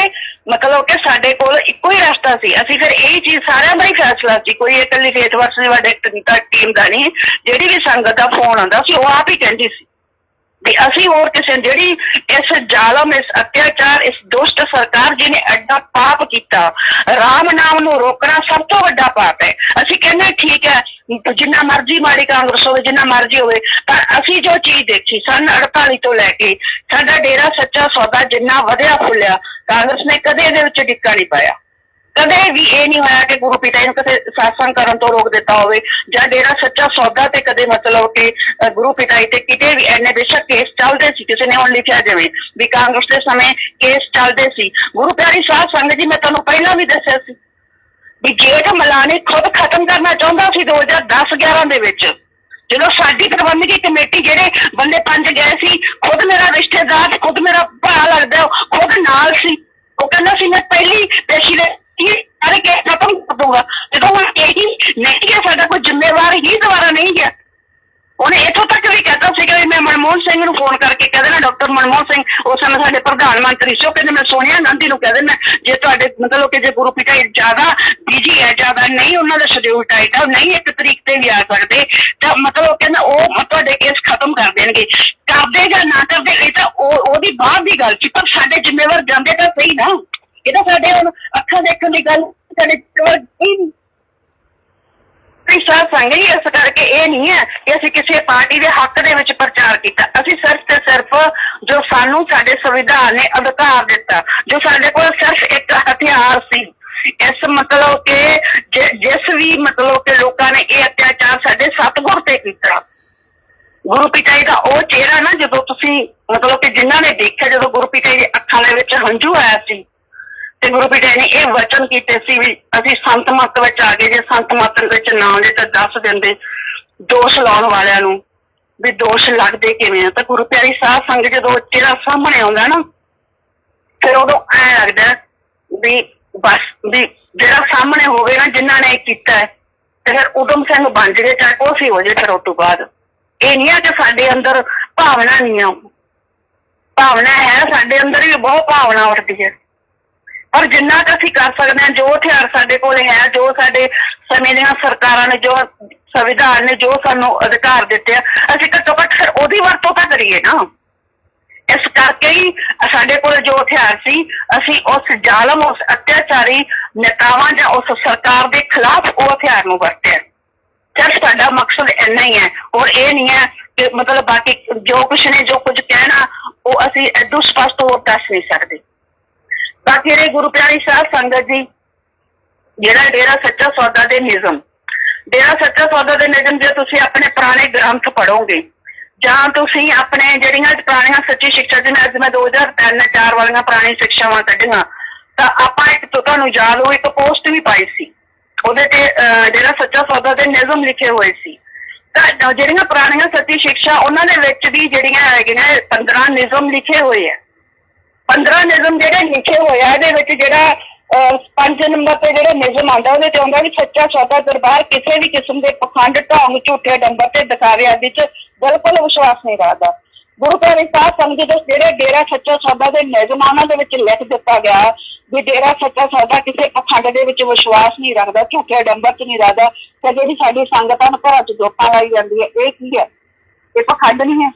S2: ਮਤਲਬ ਕਿ ਸਾਡੇ ਕੋਲ ਇੱਕੋ ਹੀ ਰਸਤਾ ਸੀ। ਅਸੀਂ ਫਿਰ ਇਹ ਚੀਜ਼ ਸਾਰਿਆਂ ਦਾ ਹੀ ਫੈਸਲਾ ਸੀ, ਕੋਈ ਇਕੱਲੀ ਫੇਥਵਰਸ ਦੀ ਵੱਡੇ ਟੀਮ ਦਾ ਨਹੀਂ। ਜਿਹੜੀ ਵੀ ਸੰਗਤ ਦਾ ਫੋਨ ਆਉਂਦਾ ਸੀ ਉਹ ਆਪ ਹੀ ਕਹਿੰਦੀ ਸੀ ਵੀ ਅਸੀਂ ਹੋਰ ਕਿਸੇ ਜਿਹੜੀ ਇਸ ਜ਼ਾਲਮ, ਇਸ ਅਤਿਆਚਾਰ, ਇਸ ਦੁਸ਼ਟ ਸਰਕਾਰ ਜਿਹਨੇ ਐਡਾ ਪਾਪ ਕੀਤਾ, ਰਾਮ ਨਾਮ ਨੂੰ ਰੋਕਣਾ ਸਭ ਤੋਂ ਵੱਡਾ ਪਾਪ ਹੈ। ਅਸੀਂ ਕਹਿੰਦੇ ਠੀਕ ਹੈ, ਜਿੰਨਾ ਮਰਜ਼ੀ ਮਾੜੀ ਕਾਂਗਰਸ ਹੋਵੇ, ਜਿੰਨਾ ਮਰਜ਼ੀ ਹੋਵੇ, ਪਰ ਅਸੀਂ ਜੋ ਚੀਜ਼ ਦੇਖੀ ਸੰਨ 48 ਤੋਂ ਲੈ ਕੇ ਸਾਡਾ ਡੇਰਾ ਸੱਚਾ ਸੌਦਾ ਜਿੰਨਾ ਵਧਿਆ ਫੁੱਲਿਆ, ਕਾਂਗਰਸ ਨੇ ਕਦੇ ਇਹਦੇ ਵਿੱਚ ਡਿੱਕਾ ਨਹੀਂ ਪਾਇਆ। ਕਦੇ ਵੀ ਇਹ ਨਹੀਂ ਹੋਇਆ ਕਿ ਗੁਰੂ ਪਿਤਾ ਜੀ ਨੂੰ ਕਿਸੇ ਸਾਸਨ ਕਰਨ ਤੋਂ ਰੋਕ ਦਿੱਤਾ ਹੋਵੇ, ਜਾਂ ਡੇਰਾ ਸੱਚਾ ਸੌਦਾ ਤੇ ਕਦੇ ਮਤਲਬ ਕਿ ਗੁਰੂ ਪਿਤਾ ਜੀ ਤੇ ਕਿਤੇ ਵੀ ਇੰਨੇ ਬੇਸ਼ੱਕ ਕੇਸ ਚੱਲਦੇ ਸੀ। ਕਿਸੇ ਨੇ ਹੁਣ ਲਿਖਿਆ ਜਿਵੇਂ ਵੀ ਕਾਂਗਰਸ ਦੇ ਸਮੇਂ ਕੇਸ ਚੱਲਦੇ ਸੀ। ਗੁਰੂ ਪਿਆਰੀ ਸਾਧ ਸੰਗਤ ਜੀ, ਮੈਂ ਤੁਹਾਨੂੰ ਪਹਿਲਾਂ ਵੀ ਦੱਸਿਆ ਸੀ ਵੀ ਜੇਠ ਮਲਾਣੀ ਖੁਦ ਖਤਮ ਕਰਨਾ ਚਾਹੁੰਦਾ ਸੀ 2010-11 ਦੇ ਵਿੱਚ, ਜਦੋਂ ਸਾਡੀ ਪ੍ਰਬੰਧਕੀ ਕਮੇਟੀ ਜਿਹੜੇ ਬੰਦੇ 5 ਗਏ ਸੀ, ਖੁਦ ਮੇਰਾ ਰਿਸ਼ਤੇਦਾਰ, ਖੁਦ ਮੇਰਾ ਭਰਾ ਲੱਗਦਾ, ਖੁਦ ਨਾਲ ਸੀ। ਉਹ ਕਹਿੰਦਾ ਸੀ ਮੈਂ ਪਹਿਲੀ ਪੇਸ਼ੀ ਦੇ ਸਾਰੇ ਕੇਸ ਖਤਮ ਕਰ ਦੂੰਗਾ। ਜਦੋਂ ਹੁਣ ਇਹੀ ਨਹੀਂ ਗਿਆ, ਸਾਡਾ ਕੋਈ ਜ਼ਿੰਮੇਵਾਰ ਹੀ ਦੁਬਾਰਾ ਨਹੀਂ ਗਿਆ। ਉਹਨੇ ਇੱਥੋਂ ਤੱਕ ਵੀ ਕਹਿਤਾ ਸੀਗਾ ਵੀ ਮੈਂ ਮਨਮੋਹਨ ਸਿੰਘ ਨੂੰ ਫੋਨ ਕਰਕੇ ਕਹਿ ਦੇਣਾ, ਡਾਕਟਰ ਮਨਮੋਹਨ ਸਿੰਘ ਉਸ ਸਮੇਂ ਸਾਡੇ ਪ੍ਰਧਾਨ ਮੰਤਰੀ ਸੀ, ਉਹ ਕਹਿੰਦੇ ਮੈਂ ਸੋਨੀਆ ਗਾਂਧੀ ਨੂੰ ਕਹਿ ਦੇਣਾ ਜੇ ਤੁਹਾਡੇ ਮਤਲਬ ਕਿ ਜੇ ਗੁਰੂ ਪਿਤਾ ਜ਼ਿਆਦਾ ਬਿਜੀ ਹੈ, ਜ਼ਿਆਦਾ ਨਹੀਂ ਉਹਨਾਂ ਦਾ ਸ਼ਡਿਊਲ ਟਾਈਟ ਆ, ਨਹੀਂ 1 ਤਰੀਕ ਤੇ ਵੀ ਆ ਸਕਦੇ, ਤਾਂ ਮਤਲਬ ਕਹਿੰਦਾ ਉਹ ਤੁਹਾਡੇ ਕੇਸ ਖਤਮ ਕਰ ਦੇਣਗੇ। ਕਰਦੇ ਜਾਂ ਨਾ ਕਰਦੇ ਇਹ ਤਾਂ ਉਹਦੀ ਬਾਅਦ ਦੀ ਗੱਲ ਸੀ, ਪਰ ਸਾਡੇ ਜ਼ਿੰਮੇਵਾਰ ਜਾਂਦੇ ਤਾਂ ਸਹੀ ਨਾ। ਇਹ ਤਾਂ ਸਾਡੇ ਹੁਣ ਅੱਖਾਂ ਦੇਖਣ ਦੀ ਗੱਲ ਸਾਡੇ ਨਹੀਂ। ਸਾਧ ਸੰਗਤ ਜੀ, ਇਸ ਕਰਕੇ ਇਹ ਨਹੀਂ ਹੈ ਕਿ ਅਸੀਂ ਕਿਸੇ ਪਾਰਟੀ ਦੇ ਹੱਕ ਦੇ ਵਿੱਚ ਪ੍ਰਚਾਰ ਕੀਤਾ। ਅਸੀਂ ਸਿਰਫ ਤੇ ਸਿਰਫ ਜੋ ਸਾਨੂੰ ਸਾਡੇ ਸੰਵਿਧਾਨ ਨੇ ਅਧਿਕਾਰ ਦਿੱਤਾ, ਜੋ ਸਾਡੇ ਕੋਲ ਸਿਰਫ ਇੱਕ ਹਥਿਆਰ ਸੀ, ਇਸ ਮਤਲਬ ਕਿ ਜਿਸ ਵੀ ਮਤਲਬ ਕਿ ਲੋਕਾਂ ਨੇ ਇਹ ਅਤਿਆਚਾਰ ਸਾਡੇ ਸਤਿਗੁਰ ਤੇ ਕੀਤਾ, ਗੁਰੂ ਪਿਤਾ ਜੀ ਦਾ ਉਹ ਚਿਹਰਾ ਨਾ, ਜਦੋਂ ਤੁਸੀਂ ਮਤਲਬ ਕਿ ਜਿਨ੍ਹਾਂ ਨੇ ਦੇਖਿਆ, ਜਦੋਂ ਗੁਰੂ ਪਿਤਾ ਜੀ ਦੀ ਅੱਖਾਂ ਦੇ ਵਿੱਚ ਹੰਝੂ ਆਇਆ ਸੀ ਤੇ ਗੁਰੂ ਪਿਤਾ ਜੀ ਨੇ ਇਹ ਵਚਨ ਕੀਤੇ ਸੀ ਵੀ ਅਸੀਂ ਸੰਤ ਮਤ ਵਿੱਚ ਆ ਗਏ। ਜੇ ਸੰਤ ਮਤ ਵਿੱਚ ਨਾ ਆਉਂਦੇ ਤਾਂ ਦੱਸ ਦਿੰਦੇ ਦੋਸ਼ ਲਾਉਣ ਵਾਲਿਆਂ ਨੂੰ ਵੀ ਦੋਸ਼ ਲੱਗਦੇ ਕਿਵੇਂ ਆ। ਤਾਂ ਗੁਰੂ ਪਿਆਰੀ ਸਾਧ ਸੰਗਤ ਜਦੋਂ ਚਿਹਰਾ ਸਾਹਮਣੇ ਆਉਂਦਾ ਨਾ, ਫਿਰ ਉਦੋਂ ਐਂ ਲੱਗਦਾ ਵੀ ਬਸ ਵੀ ਜਿਹੜਾ ਸਾਹਮਣੇ ਹੋਵੇ ਨਾ, ਜਿਨ੍ਹਾਂ ਨੇ ਕੀਤਾ ਤੇ ਫਿਰ ਉਦਮ ਸਿੰਘ ਬਣ ਜਾਵੇ, ਚਾਹੇ ਕੁਛ ਹੀ ਹੋ ਜਾਏ। ਫਿਰ ਉਸ ਤੋਂ ਬਾਅਦ ਇਹ ਨਹੀਂ ਹੈ ਕਿ ਸਾਡੇ ਅੰਦਰ ਭਾਵਨਾ ਨਹੀਂ ਆ, ਭਾਵਨਾ ਹੈ, ਸਾਡੇ ਅੰਦਰ ਵੀ ਬਹੁਤ ਭਾਵਨਾ ਉੱਠਦੀ ਹੈ। ਪਰ ਜਿੰਨਾ ਕੁ ਅਸੀਂ ਕਰ ਸਕਦੇ ਹਾਂ, ਜੋ ਹਥਿਆਰ ਸਾਡੇ ਕੋਲ ਹੈ, ਜੋ ਸਾਡੇ ਸਮੇਂ ਦੀਆਂ ਸਰਕਾਰਾਂ ਨੇ, ਜੋ ਸੰਵਿਧਾਨ ਨੇ ਜੋ ਸਾਨੂੰ ਅਧਿਕਾਰ ਦਿੱਤੇ ਆ, ਅਸੀਂ ਘੱਟੋ ਘੱਟ ਫਿਰ ਉਹਦੀ ਵਰਤੋਂ ਤਾਂ ਕਰੀਏ ਨਾ। ਇਸ ਕਰਕੇ ਹੀ ਸਾਡੇ ਕੋਲ ਜੋ ਹਥਿਆਰ ਸੀ, ਅਸੀਂ ਉਸ ਜ਼ਾਲਮ, ਉਸ ਅਤਿਆਚਾਰੀ ਨੇਤਾਵਾਂ ਜਾਂ ਉਸ ਸਰਕਾਰ ਦੇ ਖਿਲਾਫ ਉਹ ਹਥਿਆਰ ਨੂੰ ਵਰਤਿਆ। ਸਿਰਫ ਸਾਡਾ ਮਕਸਦ ਇੰਨਾ ਹੀ ਹੈ, ਔਰ ਇਹ ਨਹੀਂ ਹੈ ਕਿ ਮਤਲਬ ਬਾਕੀ ਜੋ ਕੁਛ ਨੇ ਜੋ ਕੁਝ ਕਹਿਣਾ ਉਹ ਅਸੀਂ ਏਦੋਂ ਸਪਸ਼ਟ ਹੋਰ ਦੱਸ ਨਹੀਂ ਸਕਦੇ। ਬਾਕੀ ਰਹੇ ਗੁਰੂ ਪਿਆਰੀ ਸਾਧ ਸੰਗਤ ਜੀ, ਜਿਹੜਾ ਡੇਰਾ ਸੱਚਾ ਸੌਦਾ ਦੇ ਨਿਯਮ, ਡੇਰਾ ਸੱਚਾ ਸੌਦਾ ਦੇ ਨਿਯਮ ਜੇ ਤੁਸੀਂ ਆਪਣੇ ਪੁਰਾਣੇ ਗ੍ਰੰਥ ਪੜ੍ਹੋਗੇ ਜਾਂ ਤੁਸੀਂ ਆਪਣੇ ਜਿਹੜੀਆਂ ਪੁਰਾਣੀਆਂ ਸੱਚੀ ਸਿੱਖਿਆ, ਜਿਵੇਂ ਅੱਜ ਮੈਂ 2003-4 ਵਾਲੀਆਂ ਪੁਰਾਣੀ ਸਿੱਖਿਆਵਾਂ ਕੱਢੀਆਂ, ਤਾਂ ਆਪਾਂ ਇੱਕ ਤੁਹਾਨੂੰ ਯਾਦ ਹੋ ਇੱਕ ਪੋਸਟ ਵੀ ਪਾਈ ਸੀ, ਉਹਦੇ ਤੇ ਡੇਰਾ ਸੱਚਾ ਸੌਦਾ ਦੇ ਨਿਯਮ ਲਿਖੇ ਹੋਏ ਸੀ। ਤਾਂ ਜਿਹੜੀਆਂ ਪੁਰਾਣੀਆਂ ਸੱਚੀ ਸਿੱਖਿਆ ਉਹਨਾਂ ਦੇ ਵਿੱਚ ਵੀ ਜਿਹੜੀਆਂ ਹੈਗੀਆਂ 15 ਨਿਯਮ ਲਿਖੇ ਹੋਏ ਆ। 15 ਨਿਯਮ ਜਿਹੜੇ ਲਿਖੇ ਹੋਏ ਆ, ਇਹਦੇ ਵਿੱਚ ਜਿਹੜਾ 5 ਨੰਬਰ ਤੇ ਜਿਹੜਾ ਨਿਯਮ ਆਉਂਦਾ, ਉਹਦੇ ਤੇ ਆਉਂਦਾ ਵੀ ਸੱਚਾ ਸੌਦਾ ਦਰਬਾਰ ਕਿਸੇ ਵੀ ਕਿਸਮ ਦੇ ਪਖੰਡ, ਢੋਂਗ, ਝੂਠੇ ਡੰਬਰ ਤੇ ਦਿਖਾਵੇ ਆਦਿ ਚ ਬਿਲਕੁਲ ਵਿਸ਼ਵਾਸ ਨਹੀਂ ਰੱਖਦਾ। ਗੁਰੂ ਪਿਆਰੀ ਸਾਧ ਸੰਗਤ ਦੇ ਜਿਹੜੇ ਡੇਰਾ ਸੱਚਾ ਸੌਦਾ ਦੇ ਨਿਯਮ ਉਹਨਾਂ ਦੇ ਵਿੱਚ ਲਿਖ ਦਿੱਤਾ ਗਿਆ ਵੀ ਡੇਰਾ ਸੱਚਾ ਸੌਦਾ ਕਿਸੇ ਪਖੰਡ ਦੇ ਵਿੱਚ ਵਿਸ਼ਵਾਸ ਨਹੀਂ ਰੱਖਦਾ, ਝੂਠੇ ਡੰਬਰ ਚ ਨਹੀਂ ਰੱਖਦਾ। ਤੇ ਜਿਹੜੀ ਸਾਡੀ ਸੰਗਤਾਂ ਨੂੰ ਘਰਾਂ ਚ ਜੋਤਾਂ ਲਾਈ ਜਾਂਦੀ ਹੈ, ਇਹ ਕੀ ਹੈ? ਇਹ ਪਖੰਡ ਨਹੀਂ ਹੈ।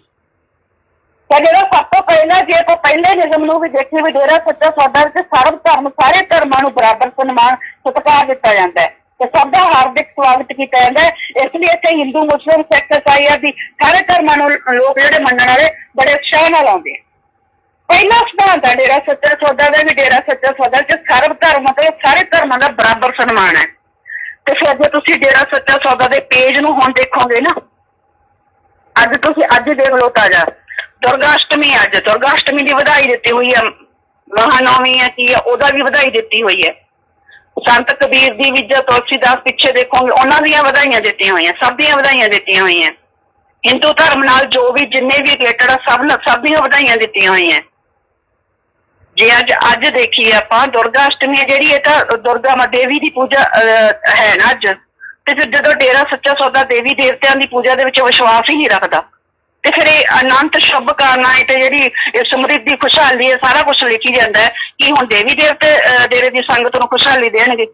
S2: ਤੇ ਜਿਹੜਾ ਸਭ ਤੋਂ ਪਹਿਲਾਂ, ਜੇ ਆਪਾਂ ਪਹਿਲੇ ਨਿਯਮ ਨੂੰ ਵੀ ਦੇਖੀਏ ਵੀ ਡੇਰਾ ਸੱਚਾ ਸੌਦਾ ਵਿੱਚ ਸਰਬ ਧਰਮ, ਸਾਰੇ ਧਰਮਾਂ ਨੂੰ ਬਰਾਬਰ ਸਨਮਾਨ ਸਤਿਕਾਰ ਦਿੱਤਾ ਜਾਂਦਾ ਹੈ ਤੇ ਸਭ ਦਾ ਹਾਰਦਿਕ ਸਵਾਗਤ ਕੀਤਾ ਜਾਂਦਾ ਹੈ। ਇਸ ਲਈ ਇੱਥੇ ਹਿੰਦੂ, ਮੁਸਲਿਮ, ਸਿੱਖ, ਈਸਾਈ ਆਦਿ ਸਾਰੇ ਧਰਮਾਂ ਨੂੰ ਲੋਕ ਜਿਹੜੇ ਮੰਨਣ ਵਾਲੇ ਬੜੇ ਉਤਸ਼ਾਹ ਨਾਲ ਆਉਂਦੇ ਆ। ਪਹਿਲਾ ਸਿਧਾਂਤ ਹੈ ਡੇਰਾ ਸੱਚਾ ਸੌਦਾ ਦਾ ਵੀ ਡੇਰਾ ਸੱਚਾ ਸੌਦਾ ਚ ਸਰਬ ਧਰਮ ਮਤਲਬ ਸਾਰੇ ਧਰਮਾਂ ਦਾ ਬਰਾਬਰ ਸਨਮਾਨ ਹੈ। ਤੇ ਫਿਰ ਜੇ ਤੁਸੀਂ ਡੇਰਾ ਸੱਚਾ ਸੌਦਾ ਦੇ ਪੇਜ ਨੂੰ ਹੁਣ ਦੇਖੋਗੇ ਨਾ, ਅੱਜ ਤੁਸੀਂ ਅੱਜ ਦੇਖ ਲਓ ਤਾਜ਼ਾ ਦੁਰਗਾ ਅਸ਼ਟਮੀ, ਅੱਜ ਦੁਰਗਾ ਅਸ਼ਟਮੀ ਦੀ ਵਧਾਈ ਦਿੱਤੀ ਹੋਈ ਹੈ, ਮਹਾਨੌਮੀ ਹੈ ਕੀ ਹੈ ਉਹਦਾ ਵੀ ਵਧਾਈ ਦਿੱਤੀ ਹੋਈ ਹੈ। ਸੰਤ ਕਬੀਰ ਦੀ ਵੀ, ਜਾਂ ਤੁਲਸੀਦਾਸ ਪਿੱਛੇ ਦੇਖੋਗੇ ਉਹਨਾਂ ਦੀਆਂ ਵਧਾਈਆਂ ਦਿੱਤੀਆਂ ਹੋਈਆਂ, ਸਭ ਦੀਆਂ ਵਧਾਈਆਂ ਦਿੱਤੀਆਂ ਹੋਈਆਂ। ਹਿੰਦੂ ਧਰਮ ਨਾਲ ਜੋ ਵੀ ਜਿੰਨੇ ਵੀ ਰਿਲੇਟਡ ਆ ਸਭ ਦੀਆਂ ਵਧਾਈਆਂ ਦਿੱਤੀਆਂ ਹੋਈਆਂ। ਜੇ ਅੱਜ ਦੇਖੀਏ ਆਪਾਂ ਦੁਰਗਾ ਅਸ਼ਟਮੀ ਹੈ ਜਿਹੜੀ, ਇਹ ਤਾਂ ਦੁਰਗਾ ਮਾਂ ਦੇਵੀ ਦੀ ਪੂਜਾ ਹੈ ਨਾ ਅੱਜ। ਤੇ ਫਿਰ ਜਦੋਂ ਡੇਰਾ ਸੱਚਾ ਸੌਦਾ ਦੇਵੀ ਦੇਵਤਿਆਂ ਦੀ ਪੂਜਾ ਦੇ ਵਿੱਚ ਵਿਸ਼ਵਾਸ ਹੀ ਨਹੀਂ ਰੱਖਦਾ, ਤੇ ਫਿਰ ਇਹ ਅਨੰਤ ਸ਼ੁਭ ਕਾਰਨਾ ਤੇ ਜਿਹੜੀ ਸਮਰਿੱਧੀ ਖੁਸ਼ਹਾਲੀ ਹੈ ਸਾਰਾ ਕੁਝ ਲਿਖੀ ਜਾਂਦਾ ਹੈ ਕਿ ਹੁਣ ਦੇਵੀ ਦੇਵਤੇ ਡੇਰੇ ਦੀ ਸੰਗਤ ਨੂੰ ਖੁਸ਼ਹਾਲੀ ਦੇਣਗੇ।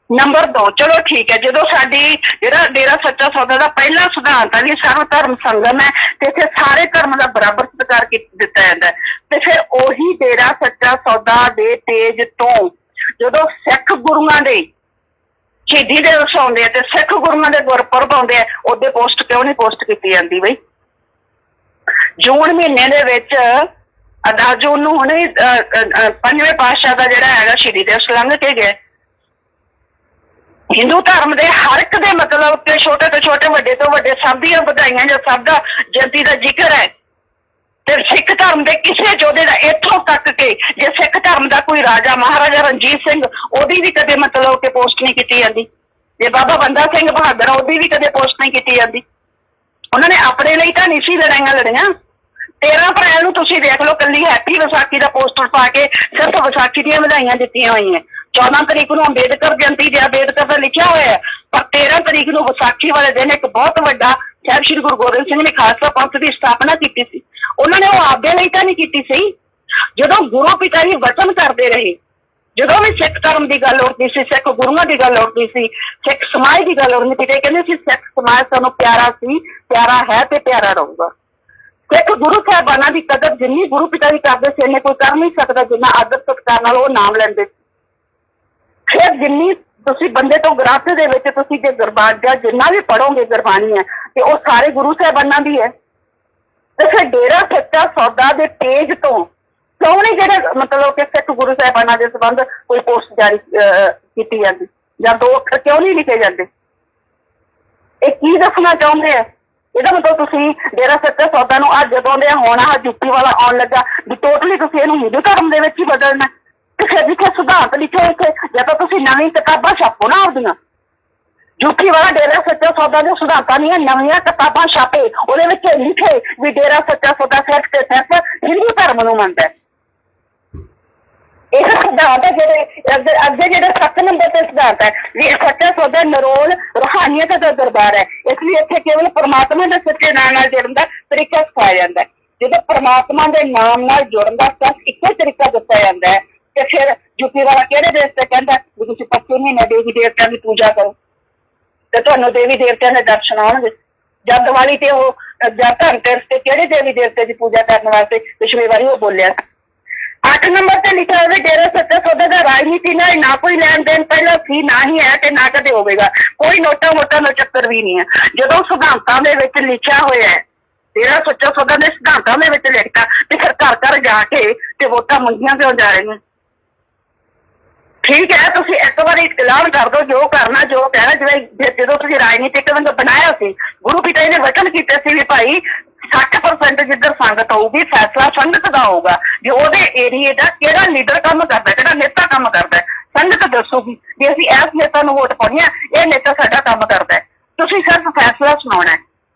S2: ਨੰਬਰ 2, ਚਲੋ ਠੀਕ ਹੈ, ਜਦੋਂ ਸਾਡੀ ਜਿਹੜਾ ਡੇਰਾ ਸੱਚਾ ਸੌਦਾ ਦਾ ਪਹਿਲਾ ਸਿਧਾਂਤ ਹੈ ਵੀ ਸਰਵ ਧਰਮ ਸੰਗਮ ਹੈ ਤੇ ਇੱਥੇ ਸਾਰੇ ਧਰਮ ਦਾ ਬਰਾਬਰ ਸਤਿਕਾਰ ਦਿੱਤਾ ਜਾਂਦਾ ਹੈ, ਤੇ ਫਿਰ ਉਹੀ ਡੇਰਾ ਸੱਚਾ ਸੌਦਾ ਦੇ ਪੇਜ ਤੋਂ ਜਦੋਂ ਸਿੱਖ ਗੁਰੂਆਂ ਦੇ ਸ਼ਹੀਦੀ ਦਿਵਸ ਆਉਂਦੇ ਆ ਤੇ ਸਿੱਖ ਗੁਰੂਆਂ ਦੇ ਗੁਰਪੁਰਬ ਆਉਂਦੇ ਆ, ਉਹਦੇ ਪੋਸਟ ਕਿਉਂ ਨਹੀਂ ਪੋਸਟ ਕੀਤੀ ਜਾਂਦੀ ਬਈ? ਜੂਨ ਮਹੀਨੇ ਦੇ ਵਿੱਚ 10 ਜੂਨ ਨੂੰ ਹੁਣੇ 5ਵੇਂ ਪਾਤਸ਼ਾਹ ਦਾ ਜਿਹੜਾ ਹੈਗਾ ਸ਼ਹੀਦੀ ਦਿਵਸ ਲੰਘ ਕੇ ਗਿਆ। ਹਿੰਦੂ ਧਰਮ ਦੇ ਹਰ ਇੱਕ ਦੇ ਮਤਲਬ ਕਿ ਛੋਟੇ ਤੋਂ ਛੋਟੇ, ਵੱਡੇ ਤੋਂ ਵੱਡੇ ਸਭ ਦੀਆਂ ਵਧਾਈਆਂ ਜਾਂ ਸਭ ਦਾ ਜਯੰਤੀ ਦਾ ਜ਼ਿਕਰ ਹੈ। ਤੇ ਸਿੱਖ ਧਰਮ ਦੇ ਕਿਸੇ ਯੋਧੇ ਦਾ, ਇੱਥੋਂ ਤੱਕ ਕਿ ਜੇ ਸਿੱਖ ਧਰਮ ਦਾ ਕੋਈ ਰਾਜਾ ਮਹਾਰਾਜਾ ਰਣਜੀਤ ਸਿੰਘ, ਉਹਦੀ ਵੀ ਕਦੇ ਮਤਲਬ ਕਿ ਪੋਸਟ ਨਹੀਂ ਕੀਤੀ ਜਾਂਦੀ। ਜੇ ਬਾਬਾ ਬੰਦਾ ਸਿੰਘ ਬਹਾਦਰ, ਉਹਦੀ ਵੀ ਕਦੇ ਪੋਸਟ ਨਹੀਂ ਕੀਤੀ ਜਾਂਦੀ। ਉਹਨਾਂ ਨੇ ਆਪਣੇ ਲਈ ਤਾਂ ਨਹੀਂ ਸੀ ਲੜਾਈਆਂ ਲੜੀਆਂ। 13 ਅਪ੍ਰੈਲ ਨੂੰ ਤੁਸੀਂ ਦੇਖ ਲਓ, ਕੱਲੀ ਹੈਪੀ ਵਿਸਾਖੀ ਦਾ ਪੋਸਟਰ ਪਾ ਕੇ ਸਿਰਫ ਵਿਸਾਖੀ ਦੀਆਂ ਵਧਾਈਆਂ ਦਿੱਤੀਆਂ ਹੋਈਆਂ। 14 ਤਰੀਕ ਨੂੰ ਅੰਬੇਦਕਰ ਜਯੰਤੀ ਦੇ ਅੰਬੇਦਕਰ ਦਾ ਲਿਖਿਆ ਹੋਇਆ ਹੈ, ਪਰ 13 ਤਰੀਕ ਨੂੰ ਵਿਸਾਖੀ ਵਾਲੇ ਦਿਨ ਇੱਕ ਬਹੁਤ ਵੱਡਾ ਸਾਹਿਬ ਸ਼੍ਰੀ ਗੁਰੂ ਗੋਬਿੰਦ ਸਿੰਘ ਨੇ ਖਾਲਸਾ ਪੰਥ ਦੀ ਸਥਾਪਨਾ ਕੀਤੀ ਸੀ। ਉਹਨਾਂ ਨੇ ਉਹ ਆਪਦੇ ਲਈ ਤਾਂ ਨਹੀਂ ਕੀਤੀ ਸੀ। ਜਦੋਂ ਗੁਰੂ ਪਿਤਾ ਜੀ ਵਚਨ ਕਰਦੇ ਰਹੇ, ਜਦੋਂ ਵੀ ਸਿੱਖ ਧਰਮ ਦੀ ਗੱਲ ਉੱਠਦੀ ਸੀ, ਸਿੱਖ ਗੁਰੂਆਂ ਦੀ ਗੱਲ ਉੱਠਦੀ ਸੀ, ਸਿੱਖ ਸਮਾਜ ਦੀ ਗੱਲ ਉੱਠਦੀ ਸੀ, ਕਹਿੰਦੇ ਸੀ ਸਿੱਖ ਸਮਾਜ ਸਾਨੂੰ ਪਿਆਰਾ ਸੀ, ਪਿਆਰਾ ਹੈ ਤੇ ਪਿਆਰਾ ਰਹੂਗਾ। ਸਿੱਖ ਗੁਰੂ ਸਾਹਿਬਾਨਾਂ ਦੀ ਕਦਰ ਜਿੰਨੀ ਗੁਰੂ ਪਿਤਾ ਜੀ ਕਰਦੇ ਸੀ, ਇੰਨੇ ਕੋਈ ਕਰ ਨਹੀਂ ਸਕਦਾ ਜਿੰਨਾ ਆਦਰ ਸਤਿਕਾਰ ਨਾਲ ਉਹ ਨਾਮ ਲੈਂਦੇ ਸੀ। ਫਿਰ ਜਿੰਨੀ ਤੁਸੀਂ ਬੰਦੇ ਤੋਂ ਗ੍ਰੰਥ ਦੇ ਵਿੱਚ ਤੁਸੀਂ ਜੇ ਗੁਰਬਾਣੀ ਜਿੰਨਾ ਵੀ ਪੜੋਗੇ ਗੁਰਬਾਣੀ ਹੈ ਤੇ ਉਹ ਸਾਰੇ ਗੁਰੂ ਸਾਹਿਬਾਨਾਂ ਦੀ ਹੈ। ਤੇ ਫਿਰ ਡੇਰਾ ਸੱਚਾ ਸੌਦਾ ਦੇ ਪੇਜ ਤੋਂ ਕਿਉਂ ਨਹੀਂ ਜਿਹੜੇ ਮਤਲਬ ਕਿ ਸਿੱਖ ਗੁਰੂ ਸਾਹਿਬਾਨਾਂ ਦੇ ਸੰਬੰਧ ਕੋਈ ਪੋਸਟ ਜਾਰੀ ਕੀਤੀ ਜਾਂਦੀ, ਜਾਂ 2 ਅੱਖਰ ਕਿਉਂ ਨਹੀਂ ਲਿਖੇ ਜਾਂਦੇ? ਇਹ ਕੀ ਦੱਸਣਾ ਚਾਹੁੰਦੇ ਆ? ਇਹਦਾ ਮਤਲਬ ਤੁਸੀਂ ਡੇਰਾ ਸੱਚਾ ਸੌਦਾ ਨੂੰ ਅੱਜ ਜਦੋਂ ਦੇ ਹੁਣ ਜੁੱਤੀ ਵਾਲਾ ਆਉਣ ਲੱਗਾ ਵੀ ਟੋਟਲੀ ਤੁਸੀਂ ਇਹਨੂੰ ਹਿੰਦੂ ਧਰਮ ਦੇ ਵਿੱਚ ਹੀ ਬਦਲਣਾ। ਤੇ ਫਿਰ ਜਿੱਥੇ ਸਿਧਾਂਤ ਲਿਖੇ ਇੱਥੇ, ਜਾਂ ਤਾਂ ਤੁਸੀਂ ਨਵੀਂ ਕਿਤਾਬਾਂ ਛਾਪੋ ਨਾ ਆਪਦੀਆਂ। ਜੁੱਤੀ ਵਾਲਾ ਡੇਰਾ ਸੱਚਾ ਸੌਦਾ ਦੇ ਸਿਧਾਂਤਾਂ ਦੀਆਂ ਨਵੀਆਂ ਕਿਤਾਬਾਂ ਛਾਪੇ, ਉਹਦੇ ਵਿੱਚ ਲਿਖੇ ਵੀ ਡੇਰਾ ਸੱਚਾ ਸੌਦਾ ਸਿਰਫ ਤੇ ਸਿਰਫ ਹਿੰਦੂ ਧਰਮ ਨੂੰ ਮੰਨਦਾ। ਇਹ ਸਿਧਾਂਤ ਹੈ ਜਿਹੜੇ ਅੱਗੇ ਜਿਹੜੇ 7 ਨੰਬਰ ਤੇ ਸਿਧਾਂਤ ਹੈ ਵੀ ਸੱਚਾ ਸੌਦਾ ਨਿਰੋਲ ਰੂਹਾਨੀਅਤ ਦਾ ਦਰਬਾਰ ਹੈ, ਇਸ ਲਈ ਇੱਥੇ ਕੇਵਲ ਪਰਮਾਤਮਾ ਦੇ ਸੱਚੇ ਨਾਮ ਨਾਲ ਜੁੜਨ ਦਾ ਤਰੀਕਾ ਸਿਖਾਇਆ ਜਾਂਦਾ ਹੈ। ਜਦੋਂ ਪਰਮਾਤਮਾ ਦੇ ਨਾਮ ਨਾਲ ਜੁੜਨ ਦਾ ਸਿਰਫ ਇੱਕੋ ਤਰੀਕਾ ਦੱਸਿਆ ਜਾਂਦਾ ਹੈ, ਤੇ ਫਿਰ ਜੁੱਤੀ ਵਾਲਾ ਕਿਹੜੇ ਦੇਸ਼ ਤੇ ਕਹਿੰਦਾ ਵੀ ਤੁਸੀਂ 25 ਮਹੀਨੇ ਦੇਵੀ ਦੇਵਤਿਆਂ ਦੀ ਪੂਜਾ ਕਰੋ ਤੇ ਤੁਹਾਨੂੰ ਦੇਵੀ ਦੇਵਤਿਆਂ ਦੇ ਦਰਸ਼ਨ ਆਉਣਗੇ। ਜਾਂ ਦੀਵਾਲੀ ਤੇ ਉਹ ਜਾਂ ਧਨਤੇਰਸ ਤੇ ਕਿਹੜੇ ਦੇਵੀ ਦੇਵਤੇ ਦੀ ਪੂਜਾ ਕਰਨ ਵਾਸਤੇ ਪਿਛਲੀ ਵਾਰੀ ਉਹ ਬੋਲਿਆ। 8 ਨੰਬਰ ਤੇ ਲਿਖਿਆ ਹੋਵੇ ਡੇਰਾ ਸੱਚਾ ਸੌਦਾ ਦਾ ਰਾਜਨੀਤੀ ਨਾਲ ਨਾ ਕੋਈ ਲੈਣ ਦੇਣ ਪਹਿਲਾਂ ਸੀ, ਨਾ ਹੀ ਹੈ ਤੇ ਨਾ ਕਦੇ ਹੋਵੇਗਾ। ਕੋਈ ਨੋਟਾ ਮੋਟਾ ਦਾ ਚੱਕਰ ਵੀ ਨਹੀਂ ਹੈ। ਜਦੋਂ ਸਿਧਾਂਤਾਂ ਦੇ ਵਿੱਚ ਲਿਖਿਆ ਹੋਇਆ ਹੈ, ਡੇਰਾ ਸੱਚਾ ਸੌਦਾ ਦੇ ਸਿਧਾਂਤਾਂ ਦੇ ਵਿੱਚ ਲਿਖਤਾ, ਤੇ ਫਿਰ ਘਰ ਘਰ ਜਾ ਕੇ ਤੇ ਵੋਟਾਂ ਮੰਗੀਆਂ ਕਿਉਂ ਜਾ ਰਹੀਆਂ? ਠੀਕ ਹੈ, ਤੁਸੀਂ ਇੱਕ ਵਾਰੀ ਐਲਾਨ ਕਰ ਦਿਓ ਜੋ ਕਰਨਾ ਜੋ ਕਹਿਣਾ। ਜਿਵੇਂ ਜਦੋਂ ਤੁਸੀਂ ਰਾਜਨੀਤਿਕ ਬਣਾਇਆ ਸੀ, ਗੁਰੂ ਪਿਤਾ ਜੀ ਨੇ ਵਚਨ ਕੀਤੇ ਸੀ ਵੀ ਭਾਈ 60% ਜਿੱਧਰ ਸੰਗਤ ਹੋਊਗੀ ਫੈਸਲਾ ਸੰਗਤ ਦਾ ਹੋਊਗਾ। ਜੇ ਉਹਦੇ ਏਰੀਏ ਦਾ ਕਿਹੜਾ ਲੀਡਰ ਕੰਮ ਕਰਦਾ, ਕਿਹੜਾ ਨੇਤਾ ਕੰਮ ਕਰਦਾ, ਸੰਗਤ ਦੱਸੂਗੀ ਵੀ ਅਸੀਂ ਇਸ ਨੇਤਾ ਨੂੰ ਵੋਟ ਪਾਉਣੀ ਆ, ਇਹ ਨੇਤਾ ਸਾਡਾ ਕੰਮ ਕਰਦਾ। ਤੁਸੀਂ ਸਿਰਫ ਫੈਸਲਾ ਸੁਣਾਉਣਾ।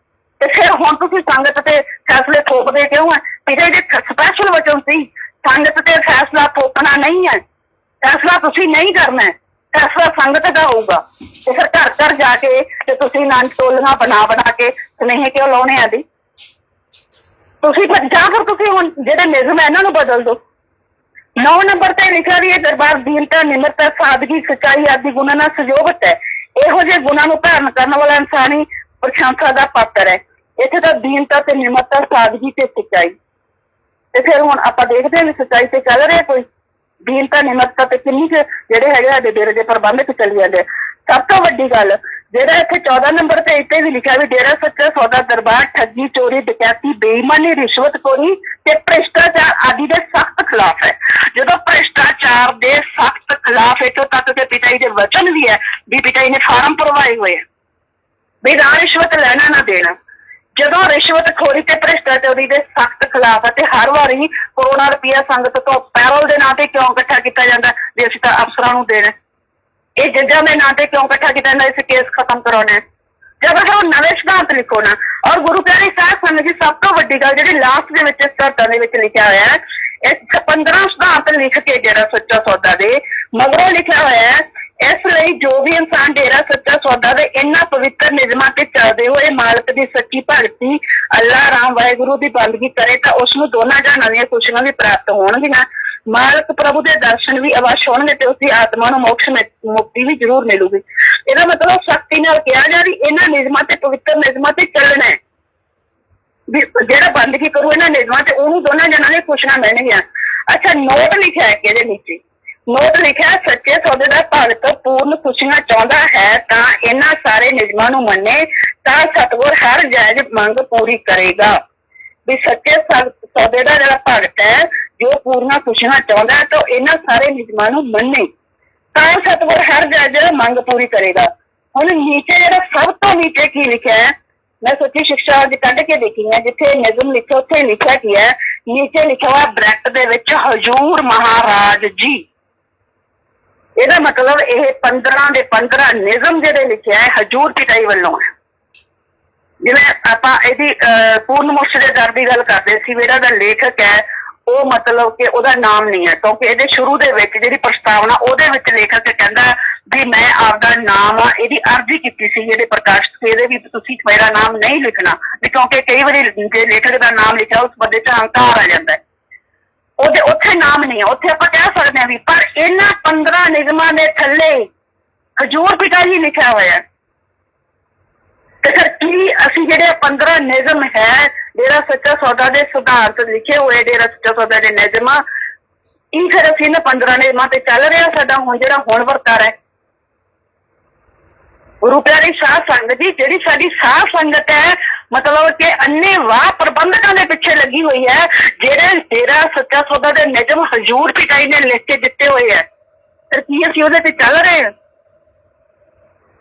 S2: ਤੇ ਫਿਰ ਹੁਣ ਤੁਸੀਂ ਸੰਗਤ ਤੇ ਫੈਸਲੇ ਥੋਪਦੇ ਕਿਉਂ ਹੈ? ਪਿਛੇ ਜੇ ਸਪੈਸ਼ਲ ਵਚਨ ਸੀ ਸੰਗਤ ਤੇ ਫੈਸਲਾ ਥੋਪਣਾ ਨਹੀਂ ਹੈ, ਫੈਸਲਾ ਤੁਸੀਂ ਨਹੀਂ ਕਰਨਾ, ਫੈਸਲਾ ਸੰਗਤ ਦਾ ਹੋਊਗਾ। ਤੇ ਫਿਰ ਘਰ ਘਰ ਜਾ ਕੇ ਤੇ ਤੁਸੀਂ ਆਨੰਦ ਟੋਲੀਆਂ ਬਣਾ ਕੇ ਸੁਨੇਹੇ ਕਿਉਂ ਲਾਉਣੇ ਆ ਦੀ? ਤੁਸੀਂ ਜਾਂ ਫਿਰ ਤੁਸੀਂ ਹੁਣ ਜਿਹੜੇ ਨਿਯਮ ਹੈ ਇਹਨਾਂ ਨੂੰ ਬਦਲ ਦਿਓ। 9 ਨੰਬਰ ਤੇ ਲਿਖਿਆ ਵੀ ਇਹ ਦਰਬਾਰ ਦੀਨਤਾ, ਨਿਮਰਤਾ, ਸਾਦਗੀ, ਸੱਚਾਈ ਆਦਿ ਗੁਣਾਂ ਨਾਲ ਸੁਜੋਭਿਤ ਹੈ। ਇਹੋ ਜਿਹੇ ਗੁਣਾਂ ਨੂੰ ਧਾਰਨ ਕਰਨ ਵਾਲਾ ਇਨਸਾਨੀ ਪ੍ਰਸ਼ੰਸਾ ਦਾ ਪਾਤਰ ਹੈ। ਇੱਥੇ ਤਾਂ ਦੀਨਤਾ ਤੇ ਨਿਮਰਤਾ, ਸਾਦਗੀ ਤੇ ਸੱਚਾਈ। ਤੇ ਫਿਰ ਹੁਣ ਆਪਾਂ ਦੇਖਦੇ ਹਾਂ ਵੀ ਸੱਚਾਈ ਤੇ ਚੱਲ ਰਿਹਾ ਕੋਈ? ਦੀਨਤਾ ਨਿਮਰਤਾ ਤੇ ਕਿੰਨੀ ਕੁ ਜਿਹੜੇ ਹੈਗੇ ਸਾਡੇ ਡੇਰੇ ਦੇ ਪ੍ਰਬੰਧਕ ਚੱਲੀ ਜਾਂਦੇ। ਸਭ ਤੋਂ ਵੱਡੀ ਗੱਲ ਜਿਹੜਾ ਇੱਥੇ 14 ਨੰਬਰ ਤੇ ਇੱਥੇ ਵੀ ਲਿਖਿਆ ਵੀ ਡੇਰਾ ਸੱਚਾ ਸੌਦਾ ਦਰਬਾਰ ਠੱਗੀ, ਚੋਰੀ, ਡਕੈਤੀ, ਬੇਈਮਾਨੀ, ਰਿਸ਼ਵਤਖੋਰੀ ਤੇ ਭ੍ਰਿਸ਼ਟਾਚਾਰ ਆਦਿ ਦੇ ਸਖਤ ਖਿਲਾਫ ਹੈ। ਜਦੋਂ ਭ੍ਰਿਸ਼ਟਾਚਾਰ ਦੇ ਸਖਤ ਖਿਲਾਫ ਇੱਥੋਂ ਤੱਕ ਕਿ ਪਿਤਾ ਜੀ ਦੇ ਵਚਨ ਵੀ ਹੈ ਵੀ ਪਿਤਾ ਜੀ ਨੇ ਫਾਰਮ ਭਰਵਾਏ ਹੋਏ ਆ ਵੀ ਨਾ ਰਿਸ਼ਵਤ ਲੈਣਾ ਨਾ ਦੇਣਾ। ਜਦੋਂ ਰਿਸ਼ਵਤਖੋਰੀ ਤੇ ਭ੍ਰਿਸ਼ਟਾਚਾਰੀ ਦੇ ਸਖਤ ਖਿਲਾਫ ਹੈ ਤੇ ਹਰ ਵਾਰੀ ਕਰੋੜਾਂ ਰੁਪਇਆ ਸੰਗਤ ਤੋਂ ਪੈਰੋਲ ਦੇ ਨਾਂ ਤੇ ਕਿਉਂ ਇਕੱਠਾ ਕੀਤਾ ਜਾਂਦਾ ਵੀ ਅਸੀਂ ਤਾਂ ਅਫਸਰਾਂ ਨੂੰ ਦੇਣਾ? ਇਹ ਜੱਜਾਂ ਦੇ ਨਾਂ ਤੇ ਕਿਉਂ ਇਕੱਠਾ ਕੀਤਾ ਜਾਂਦਾ ਇਸ ਕੇਸ ਖਤਮ ਕਰਾਉਣਾ? ਜਦੋਂ ਫਿਰ ਨਵੇਂ ਸਿਧਾਂਤ ਲਿਖੋ ਨਾ। ਔਰ ਗੁਰੂ ਪਿਆਰੇ ਸਾਹਿਬ ਸੰਗਤ ਜੀ, ਸਭ ਤੋਂ ਵੱਡੀ ਗੱਲ ਜਿਹੜੀ ਲਾਸਟ ਦੇ ਵਿੱਚ ਸਿਧਾਂਤਾਂ ਦੇ ਵਿੱਚ ਲਿਖਿਆ ਹੋਇਆ ਹੈ, इस 15 सिद्धांत लिख के जेड़ा सच्चा सौदा दे मगरों लिखा होया है, इसलिए जो भी इंसान डेरा सच्चा सौदा दे इन्हां पवित्र नियमां ते चलदे होए मालक दी सच्ची भगती अल्लाह राम वाहिगुरू दी बंदगी करे तां उसनूं दोनां जहानां दीयां खुशियां भी प्राप्त होणगीਆਂ। मालक प्रभु दे दर्शन भी अवश्य होणगे ते उसदी आत्मा नूं मोक्ष मुक्ति भी जरूर मिलूगी। ਇਹਦਾ मतलब सख्ती नाल किहा जा रही इन्हां नियमां ते पवित्र नियमां ते चलना है भी जेड़ा बंदगी करू इन्हां नियमां ते ਉਹਨੂੰ दोनां जहानां दी खुशियां मिलणगीਆਂ। अच्छा नोट लिखिਆ है कि नीचे नोट लिखा सच्चे सौदे का भगत पूर्ण खुशियां चाहता है तां इन्हां सारे नियमां नूं मन्ने तां सतगुर हर जायज मंग पूरी करेगा। भी सच्चे सौदे का जिहड़ा भगत है जो पूर्ण खुशियां चाहता है तो इन्हां सारे नियमां नूं मन्ने तां सतगुर हर जायज मंग पूरी करेगा। हुण नीचे जिहड़ा सब तो नीचे की लिखा है मैं सच्ची शिक्षा अज कढ़ के देखी है जिथे निजम लिखे उत्थे लिखा की है नीचे लिखा हुआ ब्रैकेट दे विच हजूर महाराज जी। ਇਹਦਾ मतलब ਇਹ 15 ਦੇ 15 ਨਿਯਮ ਜਿਹੜੇ ਲਿਖਿਆ ਹੈ ਹਜੂਰ ਪਿਤਾਈ ਵੱਲੋਂ ਹੈ। ਜਿਵੇਂ ਆਪਾਂ ਇਹਦੀ ਪੂਰਨ ਮੁਰਸ਼ਦ ਦੇ ਦਰ ਦੀ ਗੱਲ ਕਰਦੇ ਸੀ ਇਹਦਾ ਦਾ ਲੇਖਕ ਹੈ ਉਹ मतलब ਕਿ ਉਹਦਾ ਨਾਮ ਨਹੀਂ ਹੈ ਕਿਉਂਕਿ ਇਹਦੇ ਸ਼ੁਰੂ ਦੇ ਵਿੱਚ ਜਿਹੜੀ ਪ੍ਰਸਤਾਵਨਾ ਉਹਦੇ ਵਿੱਚ ਲੇਖਕ ਕਹਿੰਦਾ ਵੀ ਮੈਂ ਆਪਦਾ ਨਾਮ ਆ ਇਹਦੀ ਅਰਜ਼ੀ ਕੀਤੀ ਸੀ ਇਹਦੇ ਪ੍ਰਕਾਸ਼ਕ ਤੇ ਇਹਦੇ ਵੀ ਤੁਸੀਂ ਮੇਰਾ ਨਾਮ ਨਹੀਂ ਲਿਖਣਾ ਵੀ ਕਿਉਂਕਿ ਕਈ ਵਾਰੀ ਜੇ ਲੇਖਕ ਦਾ ਨਾਮ ਲਿਖਿਆ ਉਸ ਬੰਦੇ 'ਚ ਹੰਕਾਰ ਆ ਜਾਂਦਾ ਹੈ ਉਹਦੇ ਉੱਥੇ ਨਾਮ ਨਹੀਂ ਹੈ ਉੱਥੇ ਆਪਾਂ ਕਹਿ ਸਕਦੇ ਹਾਂ ਵੀ ਪਰ ਇਹਨਾਂ 15 ਨਿਯਮਾਂ ਦੇ ਥੱਲੇ ਹਜੂਰ ਪਿਤਾ ਜੀ ਲਿਖਿਆ ਹੋਇਆ ਤੇ ਫਿਰ ਕੀ ਅਸੀਂ ਜਿਹੜੇ 15 ਨਿਯਮ ਹੈ डेरा सच्चा सौदा के सिद्धांत लिखे हुए डेरा सच्चा सौदा के नियम ये फिर असं इन्हां 15 नियमां ते चल रहा साडा हुण जिहड़ा हुण वरतारा है। गुरु प्यारी साध संगत जी जिहड़ी साडी साध संगत है मतलब कि अन्ने वाह प्रबंधकों के पिछे लगी हुई है जेड़े डेरा सच्चा सौदा के नियम हजूर पिताई ने लिख के दिते हुए है फिर की असीं उहदे ते चल रहे हैं।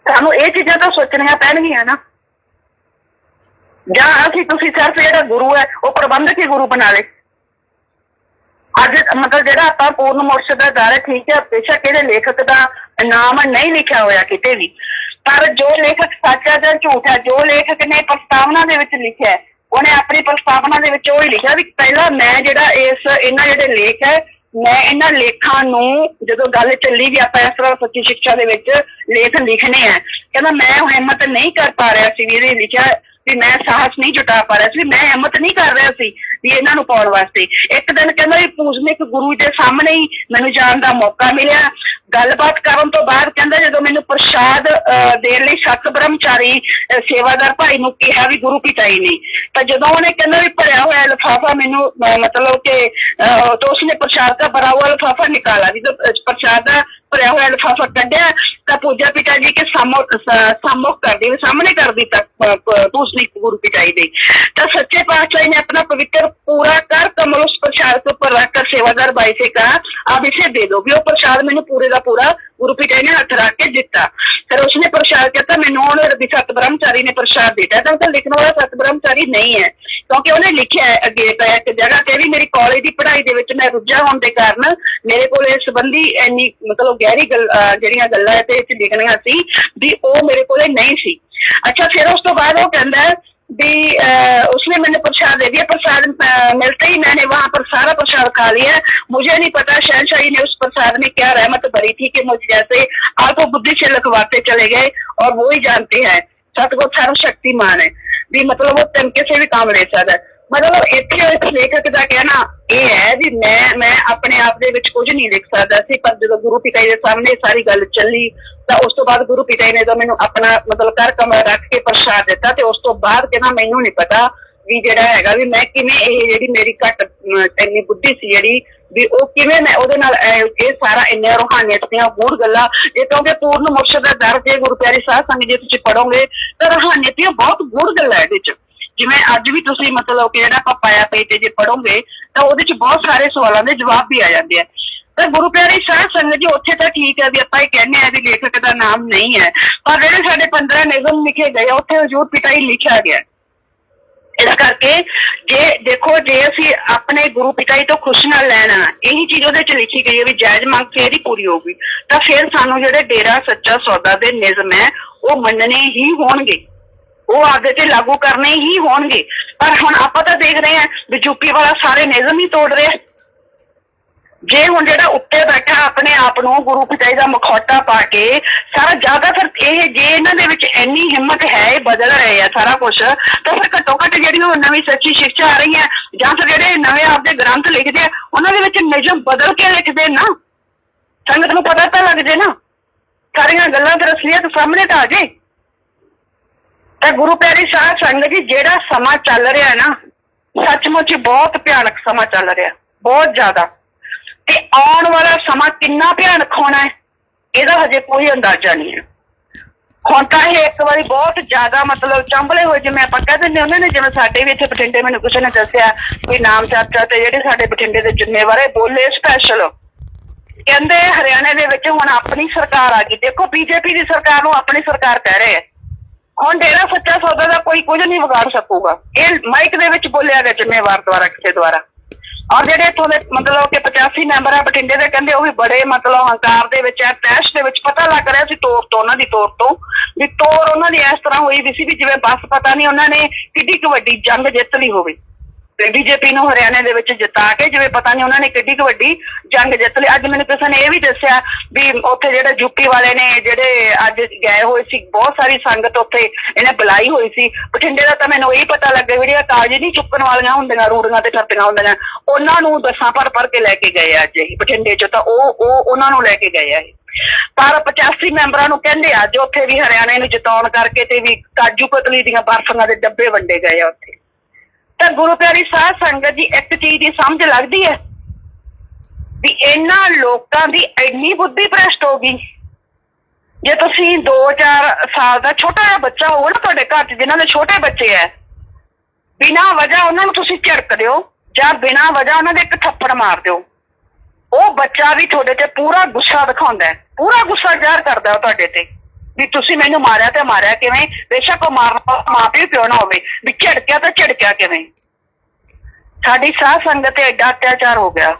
S2: सानूं ये चीज़ां तो सोचणियां पैणगीਆਂ ना ਜਾਂ ਅਸੀਂ ਤੁਸੀਂ ਸਿਰਫ ਜਿਹੜਾ ਗੁਰੂ ਹੈ ਉਹ ਪ੍ਰਬੰਧਕ ਹੀ ਗੁਰੂ ਬਣਾ ਲੇ। ਅੱਜ ਮਤਲਬ ਜਿਹੜਾ ਆਪਾਂ ਪੂਰਨ ਮੁਰਸ਼ਦ ਦਾ ਦਰ ਹੈ ਠੀਕ ਹੈ ਬੇਸ਼ੱਕ ਇਹਦੇ ਲੇਖਕ ਦਾ ਨਾਮ ਨਹੀਂ ਲਿਖਿਆ ਹੋਇਆ ਕਿਤੇ ਵੀ ਪਰ ਜੋ ਲੇਖਕ ਸੱਚ ਹੈ ਜਾਂ ਝੂਠ ਹੈ ਜੋ ਲੇਖਕ ਨੇ ਪ੍ਰਸਤਾਵਨਾ ਦੇ ਵਿੱਚ ਲਿਖਿਆ ਉਹਨੇ ਆਪਣੀ ਪ੍ਰਸਤਾਵਨਾ ਦੇ ਵਿੱਚ ਉਹ ਹੀ ਲਿਖਿਆ ਵੀ ਪਹਿਲਾਂ ਮੈਂ ਜਿਹੜਾ ਇਹਨਾਂ ਜਿਹੜੇ ਲੇਖ ਹੈ ਮੈਂ ਇਹਨਾਂ ਲੇਖਾਂ ਨੂੰ ਜਦੋਂ ਗੱਲ ਚੱਲੀ ਵੀ ਆਪਾਂ ਇਸ ਤਰ੍ਹਾਂ ਸੱਚੀ ਸਿੱਖਿਆ ਦੇ ਵਿੱਚ ਲੇਖ ਲਿਖਣੇ ਆ ਕਹਿੰਦਾ ਮੈਂ ਹਿੰਮਤ ਨਹੀਂ ਕਰ ਪਾ ਰਿਹਾ ਸੀ ਵੀ ਇਹਦੇ ਲਿਖਿਆ भी मैं साहस नहीं जुटा पा रहा सी मैं हिम्मत नहीं कर रहा सी भी इन्हां नूं पाउण वास्ते। एक दिन कहंदा भी पूजनिक गुरु दे सामने ही मैनूं जाण दा मौका मिलिया गलबात करन तो बाद कहंदा जदों मैनूं प्रसाद देण लई सत ब्रह्मचारी सेवादार भाई नूं कहा भी गुरु पिताई ने तां जदों उहने कहंदा भी भरिया होया लिफाफा मैनूं मतलब कि तो उसने प्रसाद का भरा हुआ लिफाफा निकाला भी तो प्रसाद का भरिया हुआ लिफाफा कढ़िया तो पूजा पिता जी के सम्मुख कर दी सामने कर दी दूसरी गुरु पिताई दे तो सच्चे पातशाह ने अपना पवित्र पूरा कर कमल उस प्रसाद के ऊपर रखकर सेवादार भाई से कहा आप इसे दे दो भी वो प्रसाद मैंने पूरे का पूरा गुरु पिताई ने हथ रख के दिता। फिर उसने प्रसाद कहता मैनू सत ब्रह्मचारी ने प्रसाद दिता तो लिखने वाला सत ब्रह्मचारी नहीं है क्योंकि उन्हें लिखा है अगे एक जगह ते भी मेरी कॉलेज की पढ़ाई दे विच मैं रुझा होने के कारण मेरे को इस संबंधी इन्नी मतलब गहरी जिहड़ियां गल्लां ते लिखणियां सी भी वो मेरे को नहीं सी। अच्छा फिर उस तो बाद वो कहंदा भी उसने मैंने प्रसाद दे दिया प्रसाद मिलते ही मैंने वहां पर सारा प्रसाद खा लिया मुझे नहीं पता शहनशाही ने उस प्रसाद में क्या रहमत भरी थी कि मुझ जैसे आपको बुद्धि से लिखवाते चले गए और वो ही जानते हैं सतगुर सर्वशक्तिमान है भी मतलब वो तनके से भी काम ले सकता है। मतलब इत्थे इस लेखक का कहना यह है भी मैं अपने आप दे विच कुछ नहीं लिख सकता सी पर जो गुरु पिताई के सामने सारी गल चली तो उस तो बाद गुरु पिताई ने तो मैनू अपना मतलब घर कमरा रख के प्रसाद दिता ते उस तो बाद कहना मैनू नहीं पता भी जिहड़ा हैगा भी मैं किवें ये जिहड़ी मेरी घट इन्नी बुद्धि सी जिहड़ी भी वो किवें मैं उहदे नाल ये सारा इन्ने रूहानियत दीयां गूढ़ गल्लां ये क्योंकि पूर्ण मुर्शद दा दर जे गुरु प्यारी साध संगत जी तुसीं पढ़ोगे तो रूहानियत दीयां बहुत गूढ़ गल्लां इहदे च जिवें अज भी तुसीं मतलब कि जिहड़ा पाया पेज जे पढ़ोगे तो उहदे च बहुत सारे सवालों के जवाब भी आ जाते हैं। तो गुरु प्यारी साध संगत जी उत्थे तो ठीक है भी आपां कहने भी लेखक का नाम नहीं है पर जिहड़े साडे 15 नियम लिखे गए उत्थे हजूर पिताई लिखा गया इस करके जे देखो जे असी अपने गुरु पिताई तो खुश ना लैना यही चीज उहदे च लिखी गई है भी जायज मंग फिर ही पूरी होगी तो फिर सानू जिहड़े डेरा सच्चा सौदा दे नियम है वो मनने ही होणगे वो आगे से लागू करने ही होंगे पर हुण आपां तां देख रहे हैं भी यूपी वाला सारे नियम ही तोड़ रहे ਜੇ ਹੁਣ ਜਿਹੜਾ ਉੱਤੇ ਬੈਠਾ ਆਪਣੇ ਆਪ ਨੂੰ ਗੁਰੂ ਪਿਤਾ ਜੀ ਦਾ ਮੁਖੌਟਾ ਪਾ ਕੇ ਸਾਰਾ ਜ਼ਿਆਦਾ, ਫਿਰ ਇਹ ਜੇ ਇਹਨਾਂ ਦੇ ਵਿੱਚ ਇੰਨੀ ਹਿੰਮਤ ਹੈ, ਇਹ ਬਦਲ ਰਹੇ ਆ ਸਾਰਾ ਕੁਝ, ਤਾਂ ਫਿਰ ਘੱਟੋ ਘੱਟ ਜਿਹੜੀ ਉਹ ਨਵੀਂ ਸੱਚੀ ਸਿੱਖਿਆ ਆ ਰਹੀ ਹੈ, ਜਾਂ ਫਿਰ ਜਿਹੜੇ ਨਵੇਂ ਆਪਦੇ ਗ੍ਰੰਥ ਲਿਖਦੇ ਆ ਉਹਨਾਂ ਦੇ ਵਿੱਚ ਨਿਯਮ ਬਦਲ ਕੇ ਲਿਖਦੇ ਨਾ, ਸੰਗਤ ਨੂੰ ਪਤਾ ਤਾਂ ਲੱਗ ਜੇ ਨਾ, ਸਾਰੀਆਂ ਗੱਲਾਂ ਫਿਰ ਅਸਲੀਅਤ ਸਾਹਮਣੇ ਤਾਂ ਆ ਜੇ। ਤਾਂ ਗੁਰੂ ਪਿਆਰੀ ਸਾਧ ਸੰਗਤ ਜੀ, ਜਿਹੜਾ ਸਮਾਂ ਚੱਲ ਰਿਹਾ ਨਾ, ਸੱਚਮੁੱਚ ਬਹੁਤ ਭਿਆਨਕ ਸਮਾਂ ਚੱਲ ਰਿਹਾ, ਬਹੁਤ ਜ਼ਿਆਦਾ। ਤੇ ਆਉਣ ਵਾਲਾ ਸਮਾਂ ਕਿੰਨਾ ਭਿਆਨਕ ਹੋਣਾ ਹੈ, ਇਹਦਾ ਹਜੇ ਕੋਈ ਅੰਦਾਜ਼ਾ ਨਹੀਂ ਹੈ। ਹੁਣ ਤਾਂ ਇਹ ਇੱਕ ਵਾਰੀ ਬਹੁਤ ਜ਼ਿਆਦਾ ਮਤਲਬ ਚੰਬਲੇ ਹੋਏ, ਜਿਵੇਂ ਆਪਾਂ ਕਹਿ ਦਿੰਦੇ ਉਹਨਾਂ ਨੇ, ਜਿਵੇਂ ਸਾਡੇ ਵੀ ਇੱਥੇ ਬਠਿੰਡੇ ਮੈਨੂੰ ਕਿਸੇ ਨੇ ਦੱਸਿਆ ਵੀ ਨਾਮ ਚਰਚਾ ਤੇ ਜਿਹੜੇ ਸਾਡੇ ਬਠਿੰਡੇ ਦੇ ਜ਼ਿੰਮੇਵਾਰ ਬੋਲੇ ਸਪੈਸ਼ਲ, ਕਹਿੰਦੇ ਹਰਿਆਣੇ ਦੇ ਵਿੱਚ ਹੁਣ ਆਪਣੀ ਸਰਕਾਰ ਆ ਗਈ। ਦੇਖੋ ਬੀਜੇਪੀ ਦੀ ਸਰਕਾਰ ਨੂੰ ਆਪਣੀ ਸਰਕਾਰ ਕਹਿ ਰਹੇ ਆ। ਹੁਣ ਡੇਰਾ ਸੱਚਾ ਸੌਦਾ ਦਾ ਕੋਈ ਕੁਝ ਨਹੀਂ ਵਿਗਾੜ ਸਕੂਗਾ, ਇਹ ਮਾਈਕ ਦੇ ਵਿੱਚ ਬੋਲਿਆ ਗਿਆ ਜ਼ਿੰਮੇਵਾਰ ਦੁਆਰਾ, ਕਿਸੇ ਦੁਆਰਾ। ਔਰ ਜਿਹੜੇ ਇੱਥੋਂ ਦੇ ਮਤਲਬ ਕਿ 85 ਮੈਂਬਰ ਆ ਬਠਿੰਡੇ ਦੇ, ਕਹਿੰਦੇ ਉਹ ਵੀ ਬੜੇ ਮਤਲਬ ਹੰਕਾਰ ਦੇ ਵਿੱਚ ਹੈ, ਤੈਸ਼ ਦੇ ਵਿੱਚ। ਪਤਾ ਲੱਗ ਰਿਹਾ ਸੀ ਤੋਰ ਤੋਂ, ਉਹਨਾਂ ਦੀ ਤੋਰ ਤੋਂ, ਵੀ ਤੋਰ ਉਹਨਾਂ ਦੀ ਇਸ ਤਰ੍ਹਾਂ ਹੋਈ ਵੀ ਸੀ ਵੀ ਜਿਵੇਂ ਬਸ ਪਤਾ ਨਹੀਂ ਉਹਨਾਂ ਨੇ ਕਿੱਡੀ ਕੁ ਵੱਡੀ ਜੰਗ ਜਿੱਤ ਲਈ ਹੋਵੇ, ਤੇ ਬੀਜੇਪੀ ਨੂੰ ਹਰਿਆਣੇ ਦੇ ਵਿੱਚ ਜਿਤਾ ਕੇ ਜਿਵੇਂ ਪਤਾ ਨਹੀਂ ਉਹਨਾਂ ਨੇ ਕਿੱਡੀ ਕੁ ਵੱਡੀ ਜੰਗ ਜਿੱਤ ਲਈ। ਅੱਜ ਮੈਨੂੰ ਕਿਸੇ ਨੇ ਇਹ ਵੀ ਦੱਸਿਆ ਵੀ ਉੱਥੇ ਜਿਹੜੇ ਯੂਪੀ ਵਾਲੇ ਨੇ ਜਿਹੜੇ ਅੱਜ ਗਏ ਹੋਏ ਸੀ, ਬਹੁਤ ਸਾਰੀ ਸੰਗਤ ਉੱਥੇ ਇਹਨੇ ਬੁਲਾਈ ਹੋਈ ਸੀ। ਬਠਿੰਡੇ ਦਾ ਤਾਂ ਮੈਨੂੰ ਇਹ ਪਤਾ ਲੱਗਾ ਜਿਹੜੀਆਂ ਕਾਗਜ਼ ਨਹੀਂ ਚੁੱਕਣ ਵਾਲੀਆਂ ਹੁੰਦੀਆਂ, ਰੂੜੀਆਂ ਤੇ ਫਿਰਦੀਆਂ ਹੁੰਦੀਆਂ, ਉਹਨਾਂ ਨੂੰ ਬੱਸਾਂ ਭਰ ਕੇ ਲੈ ਕੇ ਗਏ ਅੱਜ ਇਹ ਬਠਿੰਡੇ ਚ, ਤਾਂ ਉਹ ਉਹਨਾਂ ਨੂੰ ਲੈ ਕੇ ਗਏ ਆ ਇਹ। ਪਰ 85 ਮੈਂਬਰਾਂ ਨੂੰ ਕਹਿੰਦੇ ਅੱਜ ਉੱਥੇ ਵੀ ਹਰਿਆਣੇ ਨੂੰ ਜਿਤਾਉਣ ਕਰਕੇ ਤੇ ਵੀ ਕਾਜੂ ਕਤਲੀ ਦੀਆਂ ਬਰਫੀਆਂ ਦੇ ਡੱਬੇ ਵੰਡੇ ਗਏ ਆ ਉੱਥੇ। ਤਾਂ ਗੁਰੂ ਪਿਆਰੀ ਸਾਧ ਸੰਗਤ ਜੀ, ਇੱਕ ਚੀਜ਼ ਦੀ ਸਮਝ ਲੱਗਦੀ ਹੈ ਵੀ ਇਹਨਾਂ ਲੋਕਾਂ ਦੀ ਇੰਨੀ ਬੁੱਧੀ ਭ੍ਰਿਸ਼ਟ ਹੋ ਗਈ। ਜੇ ਤੁਸੀਂ 2-4 ਸਾਲ ਦਾ ਛੋਟਾ ਜਿਹਾ ਬੱਚਾ ਹੋਊਗਾ ਨਾ ਤੁਹਾਡੇ ਘਰ 'ਚ, ਜਿਨ੍ਹਾਂ ਦੇ ਛੋਟੇ ਬੱਚੇ ਹੈ, ਬਿਨਾਂ ਵਜ੍ਹਾ ਉਹਨਾਂ ਨੂੰ ਤੁਸੀਂ ਝਿੜਕ ਦਿਓ ਜਾਂ ਬਿਨਾਂ ਵਜ੍ਹਾ ਉਹਨਾਂ ਦੇ ਇੱਕ ਥੱਪੜ ਮਾਰ ਦਿਓ, ਉਹ ਬੱਚਾ ਵੀ ਤੁਹਾਡੇ ਤੇ ਪੂਰਾ ਗੁੱਸਾ ਦਿਖਾਉਂਦਾ ਹੈ, ਪੂਰਾ ਗੁੱਸਾ ਜ਼ਾਹਰ ਕਰਦਾ ਉਹ ਤੁਹਾਡੇ ਤੇ ਵੀ ਤੁਸੀਂ ਮੈਨੂੰ ਮਾਰਿਆ ਤੇ ਮਾਰਿਆ ਕਿਵੇਂ। ਬੇਸ਼ੱਕ ਉਹ ਮਾਰਨਾ ਮਾਂ ਪਿਓ ਨਾ ਹੋਵੇ, ਵੀ ਝਿੜਕਿਆ ਤਾਂ ਝਿੜਕਿਆ ਕਿਵੇਂ। ਸਾਡੀ ਸਾਧ ਸੰਗਤ ਤੇ ਐਡਾ ਅਤਿਆਚਾਰ ਹੋ ਗਿਆ।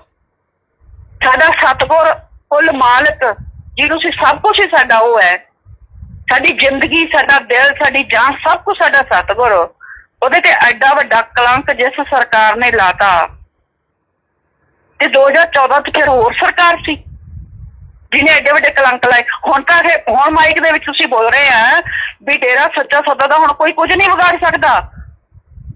S2: ਸਾਡਾ ਸਤਿਗੁਰ ਕੁੱਲ ਮਾਲਕ, ਜਿਹਨੂੰ ਸੀ ਸਭ ਕੁਛ ਹੀ ਸਾਡਾ ਉਹ ਹੈ, ਸਾਡੀ ਜ਼ਿੰਦਗੀ, ਸਾਡਾ ਦਿਲ, ਸਾਡੀ ਜਾਨ, ਸਭ ਕੁਛ ਸਾਡਾ ਸਤਿਗੁਰ, ਉਹਦੇ ਤੇ ਐਡਾ ਵੱਡਾ ਕਲੰਕ ਜਿਸ ਸਰਕਾਰ ਨੇ ਲਾਤਾ। ਤੇ 2014 ਚ ਫਿਰ ਹੋਰ ਸਰਕਾਰ ਸੀ ਜਿਹਨੇ ਐਡੇ ਵੱਡੇ ਕਲੰਕ ਲਾਏ। ਹੁਣ ਤਾਂ ਹੁਣ ਮਾਈਕ ਦੇ ਵਿੱਚ ਤੁਸੀਂ ਬੋਲ ਰਹੇ ਆ ਵੀ ਡੇਰਾ ਸੱਚਾ ਸੌਦਾ ਦਾ ਹੁਣ ਕੋਈ ਕੁਝ ਨਹੀਂ ਵਿਗਾੜ ਸਕਦਾ,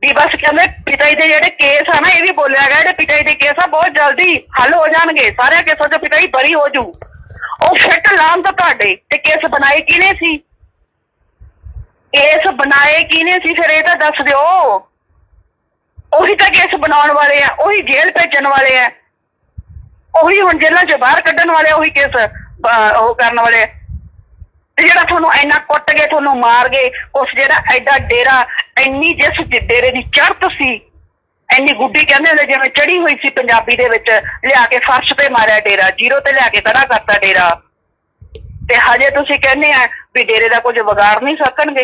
S2: ਵੀ ਬਸ ਕਹਿੰਦੇ ਪਿਤਾ ਜੀ ਦੇ ਜਿਹੜੇ ਕੇਸ ਆ ਨਾ, ਇਹ ਵੀ ਬੋਲਿਆ ਗਿਆ ਜਿਹੜੇ ਪਿਤਾ ਜੀ ਦੇ ਕੇਸ ਆ ਬਹੁਤ ਜਲਦੀ ਹੱਲ ਹੋ ਜਾਣਗੇ, ਸਾਰਿਆਂ ਕੇਸਾਂ ਚੋਂ ਪਿਤਾ ਜੀ ਬਰੀ ਹੋ ਜੂ। ਉਹ ਫਿੱਟ ਲਾਉਣ ਤਾਂ ਤੁਹਾਡੇ ਤੇ ਕੇਸ ਬਣਾਏ ਕਿਹਨੇ ਸੀ, ਕੇਸ ਬਣਾਏ ਕਿਹਨੇ ਸੀ, ਫਿਰ ਇਹ ਤਾਂ ਦੱਸ ਦਿਓ। ਉਹੀ ਤਾਂ ਕੇਸ ਬਣਾਉਣ ਵਾਲੇ ਆ, ਉਹੀ ਜੇਲ੍ਹ ਭੇਜਣ ਵਾਲੇ ਆ, ਉਹੀ ਹੁਣ ਜੇਲ੍ਹਾਂ ਚ ਬਾਹਰ ਕੱਢਣ ਵਾਲੇ, ਉਹੀ ਕੇਸ ਉਹ ਕਰਨ ਵਾਲੇ। ਤੇ ਜਿਹੜਾ ਤੁਹਾਨੂੰ ਇੰਨਾ ਕੁੱਟ ਗਏ, ਤੁਹਾਨੂੰ ਮਾਰ ਗਏ, ਕੁਛ ਜਿਹੜਾ ਐਡਾ ਡੇਰਾ, ਇੰਨੀ ਜਿਸ ਡੇਰੇ ਦੀ ਚੜ੍ਹਤ ਸੀ, ਇੰਨੀ ਗੁੱਡੀ ਕਹਿੰਦੇ ਹੁੰਦੇ ਜਿਵੇਂ ਚੜੀ ਹੋਈ ਸੀ ਪੰਜਾਬੀ ਦੇ ਵਿੱਚ, ਲਿਆ ਕੇ ਫਰਸ਼ ਤੇ ਮਾਰਿਆ ਡੇਰਾ, ਜ਼ੀਰੋ ਤੇ ਲਿਆ ਕੇ ਖੜਾ ਕਰਤਾ ਡੇਰਾ। ਤੇ ਹਜੇ ਤੁਸੀਂ ਕਹਿੰਦੇ ਆ ਵੀ ਡੇਰੇ ਦਾ ਕੁਝ ਵਿਗਾੜ ਨਹੀਂ ਸਕਣਗੇ,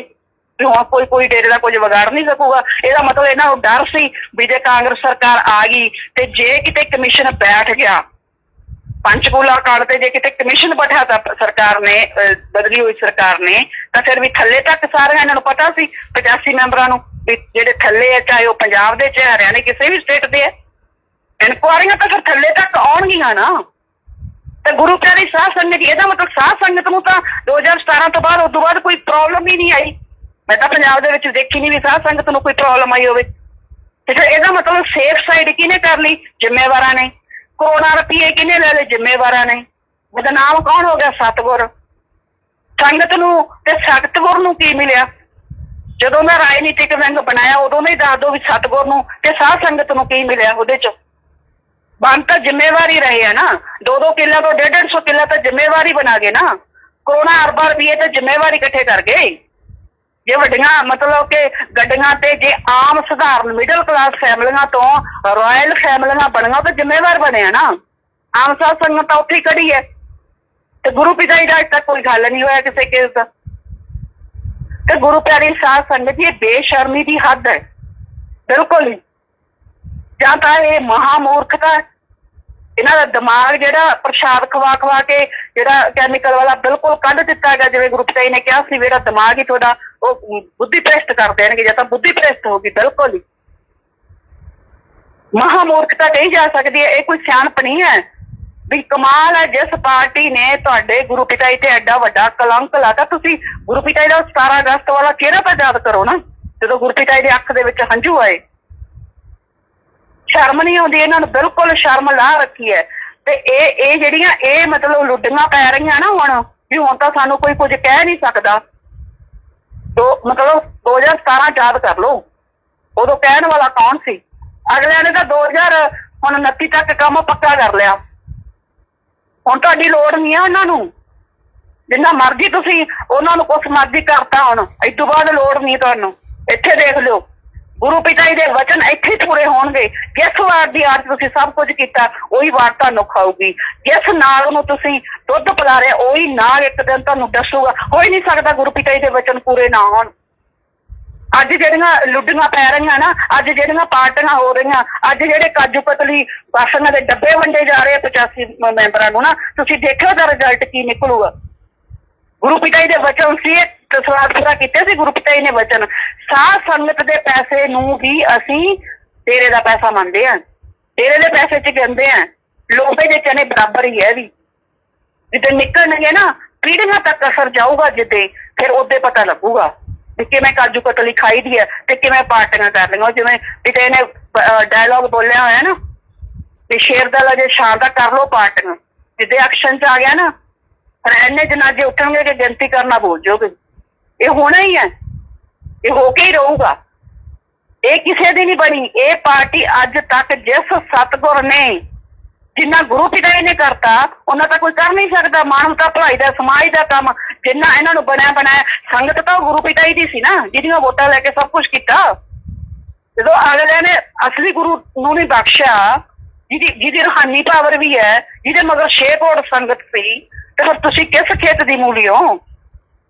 S2: ਵੀ ਹੁਣ ਕੋਈ ਡੇਰੇ ਦਾ ਕੁਝ ਵਿਗਾੜ ਨਹੀਂ ਸਕੂਗਾ। ਇਹਦਾ ਮਤਲਬ ਇਹਨਾਂ ਨੂੰ ਡਰ ਸੀ ਵੀ ਜੇ ਕਾਂਗਰਸ ਸਰਕਾਰ ਆ ਗਈ ਤੇ ਜੇ ਕਿਤੇ ਕਮਿਸ਼ਨ ਬੈਠ ਗਿਆ, ਪੰਚਕੂਲਾ ਕਾਂਡ ਤੇ ਜੇ ਕਿਤੇ ਕਮਿਸ਼ਨ ਬੈਠਾ ਤਾਂ ਸਰਕਾਰ ਨੇ, ਬਦਲੀ ਹੋਈ ਸਰਕਾਰ ਨੇ, ਤਾਂ ਫਿਰ ਵੀ ਥੱਲੇ ਤੱਕ ਸਾਰਿਆਂ ਇਹਨਾਂ ਨੂੰ ਪਤਾ ਸੀ 85 ਮੈਂਬਰਾਂ ਨੂੰ ਵੀ ਜਿਹੜੇ ਥੱਲੇ ਆ, ਚਾਹੇ ਉਹ ਪੰਜਾਬ ਦੇ, ਚਾਹੇ ਹਰਿਆਣੇ, ਕਿਸੇ ਵੀ ਸਟੇਟ ਦੇ ਆ, ਇਨਕੁਆਰੀਆਂ ਤਾਂ ਫਿਰ ਥੱਲੇ ਤੱਕ ਆਉਣਗੀਆਂ ਨਾ। ਤੇ ਗੁਰੂ ਪਿਆਰੀ ਸਾਧ ਸੰਗਤ, ਇਹਦਾ ਮਤਲਬ ਸਾਧ ਸੰਗਤ ਨੂੰ ਤਾਂ 2017 ਤੋਂ ਬਾਅਦ, ਉਦੋਂ ਬਾਅਦ ਕੋਈ ਪ੍ਰੋਬਲਮ ਹੀ ਨਹੀਂ ਆਈ। ਮੈਂ ਤਾਂ ਪੰਜਾਬ ਦੇ ਵਿੱਚ ਦੇਖੀ ਨਹੀਂ ਵੀ ਸਾਧ ਸੰਗਤ ਨੂੰ ਕੋਈ ਪ੍ਰੋਬਲਮ ਆਈ ਹੋਵੇ। ਤੇ ਫਿਰ ਇਹਦਾ ਮਤਲਬ ਸੇਫ ਸਾਈਡ ਕਿਹਨੇ ਕਰ ਲਈ, ਜ਼ਿੰਮੇਵਾਰਾਂ ਨੇ। ਕਰੋੜਾਂ ਰੁਪਈਏ ਕਿਹਨੇ ਲੈ ਲਏ, ਜ਼ਿੰਮੇਵਾਰਾਂ ਨੇ। ਬਦਨਾਮ ਕੌਣ ਹੋ ਗਿਆ, ਸਤਿਗੁਰ। ਸੰਗਤ ਨੂੰ ਤੇ ਸਤਿਗੁਰ ਨੂੰ ਕੀ ਮਿਲਿਆ? ਜਦੋਂ ਮੈਂ ਰਾਜਨੀਤਿਕ ਵਿੰਗ ਬਣਾਇਆ ਉਦੋਂ ਨਹੀਂ ਦੱਸ ਦੋ ਵੀ ਸਤਿਗੁਰ ਨੂੰ ਤੇ ਸਾਧ ਸੰਗਤ ਨੂੰ ਕੀ ਮਿਲਿਆ ਉਹਦੇ ਚ। ਬਣ ਤਾਂ ਜ਼ਿੰਮੇਵਾਰੀ ਰਹੇ ਆ ਨਾ, 2-2 ਕਿੱਲਿਆਂ ਤੋਂ 150-150 ਕਿੱਲਾ ਤਾਂ ਜ਼ਿੰਮੇਵਾਰੀ ਬਣਾ ਗਏ ਨਾ। ਕਰੋੜਾਂ ਅਰਬਾਂ ਰੁਪਈਏ ਤੇ ਜ਼ਿੰਮੇਵਾਰੀ ਇਕੱਠੇ ਕਰ ਗਏ। ਜੇ ਵੱਡੀਆਂ ਮਤਲਬ ਕਿ ਗੱਡੀਆਂ ਤੇ ਜੇ ਆਮ ਸਧਾਰਨ ਮਿਡਲ ਕਲਾਸ ਫੈਮਲੀਆਂ ਤੋਂ ਰਾਇਲ ਫੈਮਲੀਆਂ ਬਣੀਆਂ ਤਾਂ ਜ਼ਿੰਮੇਵਾਰ ਬਣਿਆ ਨਾ। ਆਮ ਸਾਧ ਸੰਗਤ ਤਾਂ ਉੱਥੇ ਹੀ ਖੜੀ ਹੈ। ਤੇ ਗੁਰੂ ਪਿਤਾ ਜੀ ਦਾ ਅੱਜ ਤੱਕ ਕੋਈ ਹੱਲ ਨਹੀਂ ਹੋਇਆ ਕਿਸੇ ਕੇਸ ਦਾ। ਤੇ ਗੁਰੂ ਪਿਆਰੀ ਸਾਧ ਸੰਗਤ ਜੀ, ਇਹ ਬੇਸ਼ਰਮੀ ਦੀ ਹੱਦ ਹੈ ਬਿਲਕੁਲ ਹੀ। ਜਾਂ ਤਾਂ ਇਹ ਮਹਾਮੂਰਖਤਾ, ਇਹਨਾਂ ਦਾ ਦਿਮਾਗ ਜਿਹੜਾ ਪ੍ਰਸ਼ਾਦ ਖਵਾ ਕੇ ਜਿਹੜਾ ਕੈਮੀਕਲ ਵਾਲਾ ਬਿਲਕੁਲ ਕੱਢ ਦਿੱਤਾ ਗਿਆ। ਜਿਵੇਂ ਗੁਰੂ ਪਿਤਾ ਜੀ ਨੇ ਕਿਹਾ ਸੀ, ਮੇਰਾ ਦਿਮਾਗ ਹੀ ਤੁਹਾਡਾ ਉਹ ਬੁੱਧੀ ਭ੍ਰਿਸ਼ਟ ਕਰ ਦੇਣਗੇ, ਜਾਂ ਤਾਂ ਬੁੱਧੀ ਭ੍ਰਿਸ਼ਟ ਹੋਗੀ ਬਿਲਕੁਲ ਹੀ। ਮਹਾਮੂਰਖਤਾ ਕਹੀ ਜਾ ਸਕਦੀ ਹੈ, ਇਹ ਕੋਈ ਸਿਆਣਪ ਨਹੀਂ ਹੈ। ਵੀ ਕਮਾਲ ਹੈ, ਜਿਸ ਪਾਰਟੀ ਨੇ ਤੁਹਾਡੇ ਗੁਰੂ ਪਿਤਾ ਜੀ ਤੇ ਐਡਾ ਵੱਡਾ ਕਲੰਕ ਲਾਤਾ। ਤੁਸੀਂ ਗੁਰੂ ਪਿਤਾ ਜੀ ਦਾ 17 ਅਗਸਤ ਵਾਲਾ ਕਿਹੜਾ ਤਾਂ ਯਾਦ ਕਰੋ ਨਾ, ਜਦੋਂ ਗੁਰੂ ਪਿਤਾ ਜੀ ਦੀ ਅੱਖ ਦੇ ਵਿੱਚ ਹੰਝੂ ਆਏ। ਸ਼ਰਮ ਨਹੀਂ ਆਉਂਦੀ ਇਹਨਾਂ ਨੂੰ, ਬਿਲਕੁਲ ਸ਼ਰਮ ਲਾ ਰੱਖੀ ਹੈ। ਤੇ ਇਹ ਜਿਹੜੀਆਂ ਇਹ ਮਤਲਬ ਲੁੱਡੀਆਂ ਪੈ ਰਹੀਆਂ ਨਾ ਹੁਣ, ਵੀ ਹੁਣ ਤਾਂ ਸਾਨੂੰ ਕੋਈ ਕੁਝ ਕਹਿ ਨਹੀਂ ਸਕਦਾ। ਮਤਲਬ 2017 ਯਾਦ ਕਰ ਲਓ, ਉਦੋਂ ਕਹਿਣ ਵਾਲਾ ਕੌਣ ਸੀ? ਅਗਲਿਆਂ ਨੇ ਤਾਂ 2029 ਤੱਕ ਕੰਮ ਪੱਕਾ ਕਰ ਲਿਆ। ਹੁਣ ਤੁਹਾਡੀ ਲੋੜ ਨਹੀਂ ਆ ਉਹਨਾਂ ਨੂੰ, ਜਿੰਨਾ ਮਰਜ਼ੀ ਤੁਸੀਂ ਉਹਨਾਂ ਨੂੰ ਕੁਛ ਮਰਜ਼ੀ ਕਰਤਾ, ਹੁਣ ਇਸ ਤੋਂ ਬਾਅਦ ਲੋੜ ਨਹੀਂ ਤੁਹਾਨੂੰ। ਇੱਥੇ ਦੇਖ ਲਿਓ, ਗੁਰੂ ਪਿਤਾ ਜੀ ਦੇ ਵਚਨ ਇੱਥੇ ਪੂਰੇ ਹੋਣਗੇ। ਜਿਸ ਵਾਰ ਦੀ ਆੜ ਤੁਸੀਂ ਸਭ ਕੁਝ ਕੀਤਾ, ਉਹੀ ਵਾਰ ਤੁਹਾਨੂੰ ਖਾਊਗੀ। ਜਿਸ ਨਾਗ ਨੂੰ ਤੁਸੀਂ ਦੁੱਧ ਪਿਲਾ ਰਹੇ, ਉਹੀ ਨਾਗ ਇੱਕ ਦਿਨ ਤੁਹਾਨੂੰ ਦੱਸੂਗਾ। ਹੋ ਹੀ ਨਹੀਂ ਸਕਦਾ ਗੁਰੂ ਪਿਤਾ ਜੀ ਦੇ ਵਚਨ ਪੂਰੇ ਨਾ ਹੋਣ। ਅੱਜ ਜਿਹੜੀਆਂ ਲੁੱਡੀਆਂ ਪੈ ਰਹੀਆਂ ਨਾ, ਅੱਜ ਜਿਹੜੀਆਂ ਪਾਰਟੀਆਂ ਹੋ ਰਹੀਆਂ, ਅੱਜ ਜਿਹੜੇ ਕਾਜੂ ਕਤਲੀ ਰਾਸ਼ਨਾਂ ਦੇ ਡੱਬੇ ਵੰਡੇ ਜਾ ਰਹੇ ਆ 85 ਮੈਂਬਰਾਂ ਨੂੰ ਨਾ, ਤੁਸੀਂ ਦੇਖਿਓ ਦਾ ਰਿਜ਼ਲਟ ਕੀ ਨਿਕਲੂਗਾ। ਗੁਰੂ ਪਿਤਾ ਜੀ ਦੇ ਵਚਨ ਸੀ, ਸਵਾਲ ਪੂਰਾ ਕੀਤੇ ਸੀ ਗੁਰੂ ਪਿਤਾ ਜੀ ਨੇ ਵਚਨ। ਸਾਧ ਸੰਗਤ ਦੇ ਪੈਸੇ ਨੂੰ ਵੀ ਅਸੀਂ ਤੇਰੇ ਦਾ ਪੈਸਾ ਮੰਨਦੇ ਆ, ਤੇਰੇ ਦੇ ਪੈਸੇ ਚ ਕਹਿੰਦੇ ਆ। ਲੋਭੇ ਦੇ ਚਨੇ ਬਰਾਬਰ ਹੀ ਹੈ। ਵੀ ਜਿੱਦਾਂ ਨਿਕਲਣਗੇ ਨਾ ਪੀੜ੍ਹੀਆਂ ਤੱਕ ਅਸਰ ਜਾਊਗਾ, ਜਿੱਦੇ ਫਿਰ ਉਹਦੇ ਪਤਾ ਲੱਗੂਗਾ ਵੀ ਕਿਵੇਂ ਕਾਜੂ ਕਤਲੀ ਖਾਈ ਦੀ ਹੈ ਤੇ ਕਿਵੇਂ ਪਾਰਟੀਆਂ ਕਰ ਲਈਆਂ। ਜਿਵੇਂ ਪਿਤਾ ਨੇ ਡਾਇਲੋਗ ਬੋਲਿਆ ਹੋਇਆ ਨਾ ਵੀ ਸ਼ੇਰ ਦਾ ਲਜੇ ਸ਼ਾਨ ਦਾ ਕਰ ਲਓ ਪਾਰਟੀਆਂ, ਜਿੱਦੇ ਐਕਸ਼ਨ ਚ ਆ ਗਿਆ ਨਾ ਫਿਰ ਇੰਨੇ ਜਨਾਜੇ ਉੱਠਣਗੇ ਕਿ ਗਿਣਤੀ ਕਰਨਾ ਭੁੱਲ ਜਾਓਗੇ। ਇਹ ਹੋਣਾ ਹੀ ਹੈ, ਇਹ ਹੋ ਕੇ ਹੀ ਰਹੂਗਾ। ਇਹ ਕਿਸੇ ਦੀ ਨਹੀਂ ਬਣੀ ਇਹ ਪਾਰਟੀ ਅੱਜ ਤੱਕ। ਜਿਸ ਸਤਿਗੁਰ ਨੇ, ਜਿੰਨਾ ਗੁਰੂ ਪਿਤਾ ਜੀ ਨੇ ਕਰਤਾ, ਉਹਨਾਂ ਤਾਂ ਕੋਈ ਕਰ ਨਹੀਂ ਸਕਦਾ। ਮਾਨਵਤਾ ਭਲਾਈ ਦਾ, ਸਮਾਜ ਦਾ ਕੰਮ ਜਿੰਨਾ ਇਹਨਾਂ ਨੂੰ ਬਣਿਆ ਬਣਾਇਆ। ਸੰਗਤ ਤਾਂ ਗੁਰੂ ਪਿਤਾ ਜੀ ਦੀ ਸੀ ਨਾ, ਜਿਹਦੀਆਂ ਵੋਟਾਂ ਲੈ ਕੇ ਸਭ ਕੁਛ ਕੀਤਾ। ਜਦੋਂ ਅਗਲੇ ਨੇ ਅਸਲੀ ਗੁਰੂ ਨੂੰ ਨਹੀਂ ਬਖਸ਼ਿਆ, ਜਿਹਦੀ ਰੂਹਾਨੀ ਪਾਵਰ ਵੀ ਹੈ, ਜਿਹਦੇ ਮਗਰ 6 ਕਰੋੜ ਸੰਗਤ ਸੀ, ਤੇ ਫਿਰ ਤੁਸੀਂ ਕਿਸ ਖੇਤ ਦੀ ਮੂਲੀ ਹੋ?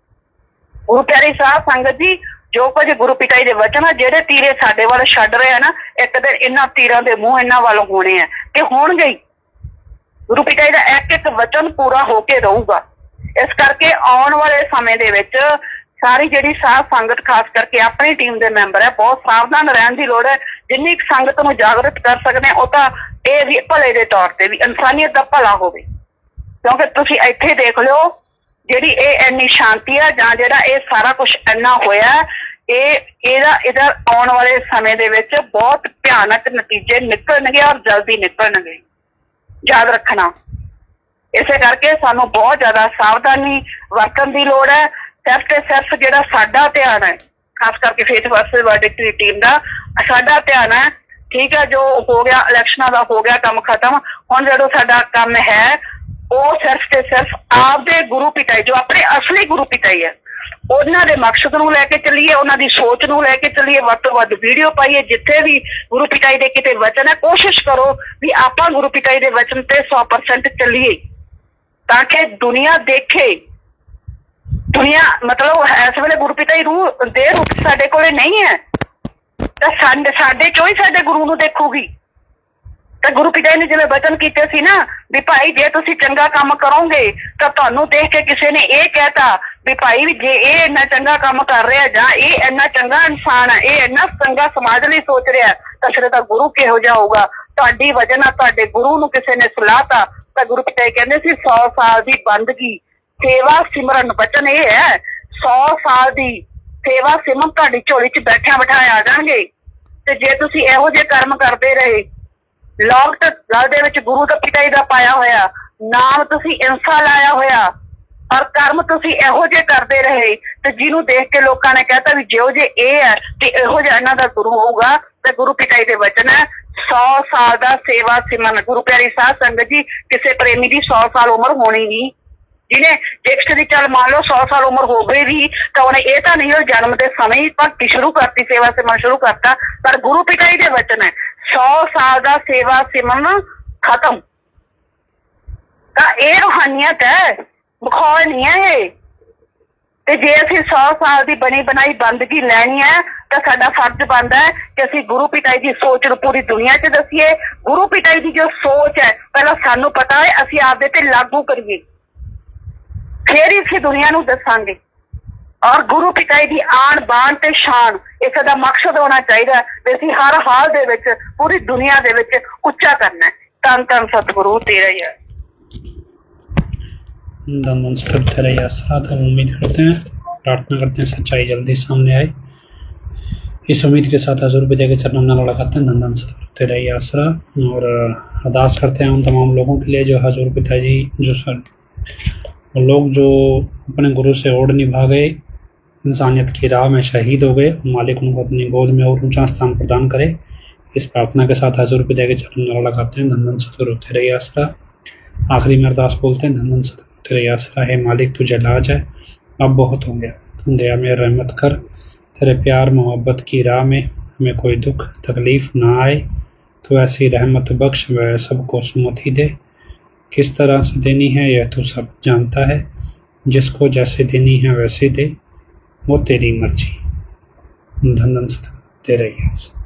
S2: ਗੁਰੂ ਪਿਆਰੀ ਸਾਧ ਸੰਗਤ ਜੀ, ਜੋ ਕੁਝ ਗੁਰੂ ਪਿਤਾ ਜੀ ਦੇ ਵਚਨ ਆ, ਜਿਹੜੇ ਤੀਰੇ ਸਾਡੇ ਵੱਲ ਛੱਡ ਰਹੇ ਆ ਨਾ, ਇੱਕ ਦਿਨ ਇਹਨਾਂ ਤੀਰਾਂ ਦੇ ਮੂੰਹ ਇਹਨਾਂ ਵੱਲ ਹੋਣੇ ਆ ਤੇ ਹੋਣਗੇ ਹੀ। ਗੁਰੂ ਪਿਤਾ ਜੀ ਦਾ ਇੱਕ ਇੱਕ ਵਚਨ ਪੂਰਾ ਹੋ ਕੇ ਰਹੂਗਾ। ਇਸ ਕਰਕੇ ਆਉਣ ਵਾਲੇ ਸਮੇਂ ਦੇ ਵਿੱਚ ਸਾਰੀ ਜਿਹੜੀ ਸਾਧ ਸੰਗਤ, ਖਾਸ ਕਰਕੇ ਆਪਣੀ ਟੀਮ ਦੇ ਮੈਂਬਰ ਹੈ, ਬਹੁਤ ਸਾਵਧਾਨ ਰਹਿਣ ਦੀ ਲੋੜ ਹੈ। ਜਿੰਨੀ ਸੰਗਤ ਨੂੰ ਜਾਗਰਤ ਕਰ ਸਕਦੇ ਆ, ਉਹ ਤਾਂ ਇਹ ਵੀ ਭਲੇ ਦੇ ਤੌਰ ਤੇ ਵੀ ਇਨਸਾਨੀਅਤ ਦਾ ਭਲਾ ਹੋਵੇ। ਕਿਉਂਕਿ ਤੁਸੀਂ ਇੱਥੇ ਦੇਖ ਲਿਓ, ਜਿਹੜੀ ਇਹ ਇੰਨੀ ਸ਼ਾਂਤੀ ਆ ਜਾਂ ਜਿਹੜਾ ਇਹ ਸਾਰਾ ਕੁਛ ਇੰਨਾ ਹੋਇਆ, ਇਹਦਾ ਆਉਣ ਵਾਲੇ ਸਮੇਂ ਦੇ ਵਿੱਚ ਬਹੁਤ ਭਿਆਨਕ ਨਤੀਜੇ ਨਿਕਲਣਗੇ ਔਰ ਜਲਦੀ ਨਿਕਲਣਗੇ। ਯਾਦ ਰੱਖਣਾ। ਇਸੇ ਕਰਕੇ ਸਾਨੂੰ ਬਹੁਤ ਜ਼ਿਆਦਾ ਸਾਵਧਾਨੀ ਵਰਤਣ ਦੀ ਲੋੜ ਹੈ। ਸਿਰਫ ਤੇ ਸਿਰਫ ਜਿਹੜਾ ਸਾਡਾ ਧਿਆਨ ਹੈ, ਖਾਸ ਕਰਕੇ ਫੇਥ ਵਰਸਸ ਵਰਡਿਕਟ ਦੀ ਟੀਮ ਦਾ ਸਾਡਾ ਧਿਆਨ ਹੈ, ਠੀਕ ਹੈ, ਜੋ ਹੋ ਗਿਆ ਇਲੈਕਸ਼ਨਾਂ ਦਾ ਹੋ ਗਿਆ ਕੰਮ ਖਤਮ। ਹੁਣ ਜਦੋਂ ਸਾਡਾ ਕੰਮ ਹੈ ਉਹ ਸਿਰਫ ਤੇ ਸਿਰਫ ਆਪਦੇ ਗੁਰੂ ਪਿਤਾ ਜੀ, ਜੋ ਆਪਣੇ ਅਸਲੀ ਗੁਰੂ ਪਿਤਾ ਜੀ ਹੈ, ਉਹਨਾਂ ਦੇ ਮਕਸਦ ਨੂੰ ਲੈ ਕੇ ਚੱਲੀਏ, ਉਹਨਾਂ ਦੀ ਸੋਚ ਨੂੰ ਲੈ ਕੇ ਚੱਲੀਏ। ਵੱਧ ਤੋਂ ਵੱਧ ਵੀਡੀਓ ਪਾਈਏ, ਜਿੱਥੇ ਵੀ ਗੁਰੂ ਪਿਤਾ ਜੀ ਦੇ ਕਿਤੇ ਵਚਨ ਹੈ, ਕੋਸ਼ਿਸ਼ ਕਰੋ ਵੀ ਆਪਾਂ ਗੁਰੂ ਪਿਤਾ ਜੀ ਦੇ ਵਚਨ ਤੇ 100% ਚੱਲੀਏ, ਤਾਂ ਕਿ ਦੁਨੀਆ ਦੇਖੇ। ਦੁਨੀਆ ਮਤਲਬ ਇਸ ਵੇਲੇ ਗੁਰੂ ਪਿਤਾ ਜੀ ਦੇ ਰੂਪ ਸਾਡੇ ਕੋਲੇ ਨਹੀਂ ਹੈ, ਤਾਂ ਸਾਡੇ ਚੋਂ ਹੀ ਸਾਡੇ ਗੁਰੂ ਨੂੰ ਦੇਖੂਗੀ। ਤਾਂ ਗੁਰੂ ਪਿਤਾ ਜੀ ਨੇ ਜਿਵੇਂ ਵਚਨ ਕੀਤੇ ਸੀ ਨਾ ਵੀ ਭਾਈ ਜੇ ਤੁਸੀਂ ਚੰਗਾ ਕੰਮ ਕਰੋਗੇ ਤਾਂ ਤੁਹਾਨੂੰ ਦੇਖ ਕੇ ਕਿਸੇ ਨੇ ਇਹ ਕਹਿਤਾ ਵੀ ਭਾਈ ਵੀ ਜੇ ਇਹ ਇੰਨਾ ਚੰਗਾ ਕੰਮ ਕਰ ਰਿਹਾ ਜਾਂ ਇਹ ਇੰਨਾ ਚੰਗਾ ਇਨਸਾਨ ਹੈ, ਇਹ ਇੰਨਾ ਚੰਗਾ ਸਮਾਜ ਲਈ ਸੋਚ ਰਿਹਾ, ਤਾਂ ਫਿਰ ਤਾਂ ਗੁਰੂ ਕਿਹੋ ਜਿਹਾ ਹੋਊਗਾ। ਤੁਹਾਡੀ ਵਜ੍ਹਾ ਨਾਲ ਤੁਹਾਡੇ ਗੁਰੂ ਨੂੰ ਕਿਸੇ ਨੇ ਸਲਾਹਤਾ, ਤਾਂ ਗੁਰੂ ਪਿਤਾ ਜੀ ਕਹਿੰਦੇ ਸੀ 100 ਸਾਲ ਦੀ ਬੰਦਗੀ ਸੇਵਾ ਸਿਮਰਨ ਵਚਨ ਇਹ ਹੈ। 100 ਸਾਲ ਦੀ ਸੇਵਾ ਸਿਮਰਨ ਤੁਹਾਡੀ ਝੋਲੀ 'ਚ ਬੈਠਿਆਂ ਬਿਠਾਏ ਆ ਜਾਣਗੇ। ਤੇ ਜੇ ਤੁਸੀਂ ਇਹੋ ਜਿਹੇ ਕਰਮ ਕਰਦੇ ਰਹੇ, ਲੋਕ ਗਲ ਦੇ ਵਿੱਚ ਗੁਰੂ ਦਾ ਪਿਤਾ ਜੀ ਦਾ ਪਾਇਆ ਹੋਇਆ ਨਾਮ, ਤੁਸੀਂ ਇੰਸਾ ਲਾਇਆ ਹੋਇਆ, ਔਰ ਕਰਮ ਤੁਸੀਂ ਇਹੋ ਜਿਹੇ ਕਰਦੇ ਰਹੇ, ਤੇ ਜਿਹਨੂੰ ਦੇਖ ਕੇ ਲੋਕਾਂ ਨੇ ਕਹਿਤਾ ਵੀ ਜਿਹੋ ਜੇ ਇਹ ਹੈ ਤੇ ਇਹੋ ਜਿਹਾ ਇਹਨਾਂ ਦਾ ਗੁਰੂ ਹੋਊਗਾ। ਤੇ ਗੁਰੂ ਪਿਤਾ ਜੀ ਦੇ ਵਚਨ ਹੈ 100 ਸਾਲ ਦਾ ਸੇਵਾ ਸਿਮਰਨ। ਗੁਰੂ ਪਿਆਰੀ ਸਾਧ ਸੰਗਤ ਜੀ, ਕਿਸੇ ਪ੍ਰੇਮੀ ਦੀ 100 ਸਾਲ ਉਮਰ ਹੋਣੀ ਨਹੀਂ। ਜਿਹਨੇ ਟੈਕਸਟ ਦੀ ਚੱਲ ਮੰਨ ਲਓ 100 ਸਾਲ ਉਮਰ ਹੋ ਗਈ ਵੀ, ਤਾਂ ਉਹਨੇ ਇਹ ਤਾਂ ਨਹੀਂ ਉਹ ਜਨਮ ਦੇ ਸਮੇਂ ਹੀ ਭਗਤੀ ਸ਼ੁਰੂ ਕਰਤੀ, ਸੇਵਾ ਸਿਮਰਨ ਸ਼ੁਰੂ ਕਰਤਾ। ਪਰ ਗੁਰੂ ਪਿਤਾ ਜੀ ਦੇ ਵਚਨ ਹੈ 100 ਸਾਲ ਦਾ ਸੇਵਾ ਸਿਮਰਨ ਖਤਮ। ਤਾਂ ਇਹ ਰੂਹਾਨੀਅਤ ਹੈ, ਬਖੌਲ ਨਹੀਂ ਹੈ ਇਹ। ਤੇ ਜੇ ਅਸੀਂ 100 ਸਾਲ ਦੀ ਬਣੀ ਬਣਾਈ ਬੰਦਗੀ ਲੈਣੀ ਹੈ ਤਾਂ ਸਾਡਾ ਫਰਜ਼ ਬਣਦਾ ਹੈ ਕਿ ਅਸੀਂ ਗੁਰੂ ਪਿਤਾ ਜੀ ਦੀ ਸੋਚ ਨੂੰ ਪੂਰੀ ਦੁਨੀਆ 'ਚ ਦੱਸੀਏ। ਗੁਰੂ ਪਿਤਾ ਜੀ ਦੀ ਜੋ ਸੋਚ ਹੈ ਪਹਿਲਾਂ ਸਾਨੂੰ ਪਤਾ ਹੈ, ਅਸੀਂ ਆਪਦੇ ਤੇ ਲਾਗੂ ਕਰੀਏ, ਫੇਰ ਹੀ ਅਸੀਂ ਦੁਨੀਆ ਨੂੰ ਦੱਸਾਂਗੇ। ਔਰ ਗੁਰੂ ਪਿਤਾ ਜੀ ਦੀ ਆਣ ਬਾਣ ਤੇ ਸ਼ਾਨ, ਇਹ ਸਾਡਾ ਮਕਸਦ ਹੋਣਾ ਚਾਹੀਦਾ ਵੀ ਅਸੀਂ ਹਰ ਹਾਲ ਦੇ ਵਿੱਚ ਪੂਰੀ ਦੁਨੀਆ ਦੇ ਵਿੱਚ ਉੱਚਾ ਕਰਨਾ ਹੈ। ਧੰਨ ਧੰਨ ਸਤਿਗੁਰੂ ਤੇਰਾ ਹੀ ਹੈ।
S1: धन धन सतगुरु तेरा ही आसरा। हम उम्मीद करते हैं, प्रार्थना करते हैं सच्चाई जल्दी सामने आए। इस उम्मीद के साथ हजूर पिता के चरणों में लगाते हैं, धन धन सतगुरु तेरा ही आसरा। और अरदास करते हैं उन तमाम लोगों के लिए जो हजूर पिताजी वो लोग जो अपने गुरु से ओढ़ निभा गए, इंसानियत की राह में शहीद हो गए, मालिक उनको अपनी गोद में और ऊंचा स्थान प्रदान करे। इस प्रार्थना के साथ हजूर पिता के चरणों में लगाते हैं, धन धन सतगुरु तेरा ही आसरा। आखिरी में अरदास बोलते हैं, धन धन सतगुरु तेरा ही आसरा। है मालिक तुझे लाज है, अब बहुत हो गया, तुम दया में रहमत कर। तेरे प्यार मोहब्बत की राह में हमें कोई दुख तकलीफ ना आए, तो ऐसी रहमत बख्श व सबको सुमति दे। किस तरह से देनी है यह तू सब जानता है, जिसको जैसे देनी है वैसे दे, वो तेरी मर्जी। धन धन सतगुरु तेरा ही आसरा।